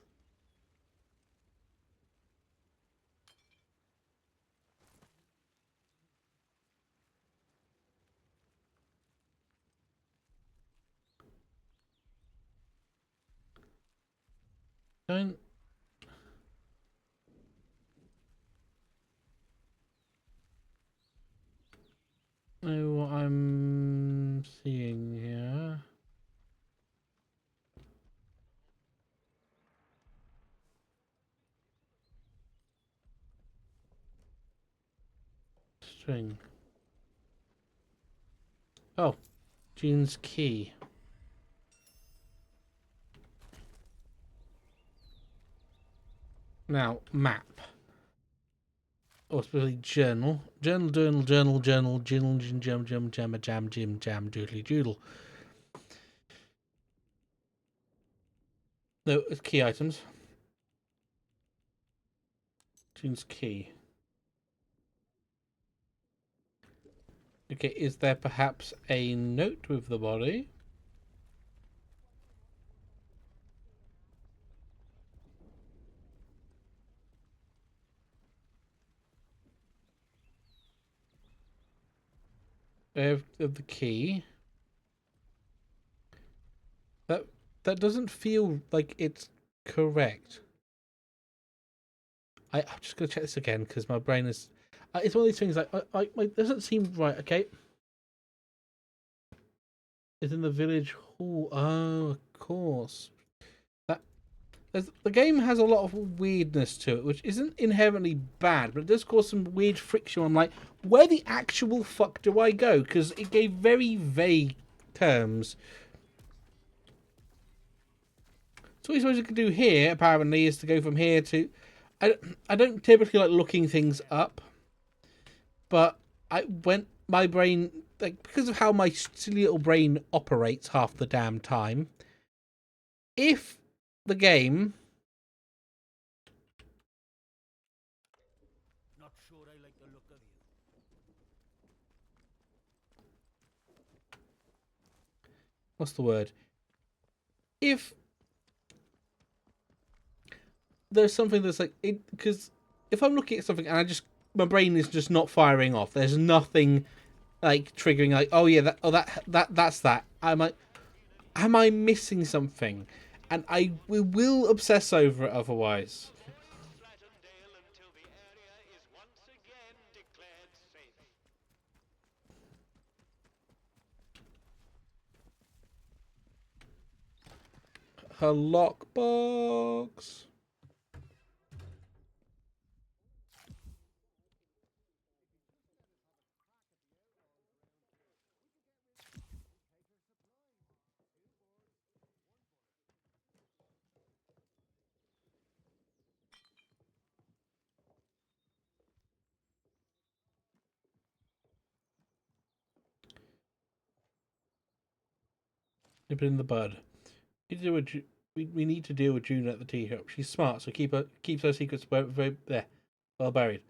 Don't know what I'm seeing here. String. Oh, Jean's key. Now, map. Or especially journal. Journal, journal, jam, doodly doodle. No, it's key items. Jean's key. Okay, is there perhaps a note with the body? Of the key. That doesn't feel like it's correct. I'm just gonna check this again because my brain is. It's one of these things like it doesn't seem right. Okay, it's in the village hall. Oh, of course. That the game has a lot of weirdness to it, which isn't inherently bad, but it does cause some weird friction. I'm like, where the actual fuck do I go? Because it gave very vague terms. So what you're supposed to do here, apparently, is to go from here to... I don't typically like looking things up, but my brain, like, because of how my silly little brain operates half the damn time, if the game... Not sure I like the look of you. What's the word? If there's something that's like... Because if I'm looking at something and my brain is just not firing off, there's nothing like triggering like, oh yeah, that's that. I'm like, am I missing something? And we will obsess over it otherwise. Until the area is once again declared safe. Her lockbox. Nip it in the bud. We need to deal with June at the tea shop. She's smart, so keeps her secrets well buried.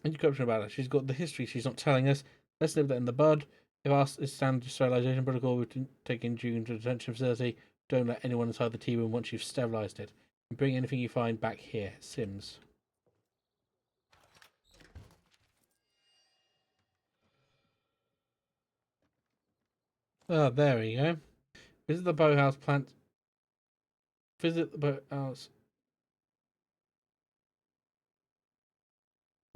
And you corruption about her. She's got the history she's not telling us. Let's nip that in the bud. If asked, is standard sterilization protocol, we're taking June to the detention facility. Don't let anyone inside the tea room once you've sterilized it. And bring anything you find back here. Sims. Oh, there we go. Visit the boathouse. Plant. Visit the boathouse.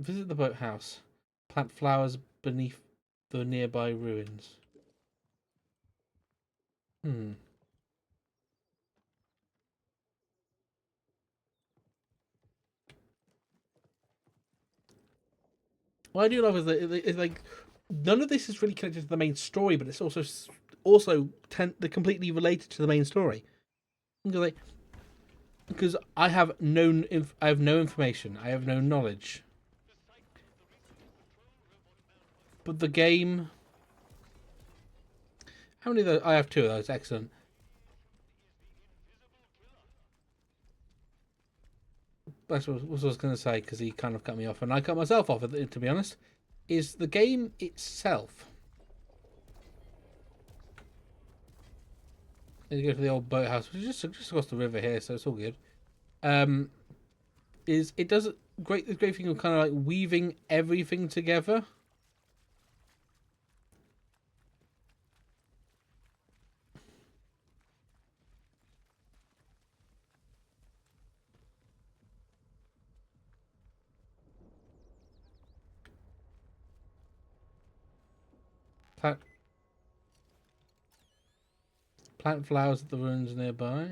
Visit the boathouse. Plant flowers beneath the nearby ruins. Hmm. What I do love is that it's like none of this is really connected to the main story, but it's also they're completely related to the main story. Because I have I have no information, I have no knowledge. But the game, how many of those? I have 2 of those. Excellent. That's what I was going to say because he kind of cut me off, and I cut myself off. To be honest, is the game itself. You go to the old boathouse, which is just across the river here, so it's all good. Is it does the great thing of kind of like weaving everything together. Plant flowers at the ruins nearby.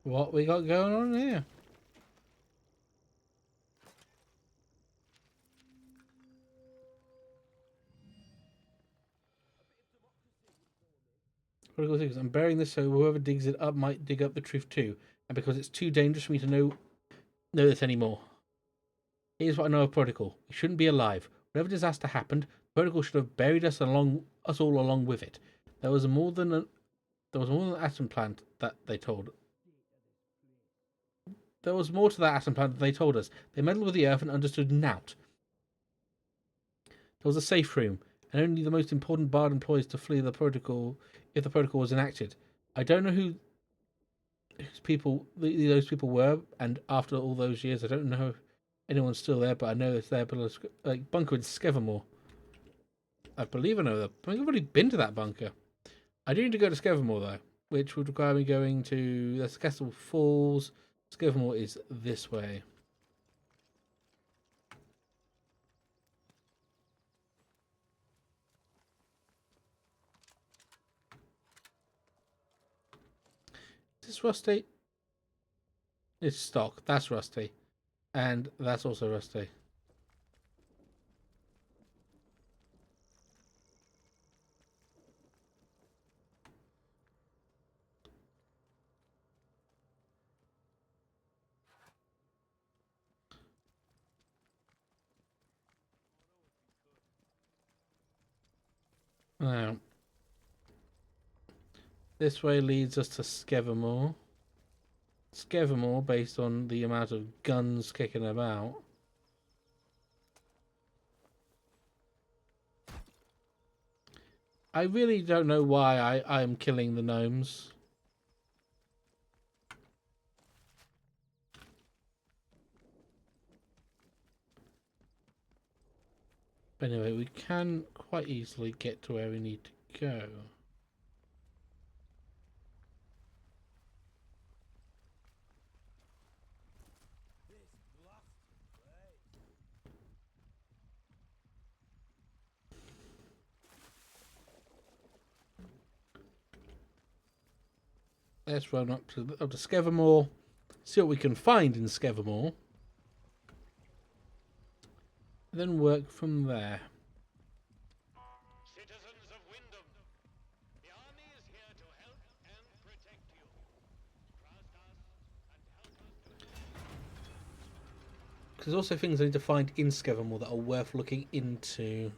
What we got going on here? I'm burying this so whoever digs it up might dig up the truth too, and because it's too dangerous for me to know this anymore. Here's what I know of Protocol. We shouldn't be alive. Whatever disaster happened, Protocol should have buried us all along with it. There was more than an atom plant that they told. There was more to that atom plant than they told us. They meddled with the Earth and understood nout. There was a safe room, and only the most important Bard employees to flee the Protocol if the Protocol was enacted. I don't know who those people were, and after all those years, I don't know if anyone's still there, but I know it's there. But like bunker in Skevamore. I believe I know that. I've already been to that bunker. I do need to go to Skevamore though, which would require me going to the Castle Falls. Skevamore is this way. Is this rusty? It's stock. That's rusty. And that's also rusty. Now, this way leads us to Skevamore. Skevamore, based on the amount of guns kicking about. I really don't know why I am killing the gnomes. But anyway, we can quite easily get to where we need to go. Let's run up to Skevamore, see what we can find in Skevamore, then work from there. Citizens of Wyndham, the army is here to help and protect you. Trust us and help us to... Because there's also things I need to find in Skevamore that are worth looking into.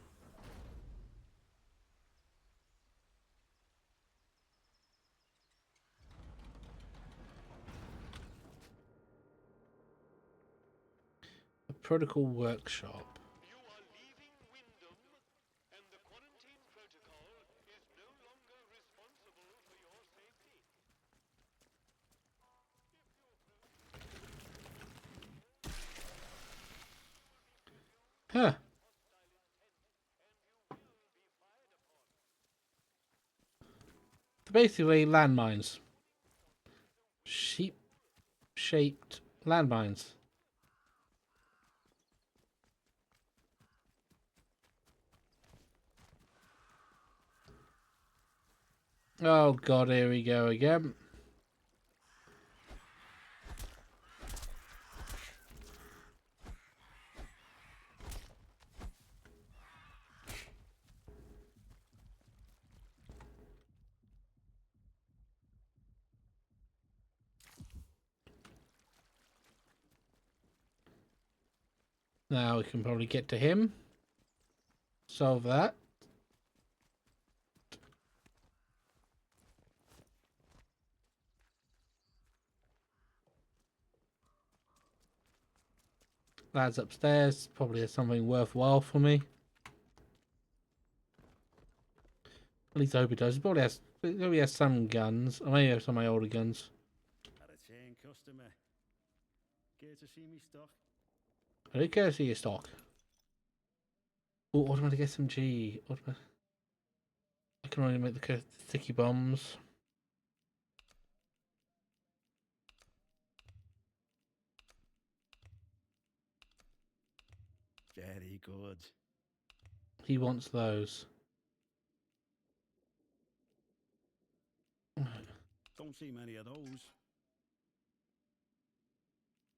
A protocol workshop. You are leaving Wyndham, and the quarantine protocol is no longer responsible for your safety. Huh. Basically, landmines. Sheep-shaped landmines. Oh god, here we go again. Now we can probably get to him. Solve that. Lad's upstairs. Probably has something worthwhile for me. At least I hope he does. He probably has some guns. I may have some of my older guns. Had a chain customer. Care to see me stock? I do care to see your stock. Oh, automatic SMG. I can only make the sticky bombs. Very good. He wants those. Don't see many of those.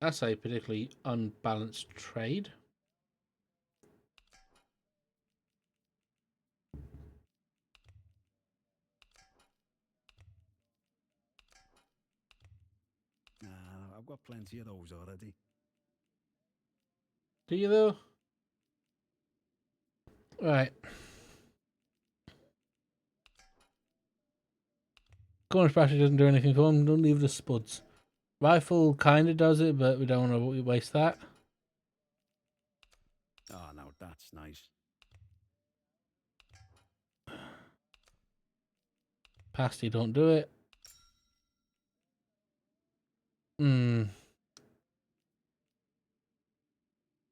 That's a particularly unbalanced trade. Nah, I've got plenty of those already. Do you though? Right. Cornish battery doesn't do anything for him. Don't leave the spuds. Rifle kind of does it, but we don't want to waste that. Oh, no, that's nice. Pasty don't do it.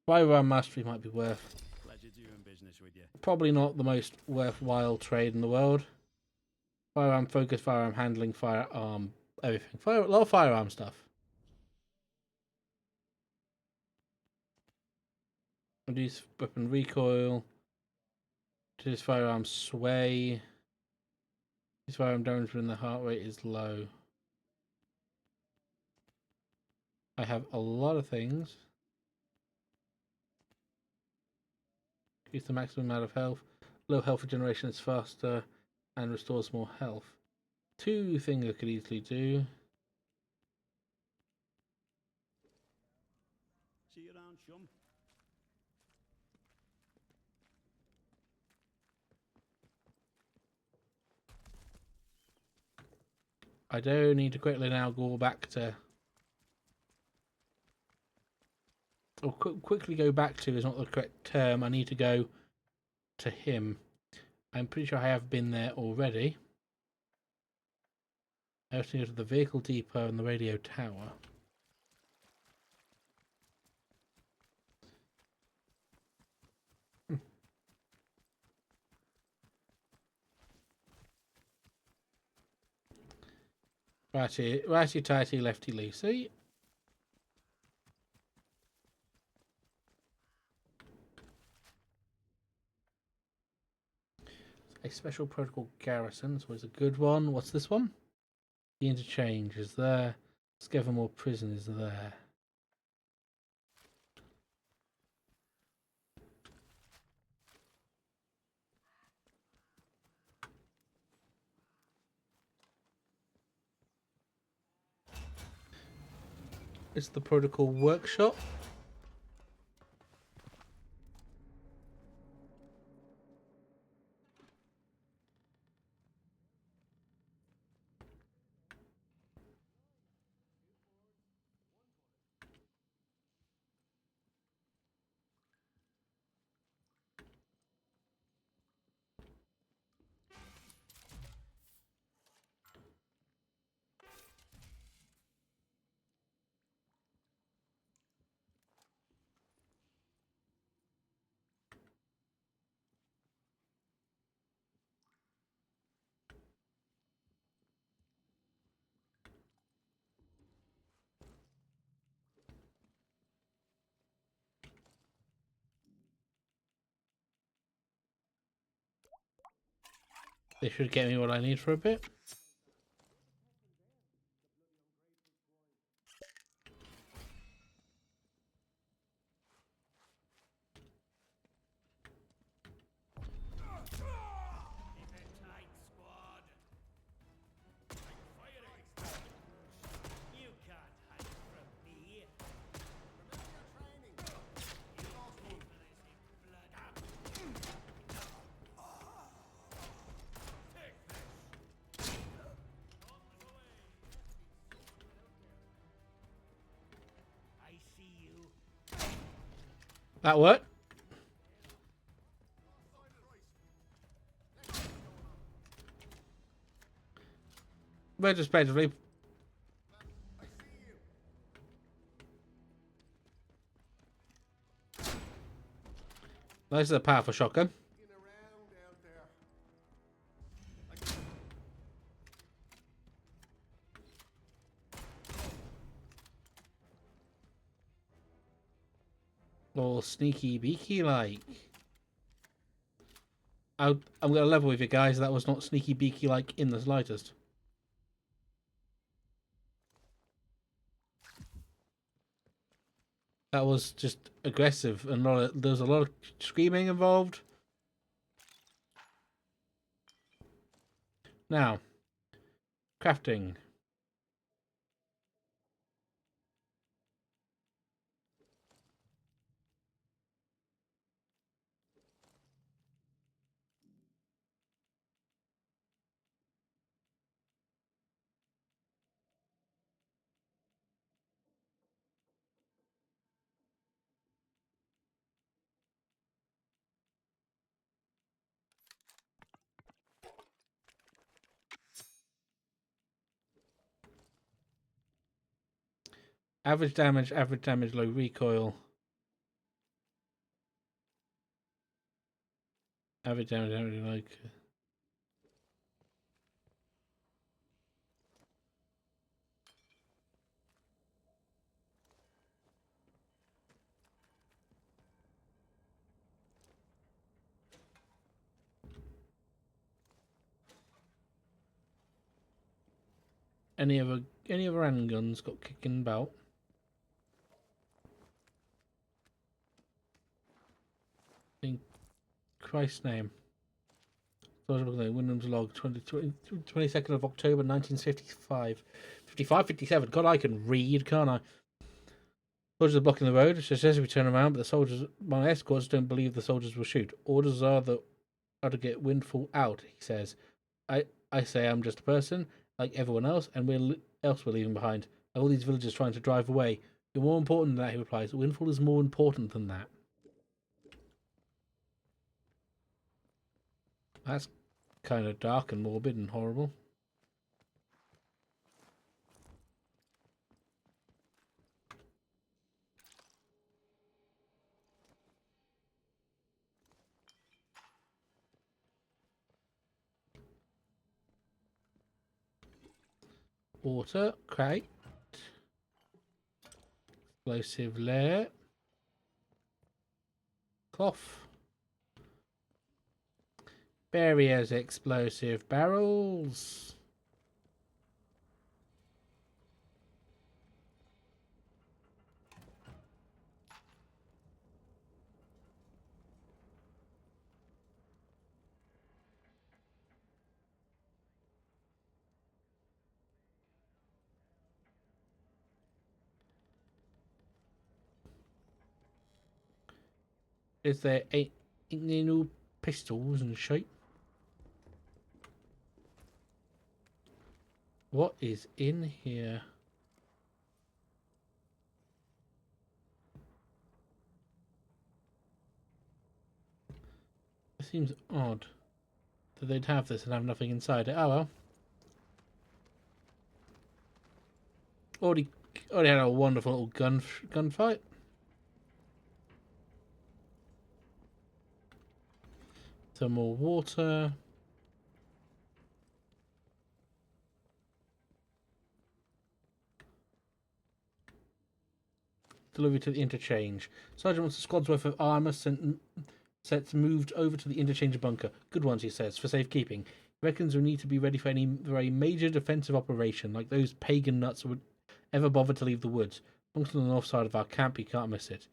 Firearm mastery might be worth. Pleasure doing business with you. Probably not the most worthwhile trade in the world. Firearm focus, firearm handling, firearm everything. A lot of firearm stuff. Reduce weapon recoil. Reduce firearm sway. Reduce firearm damage when the heart rate is low. I have a lot of things. Increase the maximum amount of health. Low health regeneration is faster and restores more health. Two things I could easily do. See you around, chum. I do need to quickly now go back to... Or quickly go back to is not the correct term. I need to go to him. I'm pretty sure I have been there already. I have to go to the vehicle depot and the radio tower. Righty tighty, lefty loosey. A special protocol garrison, so it's a good one. What's this one? The interchange is there. Skevermore prison is there. It's the protocol workshop. They should get me what I need for a bit. Keep it tight, squad. I'm firing. You can't hide from me. Remember your training. You faithless in blood. Take this. Bombs away. I see you. That worked. Retrospectively, I see you. this is a powerful shotgun. Looking around out there. All sneaky beaky like. I'm gonna level with you guys. That was not sneaky beaky like in the slightest. That was just aggressive and there's a lot of screaming involved. Now, crafting. Average damage, low recoil. Average damage, like. Any other handguns got kicking about? In Christ's name. Wyndham's log, 22nd of October 1955. 55, 57. God, I can read, can't I? Soldiers are blocking the road. It says we turn around, but the soldiers, my escorts, don't believe the soldiers will shoot. Orders are to get Windfall out, he says. I say I'm just a person, like everyone else, and we're leaving behind. All these villagers trying to drive away. You're more important than that, he replies. Windfall is more important than that. That's kind of dark and morbid and horrible. Water, crate. Explosive layer. Cloth. Barriers, explosive barrels. Is there any new pistols and shit? What is in here? It seems odd that they'd have this and have nothing inside it. Oh well. Already had a wonderful little gunfight. Some more water. Delivery to the interchange. Sergeant wants a squad's worth of armour sets moved over to the interchange bunker. Good ones, he says, for safekeeping. Reckons we need to be ready for any very major defensive operation, like those pagan nuts would ever bother to leave the woods. Long to the north side of our camp, you can't miss it.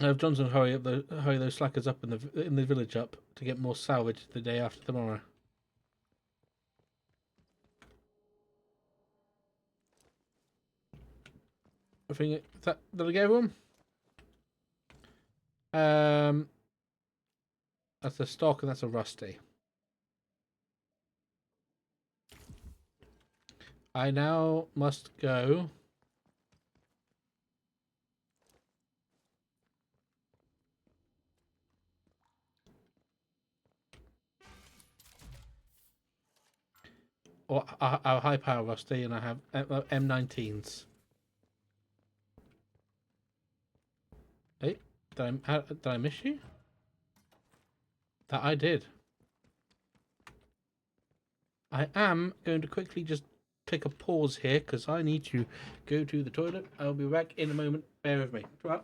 Have Johnson hurry those slackers up in the village up to get more salvage the day after tomorrow. I think did I get everyone? That's a stock and that's a rusty. I now must go. Or our high power rusty, and I have M19s. Hey, did I miss you? That I did. I am going to quickly just take a pause here because I need to go to the toilet. I'll be back in a moment. Bear with me. Right.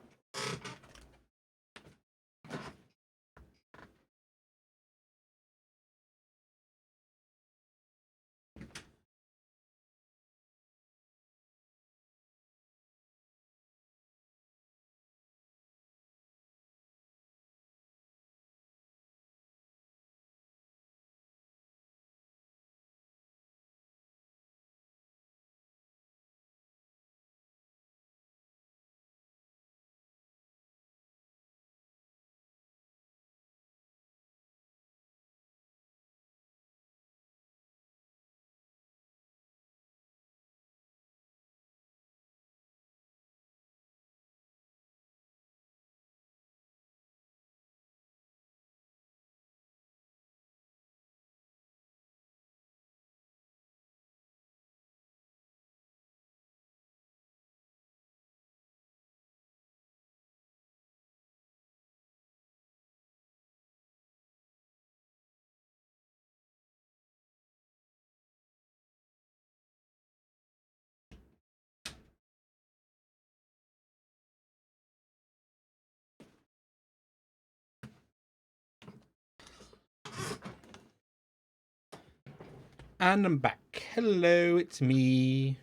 And I'm back. Hello, it's me.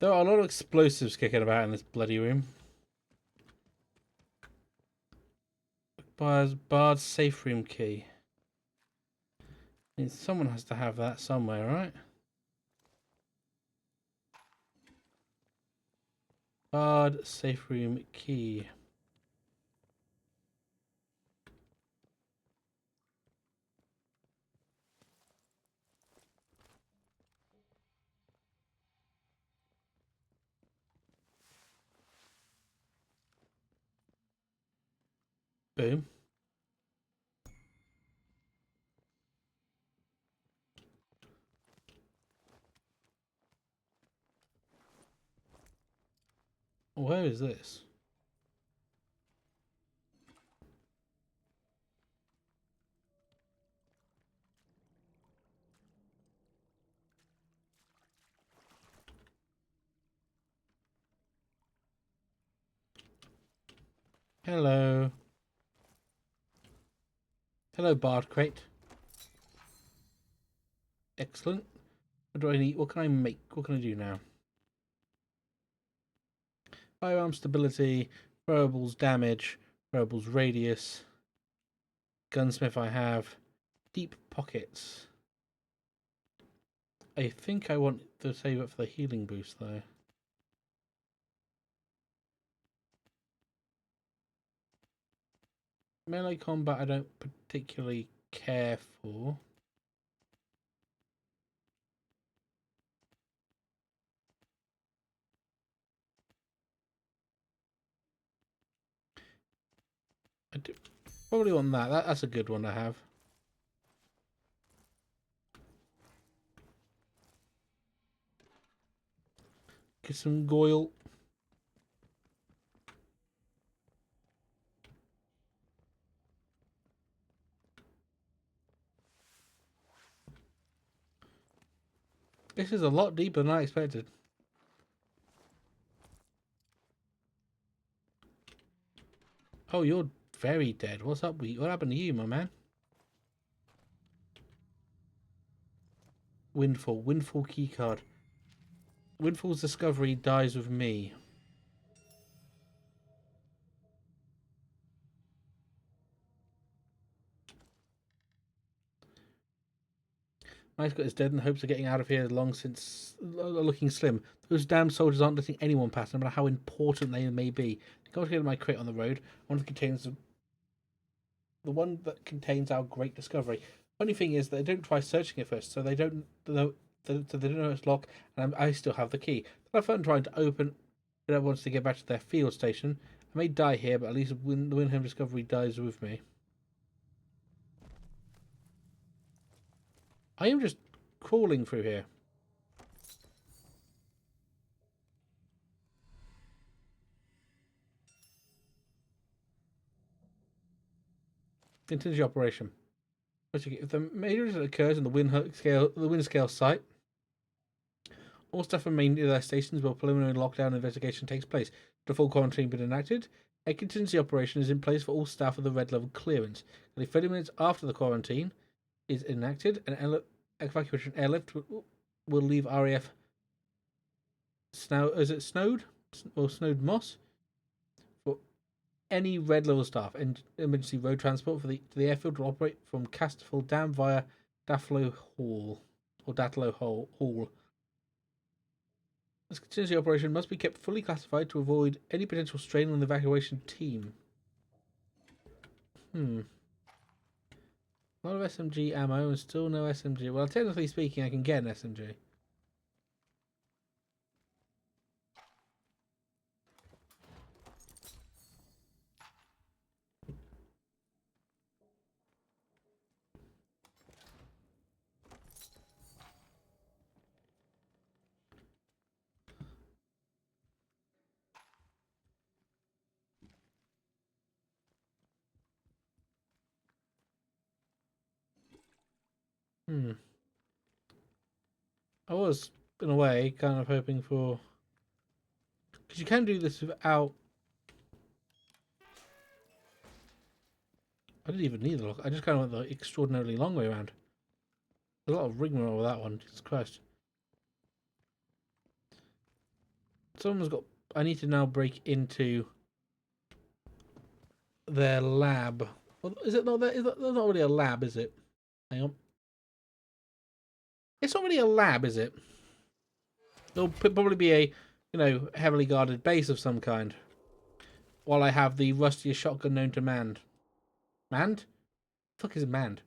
There are a lot of explosives kicking about in this bloody room. Bard's safe room key. I mean, someone has to have that somewhere, right? Bard safe room key. Boom. Where is this? Hello. Hello, Bard crate. Excellent. What do I need? What can I make? What can I do now? Firearm stability, throwables damage, throwables radius. Gunsmith I have. Deep pockets. I think I want to save it for the healing boost though. Melee combat I don't particularly care for. I do probably want that. That's a good one to have. Get some Goyle. This is a lot deeper than I expected. Oh, you're very dead. What's up? What happened to you, my man? Windfall. Windfall keycard. Windfall's discovery dies with me. Mascot is dead and the hopes of getting out of here long since looking slim. Those damn soldiers aren't letting anyone pass, no matter how important they may be. They got to get my crate on the road. One that contains the one that contains our great discovery. Funny thing is, they don't try searching it first, so they don't know. So they don't know it's locked, and I still have the key. I have fun trying to open. Whoever wants to get back to their field station. I may die here, but at least the Windham discovery dies with me. I am just crawling through here. Contingency operation. If the major incident occurs in the wind scale site, all staff remain in their stations while preliminary lockdown investigation takes place. The full quarantine been enacted. A contingency operation is in place for all staff of the red level clearance. Only 30 minutes after the quarantine is enacted, an evacuation airlift will leave RAF Snowed or Snowed Moss for any red level staff. And emergency road transport for the airfield will operate from Castlefield Dam via Dafflo Hall. This contingency operation must be kept fully classified to avoid any potential strain on the evacuation team. A lot of SMG ammo and still no SMG. Well, technically speaking, I can get an SMG. I was, in a way, kind of hoping for... Because you can do this without... I didn't even need the lock. I just kind of went the extraordinarily long way around. There's a lot of rigmarole with that one. Jesus Christ. Someone's got... I need to now break into their lab. Well, is it not there? That's not really a lab, is it? Hang on. It's not really a lab, is it? It'll probably be a, heavily guarded base of some kind. While I have the rustiest shotgun known to man. Manned? The fuck is manned?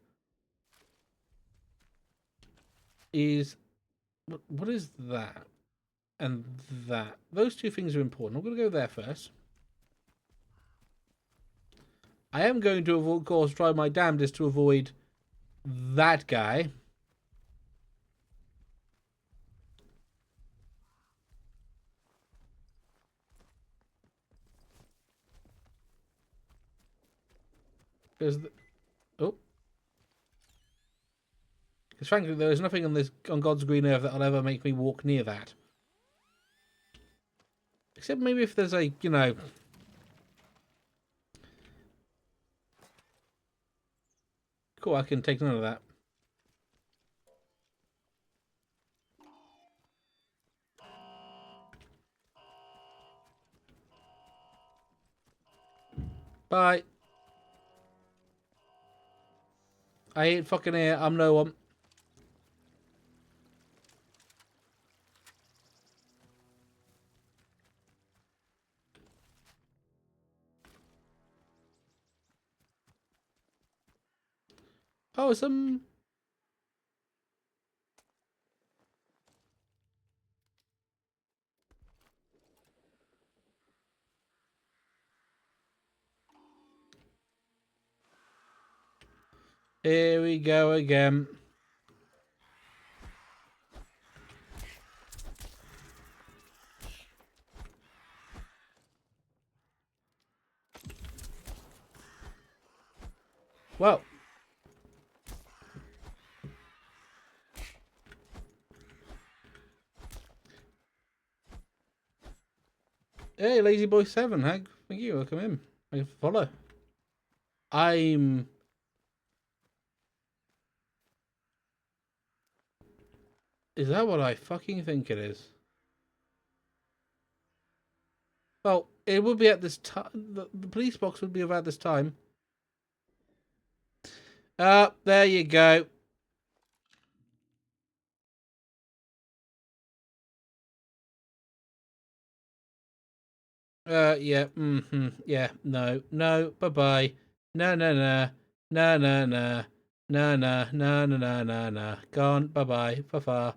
What is that? And that. Those two things are important. I'm going to go there first. I am going to, of course, try my damnedest to avoid that guy. Because frankly, there is nothing on God's green earth that'll ever make me walk near that. Except maybe if there's a, Cool, I can take none of that. Bye. I ain't fucking here. I'm no one. Oh, some... Here we go again. Well. Hey, Lazy Boy 7, thank you, welcome in. I can follow. I'm... Is that what I fucking think it is? Well, it would be at this time. The police box would be about this time. There you go. Yeah, yeah, no, bye-bye. No, no, no, no, no, no, no, no, no, no, no, no, no. Gone, bye-bye, fa-fa,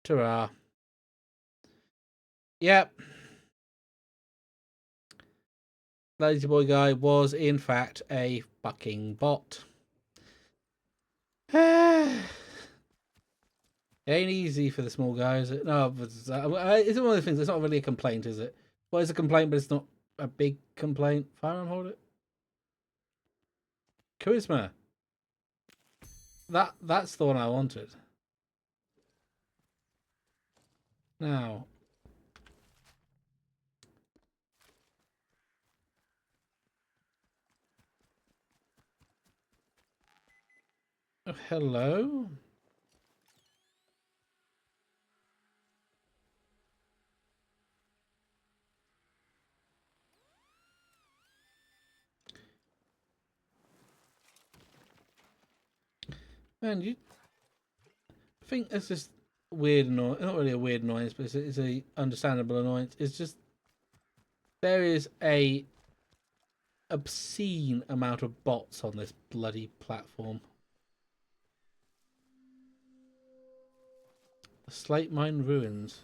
ta-ra. Yep. Lazy boy guy was, in fact, a fucking bot. It ain't easy for the small guy, is it? No, but it's one of the things. It's not really a complaint, is it? Well, it's a complaint, but it's not a big complaint. Firearm holder. Charisma. That's the one I wanted. Now. Oh, hello. Man, you think it's just weird annoyance? Not really a weird annoyance, but it's a understandable annoyance. It's just there is a obscene amount of bots on this bloody platform. The Slate Mine Ruins.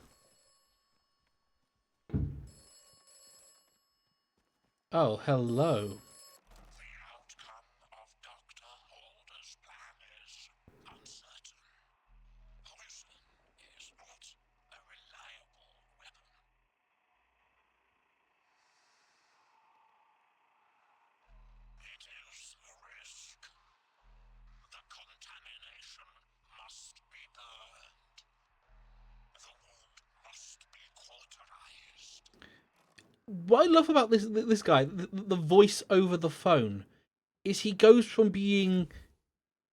Oh, hello. The outcome of Dr. Holder's plan is uncertain. Poison is not a reliable weapon. It is a risk. The contamination must be burned. The wound must be cauterized. What I love about this guy, the voice over the phone, is he goes from being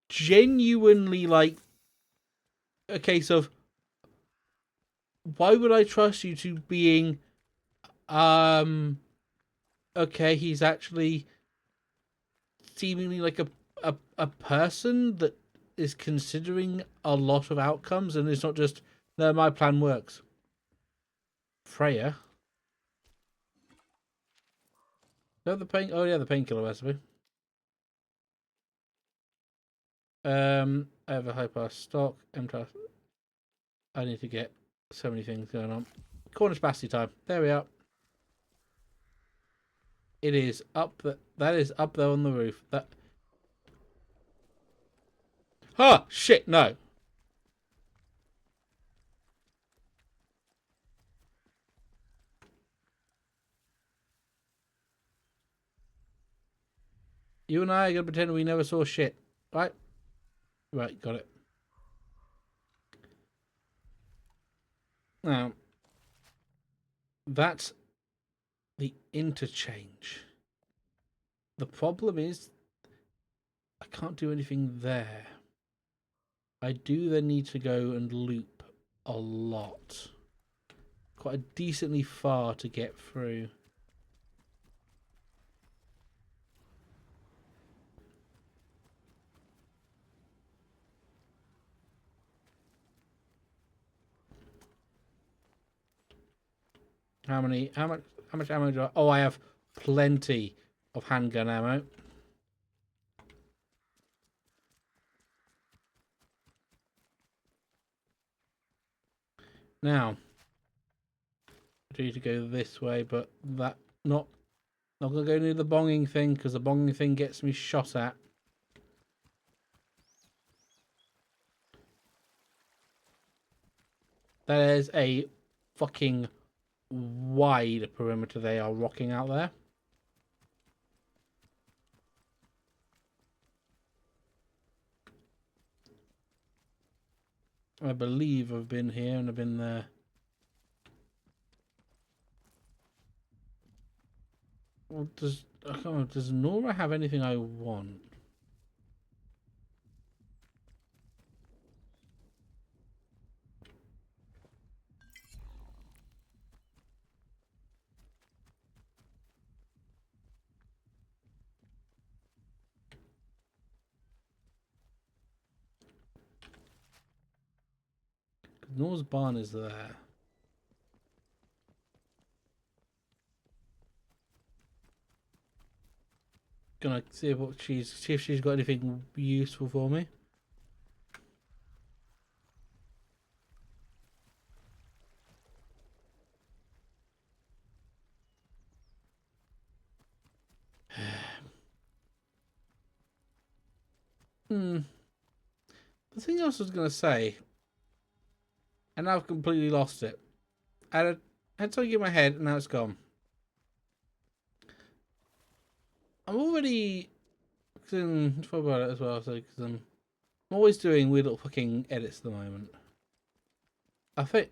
genuinely like a case of why would I trust you to being okay, he's actually seemingly like a person that is considering a lot of outcomes and it's not just no, my plan works. Freya. The pain. Oh yeah, the painkiller recipe. I have a high pass stock. I need to get so many things going on. Cornish pasty time. There we are. It is up. That is up there on the roof. That. Ah, shit! No. You and I are gonna pretend we never saw shit, right? Right, got it. Now, that's the interchange. The problem is, I can't do anything there. I do then need to go and loop a lot. Quite a decently far to get through. How much ammo do I... Oh, I have plenty of handgun ammo. Now, I need to go this way, but that not gonna go near the bonging thing because the bonging thing gets me shot at. There is a fucking wide perimeter they are rocking out there. I believe I've been here and I've been there. Well, does Nora have anything I want? Noah's barn is there. Gonna see if she's got anything useful for me. The thing else I was gonna say, and now I've completely lost it. I had something in my head, and now it's gone. I'm already talk about it as well, so because I'm always doing weird little fucking edits at the moment. I think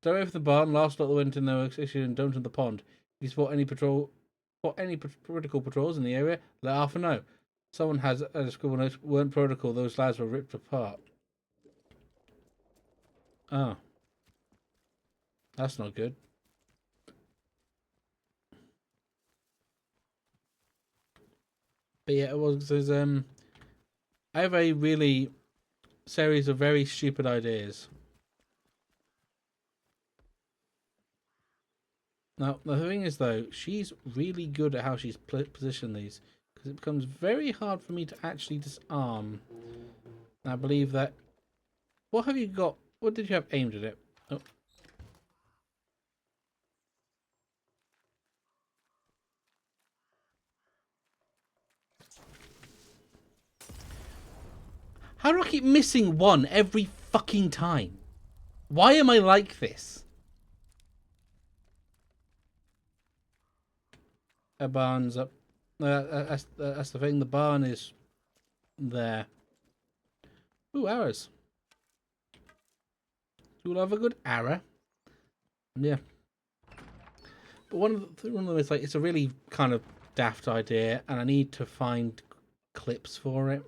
don't over the barn, last lot that went in the issue, and don't in the pond. If you spot any protocol patrols in the area, let Arthur know. Someone has a scribble note. Weren't protocol. Those lads were ripped apart. Oh, that's not good. But yeah, it was. I have a really series of very stupid ideas. Now the thing is, though, she's really good at how she's positioned these, because it becomes very hard for me to actually disarm. And I believe that. What have you got? What did you have aimed at it? Oh. How do I keep missing one every fucking time? Why am I like this? A barn's up. That's the thing. The barn is there. Ooh, arrows. You'll have a good arrow. Yeah. But one of them is like, it's a really kind of daft idea, and I need to find clips for it.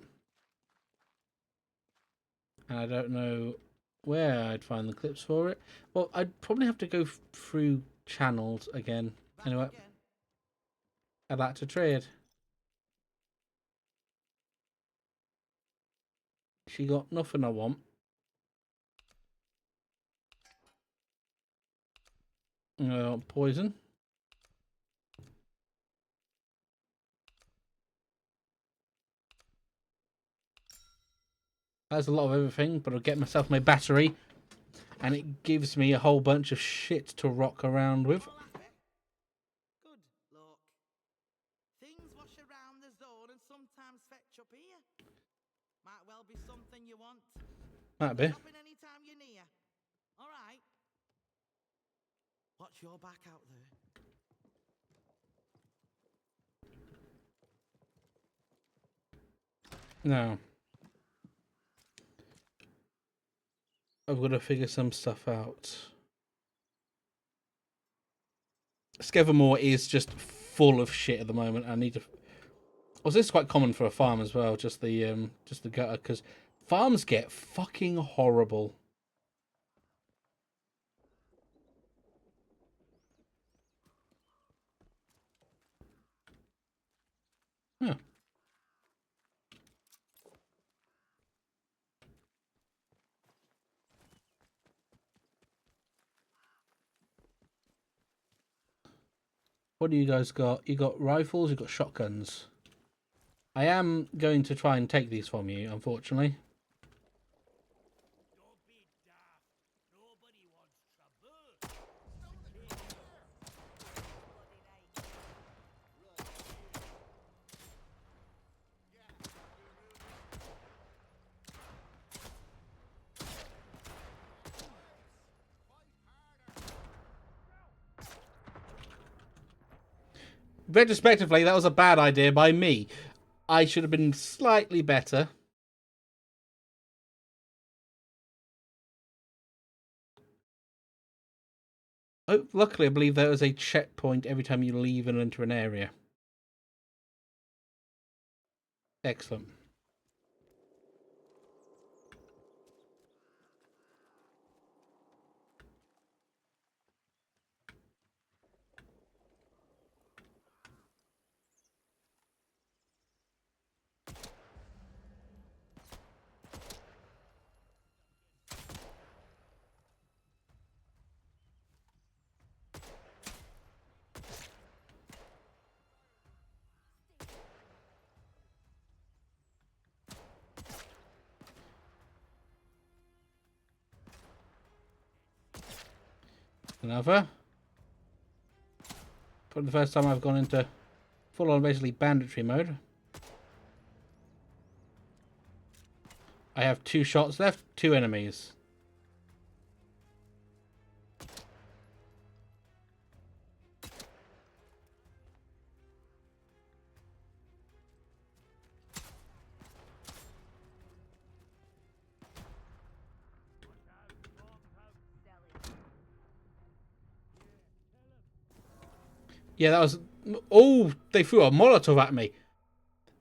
And I don't know where I'd find the clips for it. Well, I'd probably have to go through channels again. Anyway, I'd like to trade. She got nothing I want. Poison. That's a lot of everything, but I'll get myself my battery, and it gives me a whole bunch of shit to rock around with. Good luck. Things wash around the zone and sometimes fetch up here. Might well be something you want. Might be. Drop in any time you're near. All right. Watch your back out there. No. I've got to figure some stuff out. Skevermore is just full of shit at the moment. I need to. Also, this is quite common for a farm as well. Just the gutter, because farms get fucking horrible. Huh. What do you guys got? You got rifles, you got shotguns. I am going to try and take these from you, unfortunately. Don't be daft. Nobody wants trouble. Retrospectively, that was a bad idea by me. I should have been slightly better. Oh, luckily, I believe there is a checkpoint every time you leave and enter an area. Excellent. another. For the first time I've gone into full-on basically banditry mode. I have 2 shots left, 2 enemies. Yeah, that was... Oh, they threw a Molotov at me.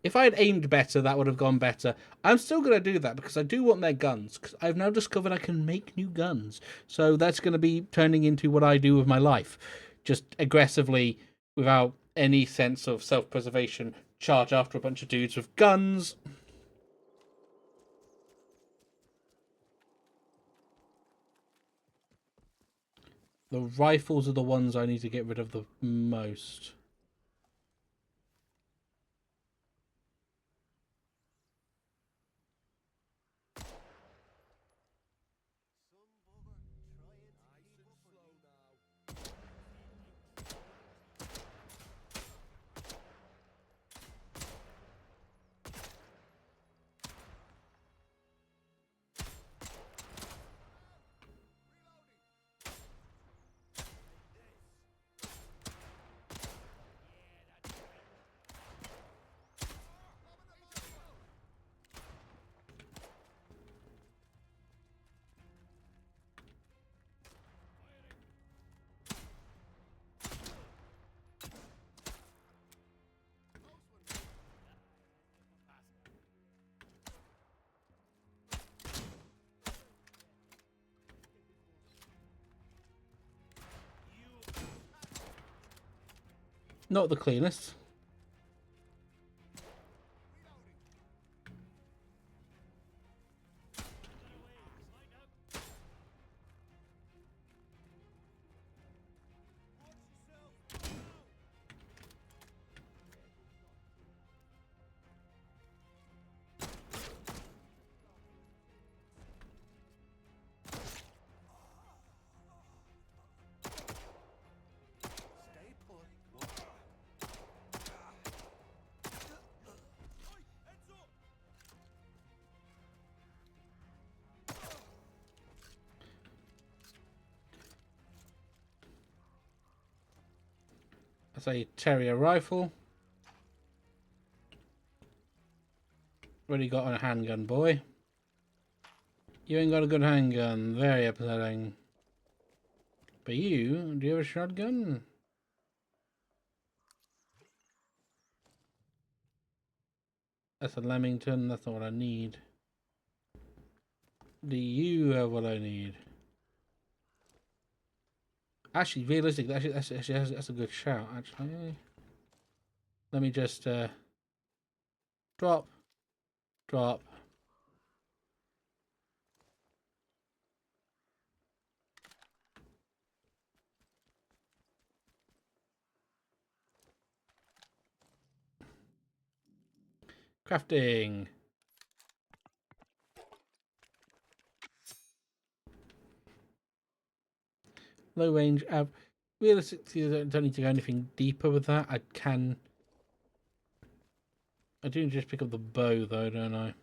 If I had aimed better, that would have gone better. I'm still going to do that because I do want their guns. Because I've now discovered I can make new guns. So that's going to be turning into what I do with my life. Just aggressively, without any sense of self-preservation, charge after a bunch of dudes with guns. The rifles are the ones I need to get rid of the most. Not the cleanest. That's a Terrier rifle. Already got a handgun, boy. You ain't got a good handgun. Very upsetting. But you, do you have a shotgun? That's a Lamington. That's not what I need. Do you have what I need? Actually, realistically, that's a good shout, actually. Let me just drop. Crafting. Low range. Realistically, I don't need to go anything deeper with that. I do just pick up the bow, though, don't I?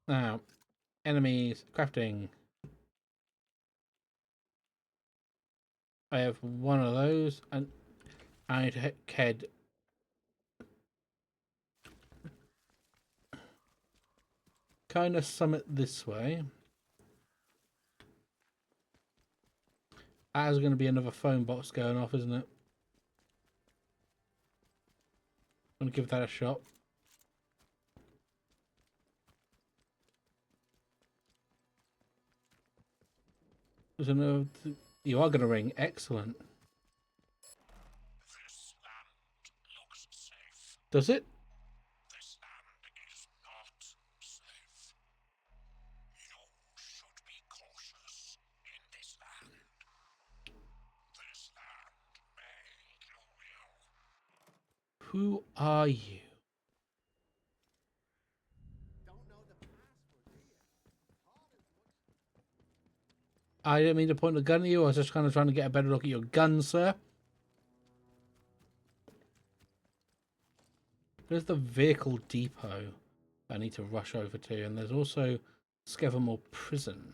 Now, enemies. Crafting. I have one of those, and I need to head kind of summit this way. There's going to be another phone box going off, isn't it? I'm going to give that a shot. There's another... You are going to ring. Excellent. This land looks safe. Does it? This land is not safe. You should be cautious in this land. This land may kill you. Who are you? Don't know the password, do I didn't mean to point a gun at you. I was just kind of trying to get a better look at your gun, sir. There's the vehicle depot I need to rush over to, and there's also Skevermore Prison.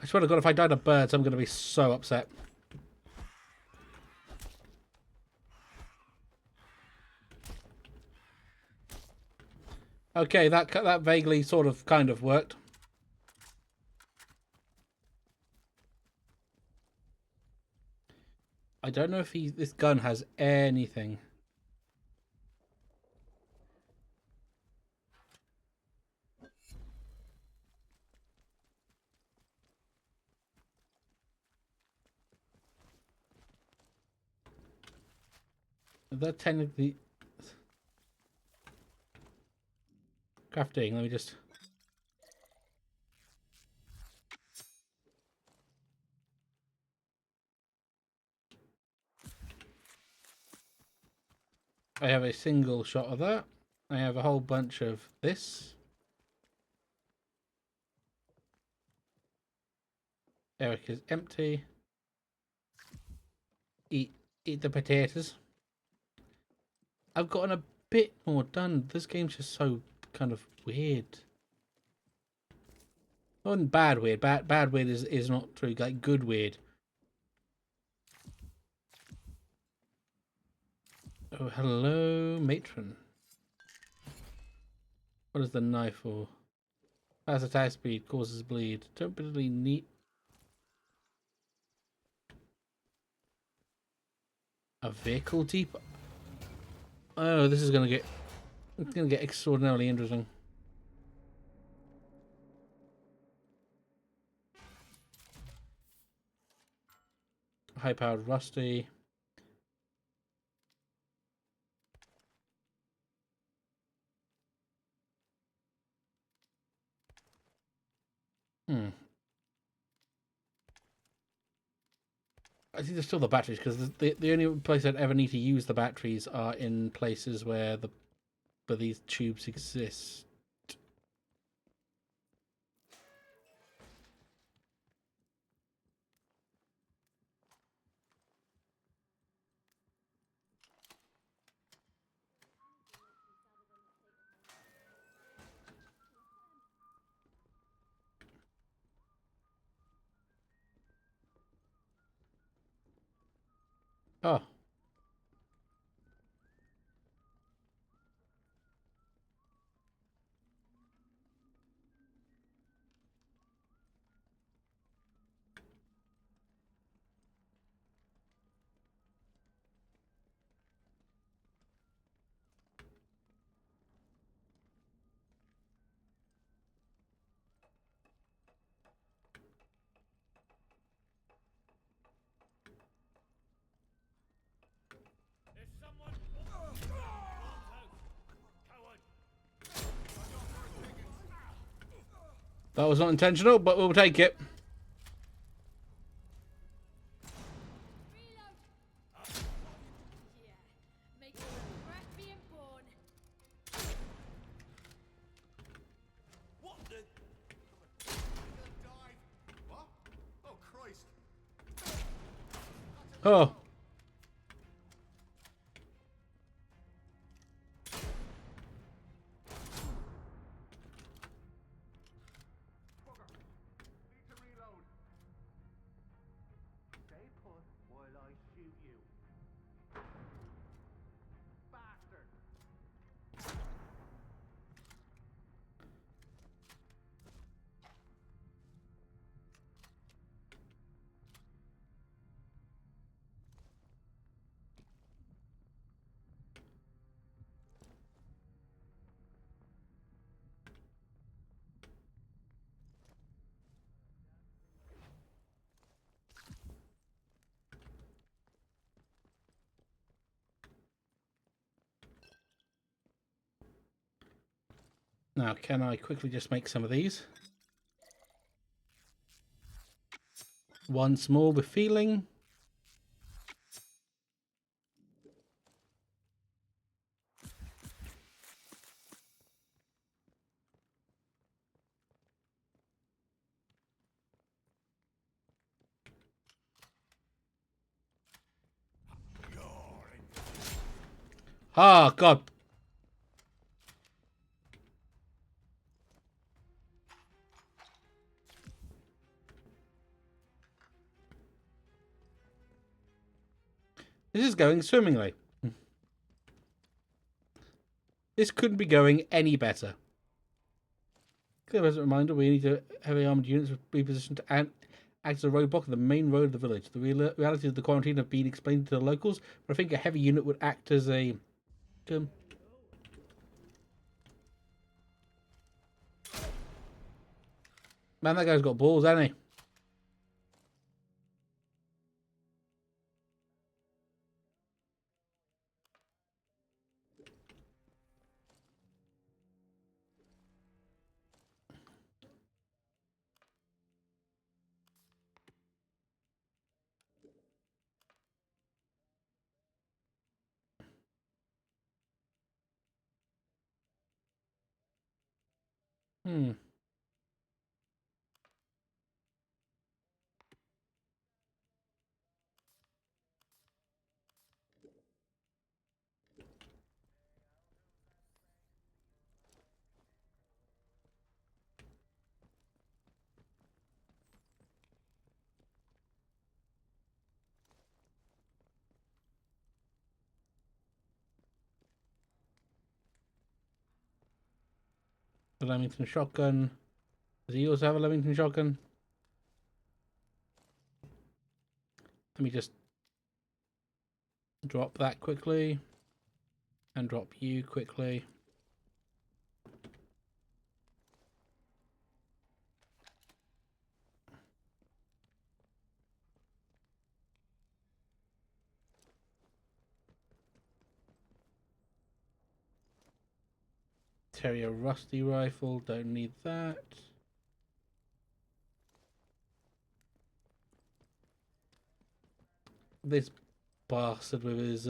I swear to God, if I died of birds, I'm going to be so upset. Okay, that vaguely sort of kind of worked. I don't know if this gun has anything. That technically crafting. Let me just. I have a single shot of that. I have a whole bunch of this. Eric is empty. Eat the potatoes. I've gotten a bit more done. This game's just so kind of weird. Not bad weird. Bad weird is not true. Like good weird. Oh, hello, matron. What is the knife for? Fast attack speed causes bleed. Don't particularly need a vehicle depot. Oh, this is gonna get. It's gonna get extraordinarily interesting. High-powered rusty. I think there's still the batteries because the only place I'd ever need to use the batteries are in places where these tubes exist. Oh. There's someone. Coward. That was not intentional, but we'll take it. What the? Dive. What? Oh, Christ. Oh. Bugger. Need to reload. Stay put while I shoot you. Bastard. Now, can I quickly just make some of these? Once more with feeling. Ah, God. This is going swimmingly. This couldn't be going any better. Clear as a reminder, we need to heavy armed units be positioned to act as a roadblock on the main road of the village. The realities of the quarantine have been explained to the locals, but I think a heavy unit would act as a... Man, that guy's got balls, hasn't he? Hmm. The Leamington shotgun. Does he also have a Leamington shotgun? Let me just drop that quickly. And drop you quickly. Terrier rusty rifle, don't need that. This bastard with his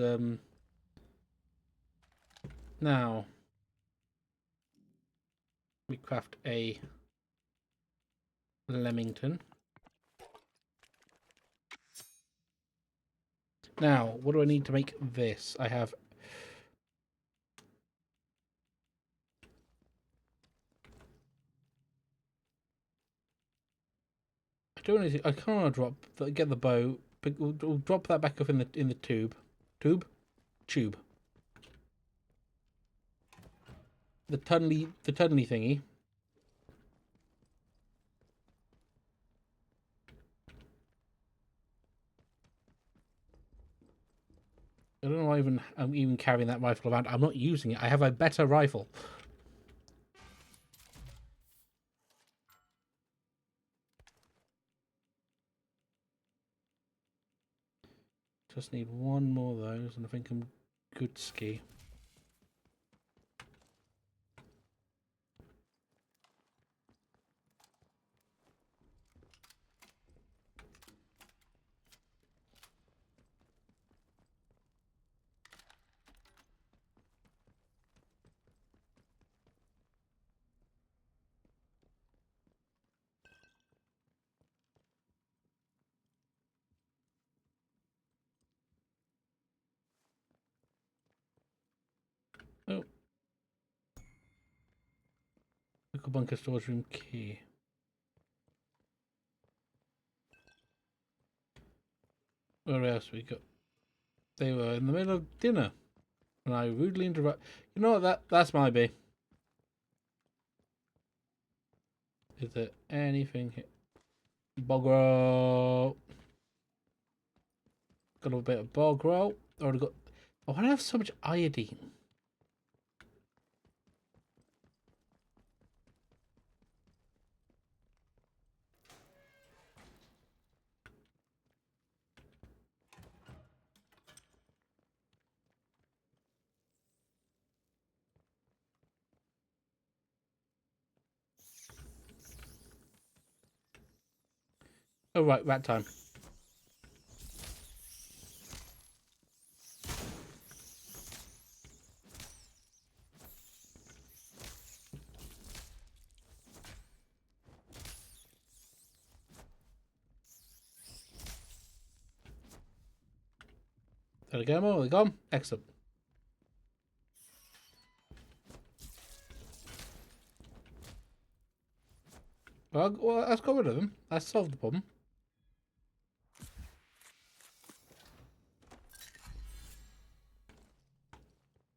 now we craft a Leamington. Now, what do I need to make this? I have I can't want to get the bow, but we'll drop that back up in the tube. Tube? The tunneling thingy. I don't know why I'm even carrying that rifle around. I'm not using it. I have a better rifle. Just need one more of those, and I think I'm good ski. Oh. Local bunker storage room key. Where else we got? They were in the middle of dinner, and I rudely interrupt. You know what? That's my B. Is there anything here? Bog roll. Got a bit of bog roll. Already got. Oh, why do I have so much iodine? Oh, right, rat time. There we go, more. They're gone. Excellent. Well, let's got rid of them. That's solved the problem.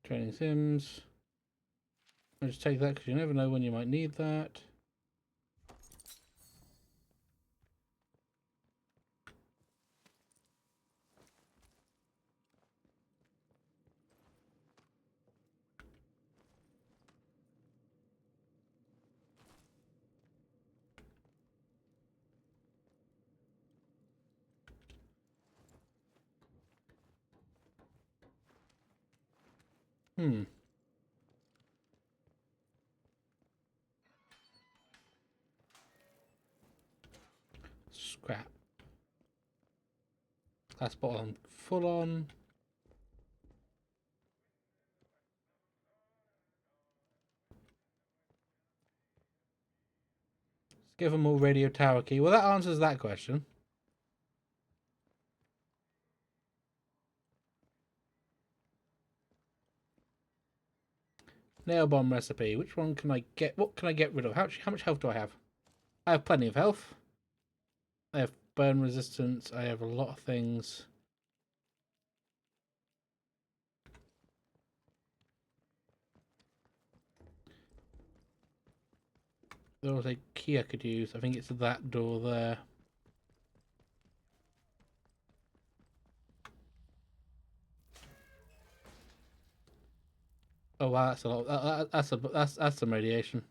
Training sims. I'll just take that because you never know when you might need that. Scrap. That's bottom full on. Let's give them more radio tower key. Well, that answers that question. Nail bomb recipe. Which one can I get? What can I get rid of? How much health do I have? I have plenty of health. I have burn resistance. I have a lot of things. There was a key I could use. I think it's that door there. Oh wow, that's a lot. That's some radiation.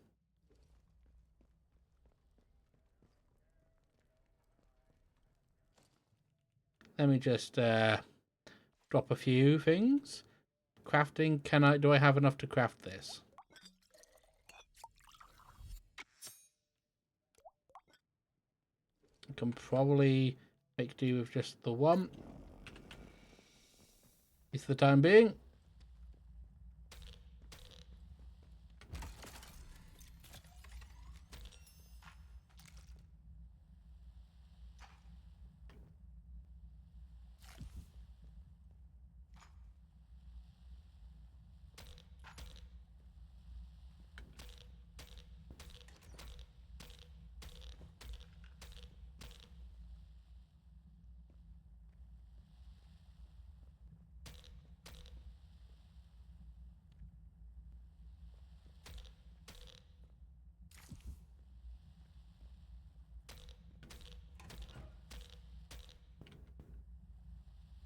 Let me just drop a few things. Crafting. Do I have enough to craft this? I can probably make do with just the one. At least for the time being.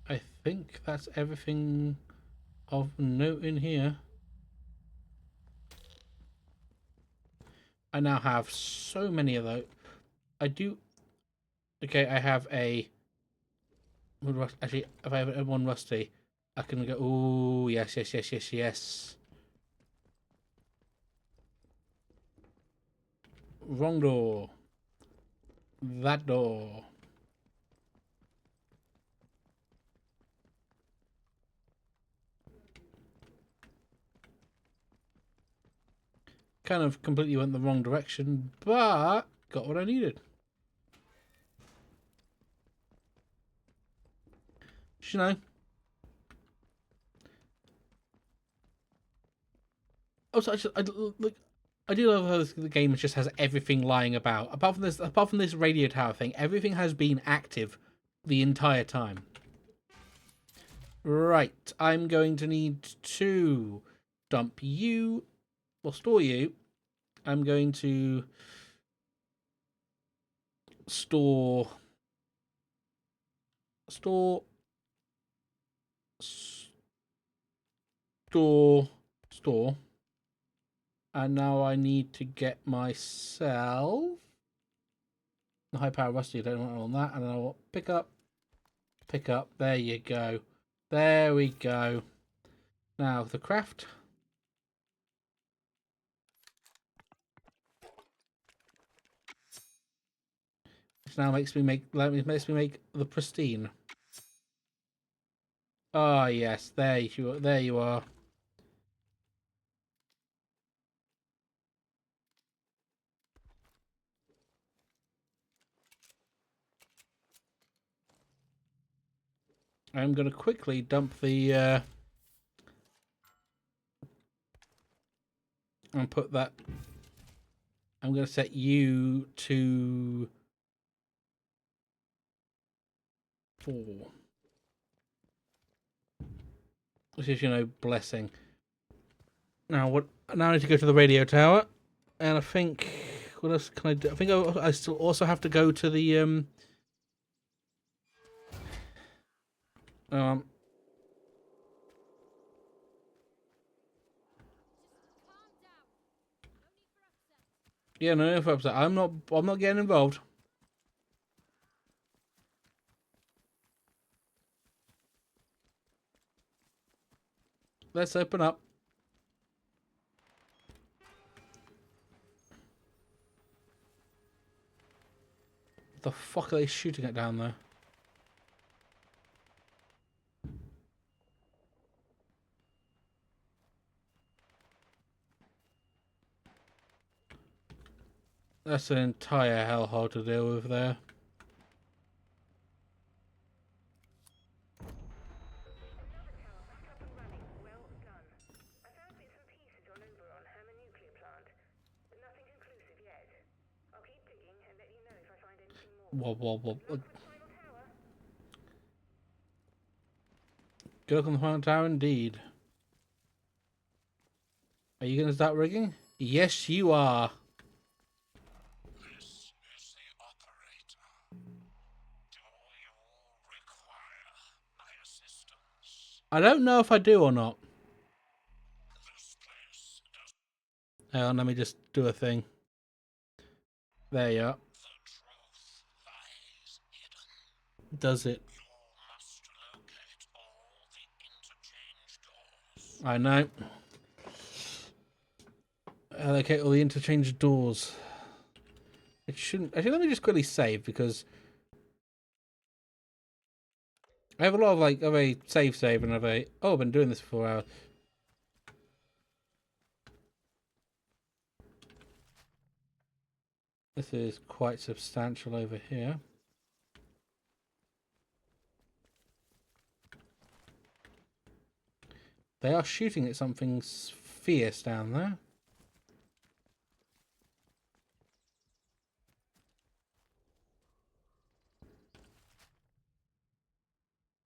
I think that's everything of note in here. I now have so many of those. I do. Okay, I have a. Actually, if I have one rusty, I can go. Oh yes, yes, yes, yes, yes. Wrong door. That door. Kind of completely went the wrong direction, but got what I needed. You know. Also, I do love how the game just has everything lying about. Apart from this radio tower thing, everything has been active the entire time. Right, I'm going to need to dump you, or store you. I'm going to store, and now I need to get myself the high power rusty. I don't want that, and I'll pick up. There you go. There we go. Now the craft. Which now makes me make the pristine. Ah, yes, there you are. I'm gonna quickly dump the and put that. I'm gonna set you to 4. Which is, blessing. Now what? Now I need to go to the radio tower, and I think what else can I do? I think I still also have to go to the Calm down. No need for upset. yeah, no, if I'm upset, I'm not getting involved. Let's open up. What the fuck are they shooting at down there? That's an entire hellhole to deal with there. Another tower back up and running. Well done. I found bits and pieces all over on Hammer Nuclear Plant, but nothing conclusive yet. I'll keep digging and let you know if I find anything more. Whoa. Luck with the final tower. Good luck on the final tower, indeed. Are you going to start rigging? Yes, you are. This is the operator. Do you require my assistance? I don't know if I do or not. This place does Hang on, let me just do a thing. There you are. the truth lies hidden. Does it? You must locate all the interchange doors. I know. Allocate all the interchange doors. It shouldn't. Actually, let me just quickly save because I have a lot of a save and of a. Oh, I've been doing this for 4 hours. This is quite substantial over here. They are shooting at something fierce down there.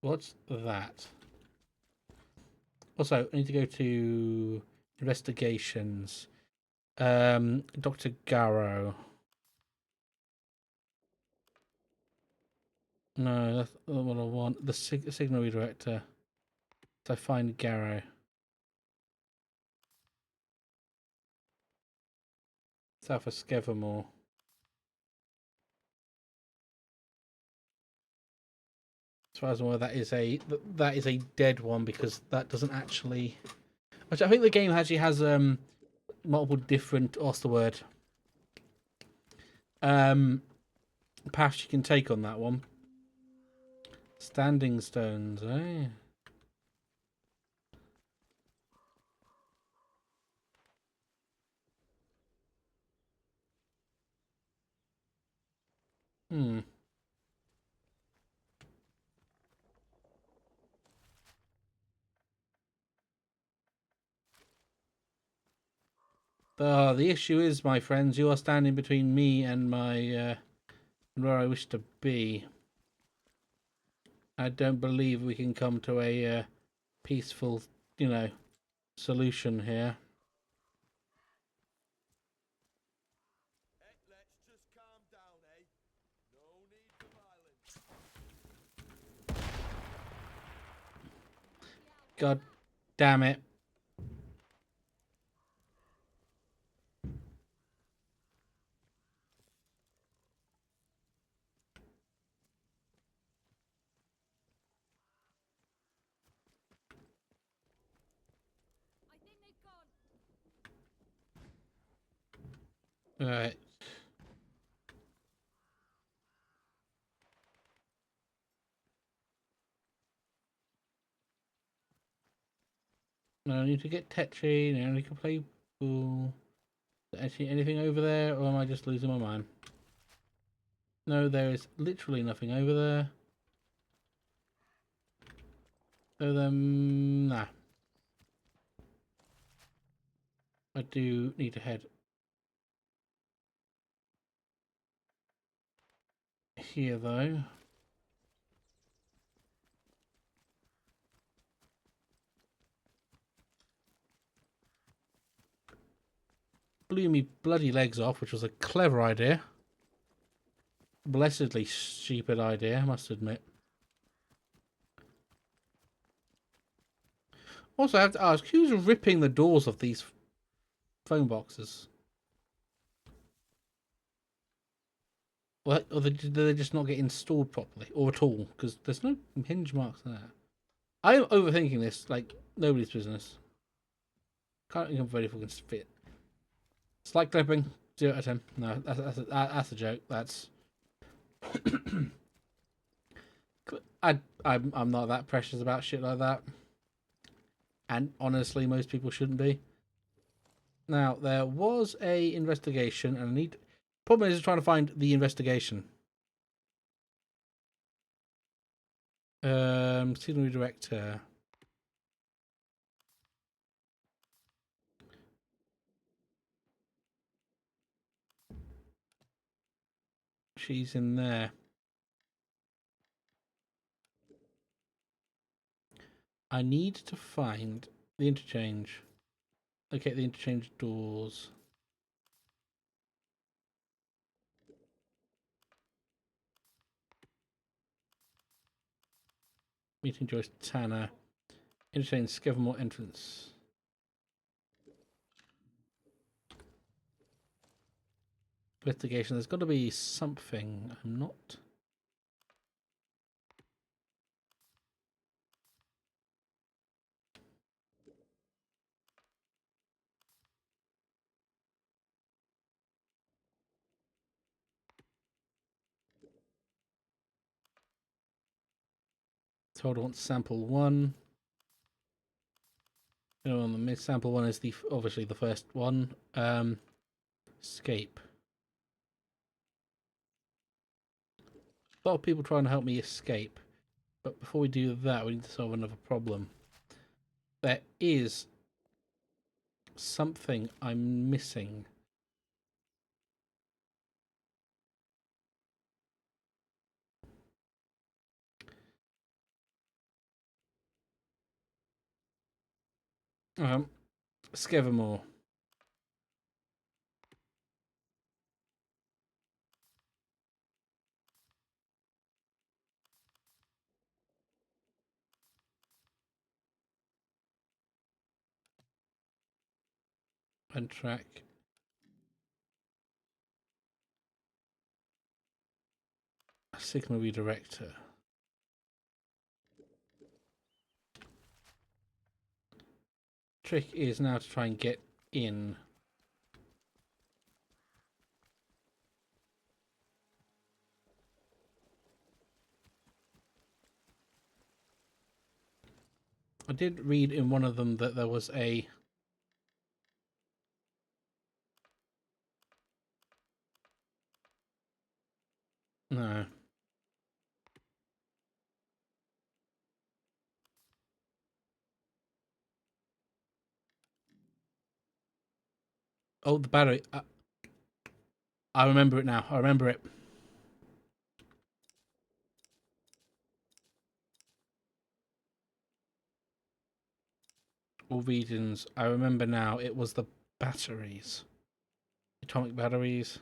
What's that? Also, I need to go to investigations. Dr. Garrow. No, that's not what I want. The signal redirector. So I find Garrow. South of Skevermore. As far as I'm aware, that is a dead one because that doesn't actually. Which I think the game actually has multiple different. What's the word? Paths you can take on that one. Standing stones, eh? Hmm. The issue is, my friends, you are standing between me and my where I wish to be. I don't believe we can come to a peaceful, solution here. Let's just calm down, eh? No need for violence. God damn it. I think they've gone. Alright. No, I need to get tetchy. No, I need to play pool. Is there actually anything over there, or am I just losing my mind? No, there is literally nothing over there. So then, nah. I do need to head here, though. Blew me bloody legs off, which was a clever idea. Blessedly stupid idea, I must admit. Also, I have to ask, who's ripping the doors of these phone boxes? What, or do they just not get installed properly, or at all? Because there's no hinge marks there. I am overthinking this, like nobody's business. Can't think of very fucking fit. Slight clipping, 0 out of 10. No, that's a joke. That's. I'm not that precious about shit like that, and honestly, most people shouldn't be. Now there was a investigation, and I need. Problem is trying to find the investigation. Scenery director. She's in there. I need to find the interchange. Okay, the interchange doors. Meeting Joyce Tanner. Interchange Skevamore entrance. Investigation. There's got to be something. I'm not. Told I want sample 1. On the mid sample 1 is the obviously the first one. Escape. A lot of people trying to help me escape, but before we do that, we need to solve another problem. There is something I'm missing. Skevamore. And track. Signal redirector. Trick is now to try and get in. I did read in one of them that there was a no. Oh, the battery. I remember it now. I remember it. All regions. I remember now. It was the batteries. Atomic batteries.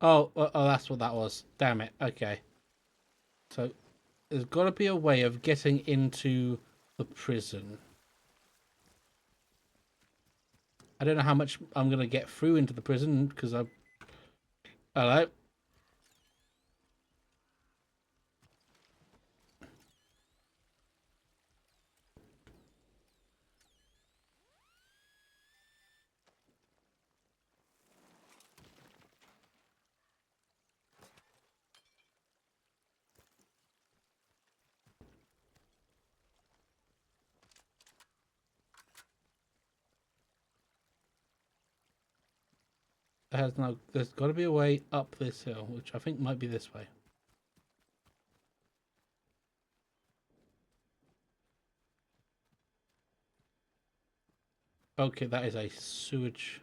Oh, that's what that was. Damn it. Okay. So there's got to be a way of getting into the prison. I don't know how much I'm going to get through into the prison because Hello. There's got to be a way up this hill, which I think might be this way. Okay, that is a sewage.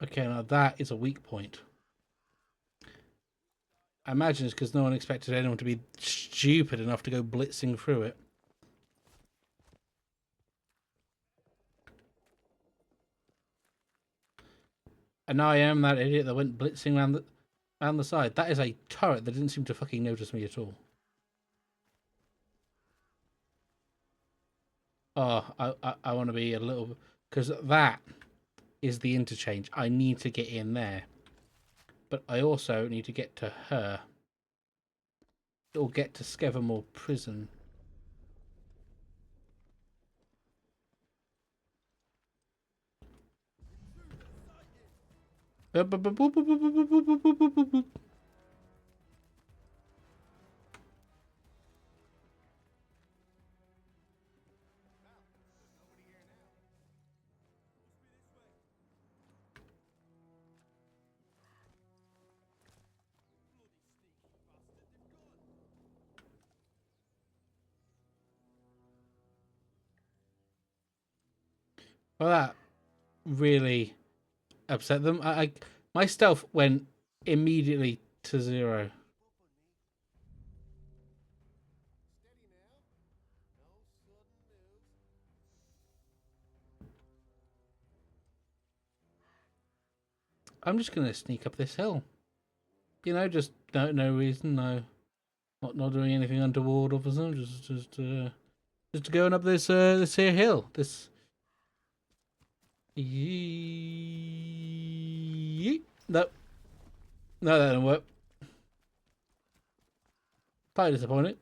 Okay, now that is a weak point. I imagine it's because no one expected anyone to be stupid enough to go blitzing through it. And now I am that idiot that went blitzing around the side. That is a turret that didn't seem to fucking notice me at all. Oh, I want to be a little... Because that is the interchange. I need to get in there. But I also need to get to her. Or get to Skevermore Prison. Well, that really upset them. My stealth went immediately to 0. I'm just gonna sneak up this hill. You know, just no reason, not doing anything untoward, officer. Just going up this this here hill. This. No, no, that didn't work. Quite disappointed.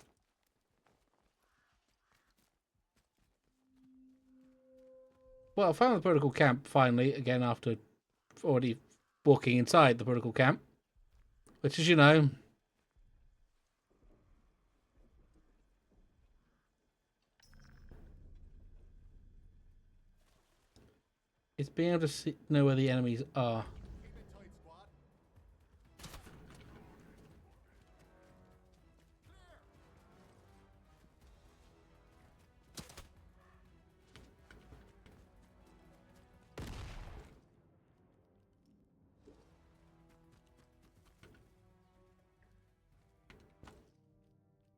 Well, I found the protocol camp finally again after already walking inside the protocol camp, which, as you know, is being able to know where the enemies are.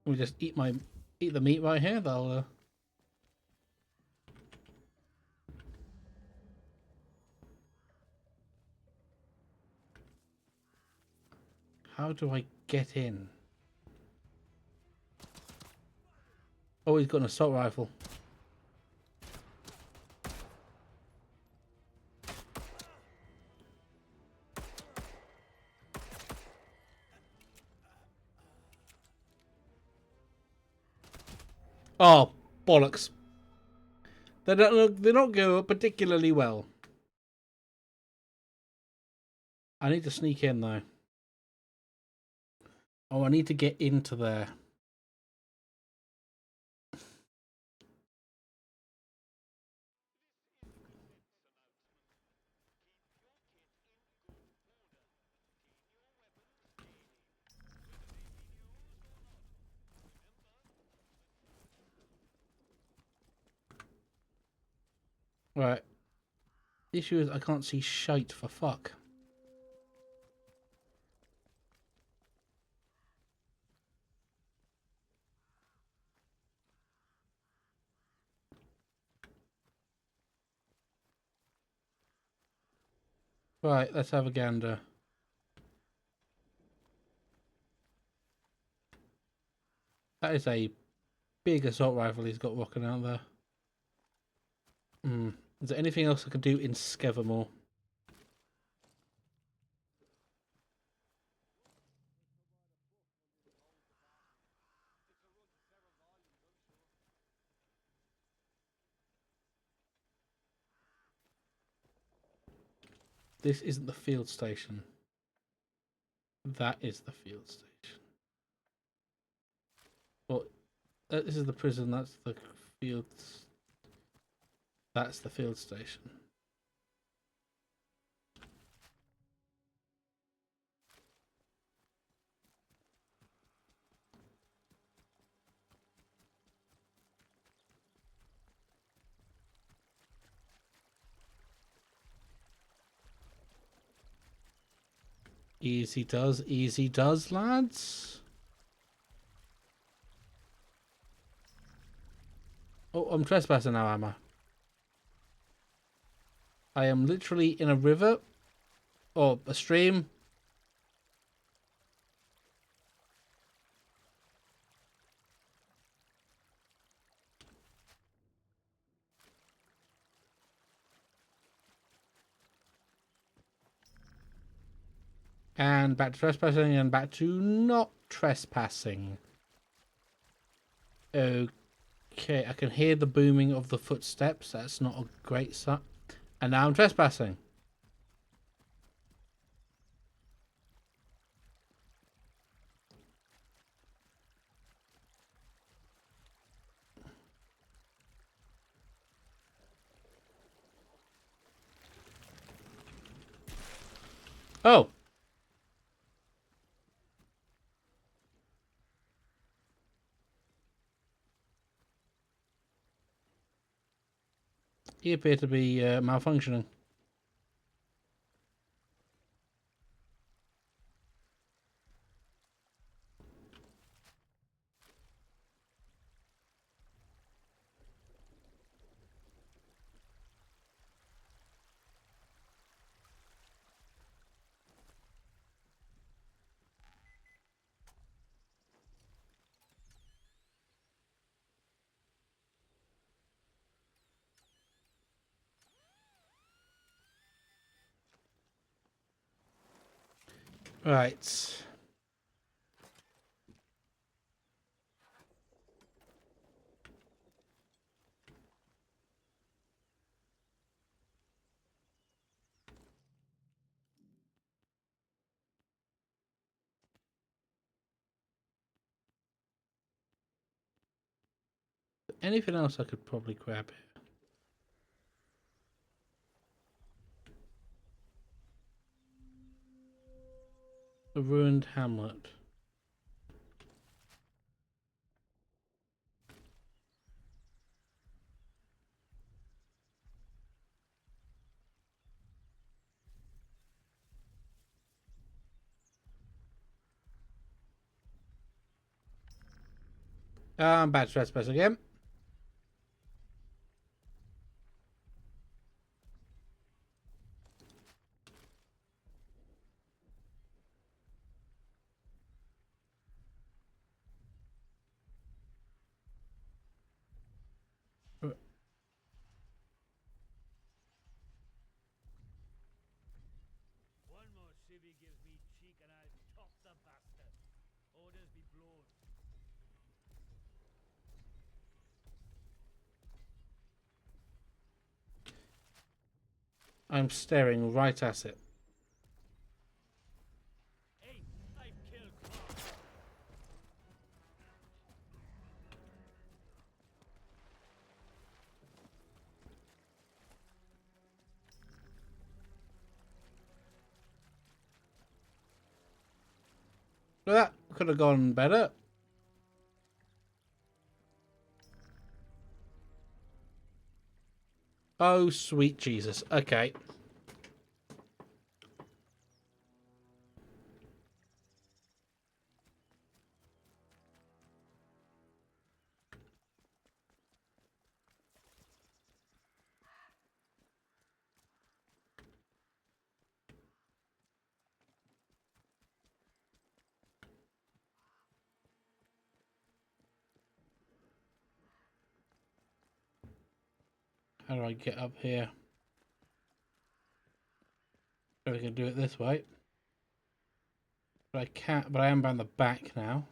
We just eat the meat right here. They'll. How do I get in? Oh, he's got an assault rifle. Oh, bollocks. They don't go particularly well. I need to sneak in though. Oh, I need to get into there. Right. The issue is I can't see shite for fuck. Right, let's have a gander. That is a big assault rifle he's got rocking out there. Is there anything else I can do in Skevermore? This isn't the field station. That is the field station. Well, this is the prison. That's the field. That's the field station. Easy does, lads. Oh, I'm trespassing now, am I? I am literally in a river or a stream. And back to trespassing and back to not trespassing. Okay, I can hear the booming of the footsteps. That's not a great start. And now I'm trespassing. Oh. He appeared to be malfunctioning. Right. Anything else I could probably grab here? The ruined hamlet. I'm back to trespass again. One more civvy gives me cheek and I'll top the bastard. Orders be blown. I'm staring right at it. Hey, I've killed Clark. Well, that could have gone better. Oh, sweet Jesus. Okay. How do I get up here? I can do it this way. But I can't, but I am around the back now.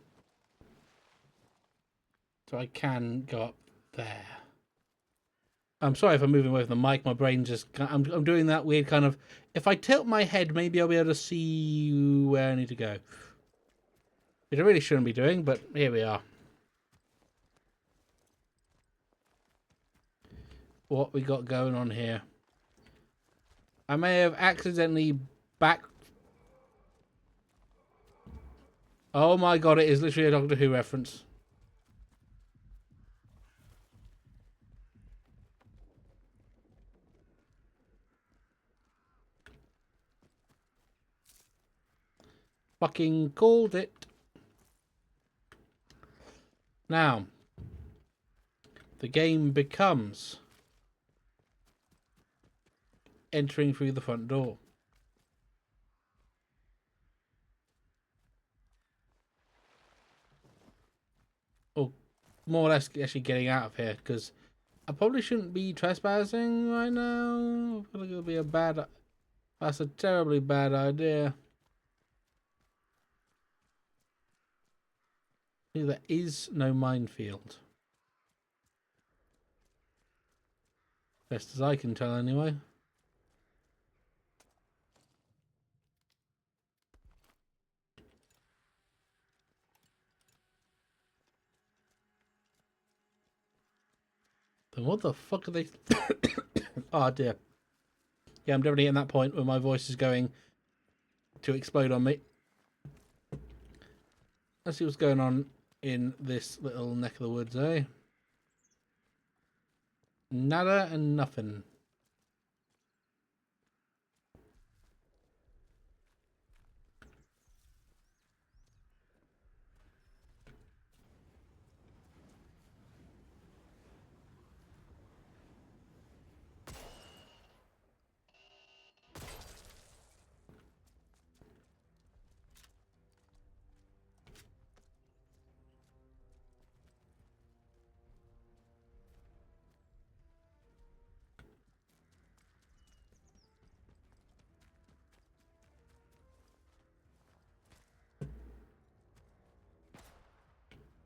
So I can go up there. I'm sorry if I'm moving away from the mic. My brain just... I'm doing that weird kind of... If I tilt my head, maybe I'll be able to see where I need to go. Which I really shouldn't be doing, but here we are. What we got going on here? I may have accidentally back... Oh my god, it is literally a Doctor Who reference. Fucking called it. Now, the game becomes entering through the front door. Or more or less actually getting out of here, because I probably shouldn't be trespassing right now. I feel like it'll be a bad... That's a terribly bad idea. There is no minefield. Best as I can tell, anyway. Then what the fuck are they... Oh dear. Yeah, I'm definitely at that point where my voice is going to explode on me. Let's see what's going on in this little neck of the woods, eh? Nada and nothing.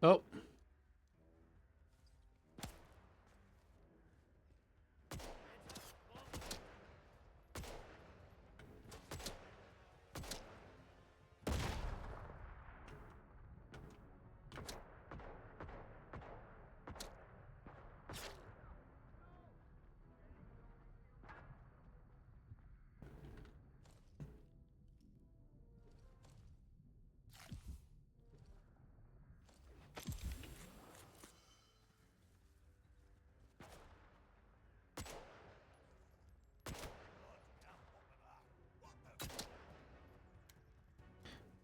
Oh.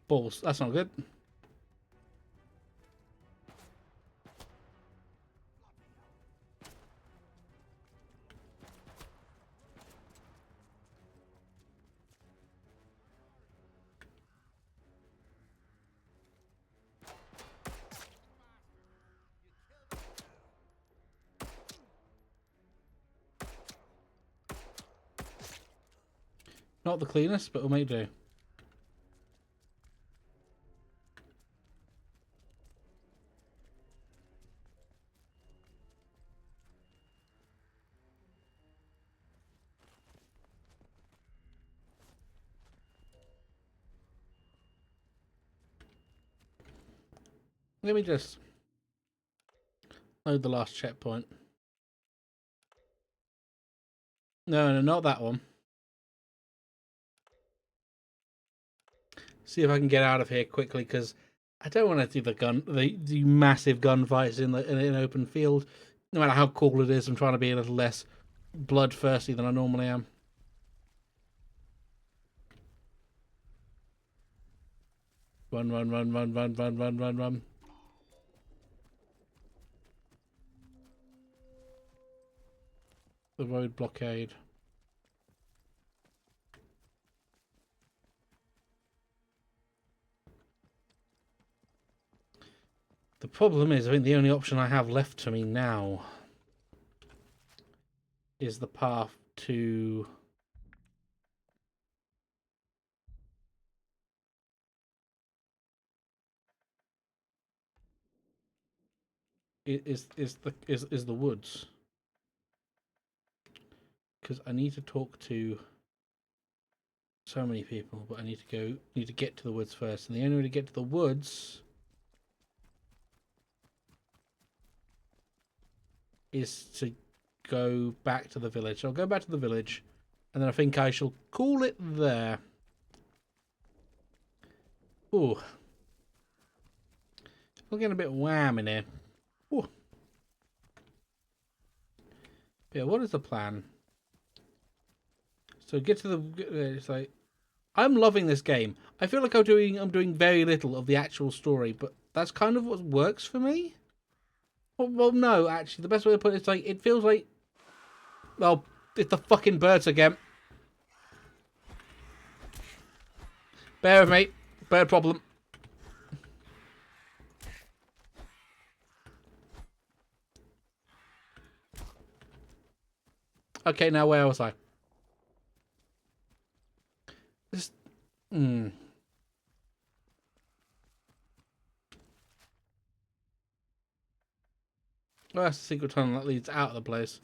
Balls. That's not good. Not the cleanest, but we'll make do. Let me just load the last checkpoint. No, not that one. See if I can get out of here quickly, because I don't want to do the massive gunfights in an open field. No matter how cool it is, I'm trying to be a little less bloodthirsty than I normally am. Run, run, run, run, run, run, run, run, run. The road blockade. The problem is, I think the only option I have left to me now is the path to... Is the woods. Because I need to talk to so many people, but I need to get to the woods first. And the only way to get to the woods is to go back to the village. I'll go back to the village, and then I think I shall call it there. Ooh. I'm getting a bit wham in here. Ooh. Yeah, what is the plan? So get to the... It's like... I'm loving this game. I feel like I'm doing very little of the actual story, but that's kind of what works for me. Well, no, actually, the best way to put it is like, it feels like... Well, it's the fucking birds again. Bear with me. Bird problem. Okay, now where was I? Just... Oh, that's the secret tunnel that leads out of the place.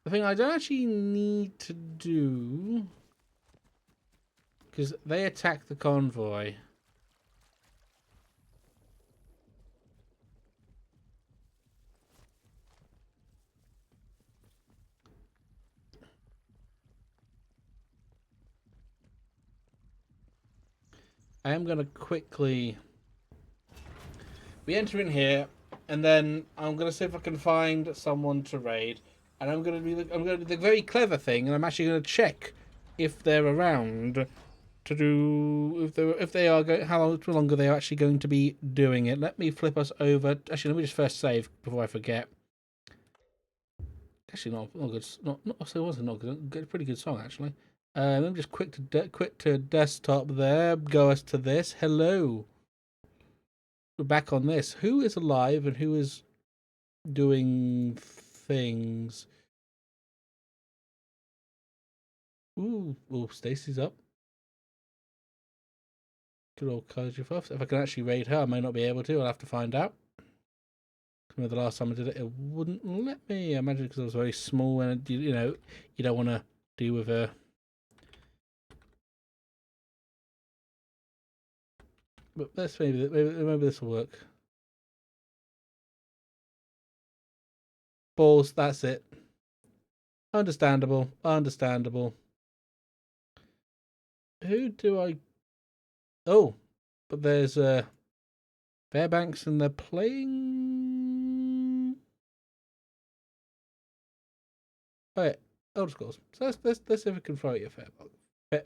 The thing I don't actually need to do... Because they attack the convoy. I am going to quickly... We enter in here, and then I'm going to see if I can find someone to raid. And I'm going to do the very clever thing, and I'm actually going to check if they're around to do... If they are going... How long are they actually going to be doing it? Let me flip us over... Actually, let me just first save before I forget. Actually, not good. Not so it wasn't not good. Pretty good song, actually. Let me just quit to desktop there. Go us to this. Hello. We're back on this. Who is alive and who is doing things? Ooh, Stacy's up. Good old Kojifuffs. If I can actually raid her, I may not be able to. I'll have to find out. The last time I did it, it wouldn't let me. I imagine because I was very small and you know you don't want to deal with her. But let's maybe this will work. Balls. That's it. Understandable. Understandable. Who do I? Oh, but there's Fairbanks and they're playing. Oh yeah, Elder Scrolls. So let's see if we can throw you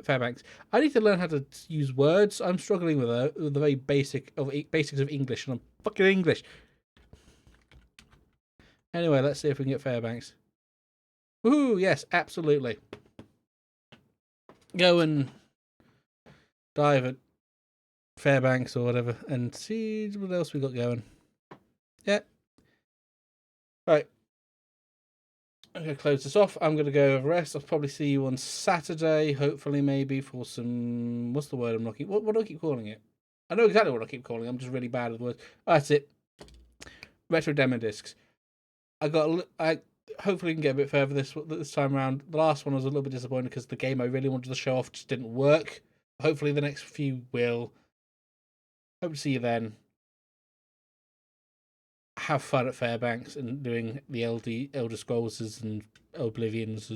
Fairbanks. I need to learn how to use words. I'm struggling with the very basics of English, and I'm fucking English. Anyway, let's see if we can get Fairbanks. Woohoo! Yes, absolutely. Go and dive at Fairbanks or whatever, and see what else we got going. Yeah. Right. I'm going to close this off. I'm going to go rest. I'll probably see you on Saturday, hopefully, maybe, for some... What's the word I'm looking... What do I keep calling it? I know exactly what I keep calling it. I'm just really bad at the words. Oh, that's it. Retro demo discs. I hopefully can get a bit further this time around. The last one was a little bit disappointing because the game I really wanted to show off just didn't work. Hopefully the next few will. Hope to see you then. Have fun at Fairbanks and doing the Elder Scrolls and Oblivions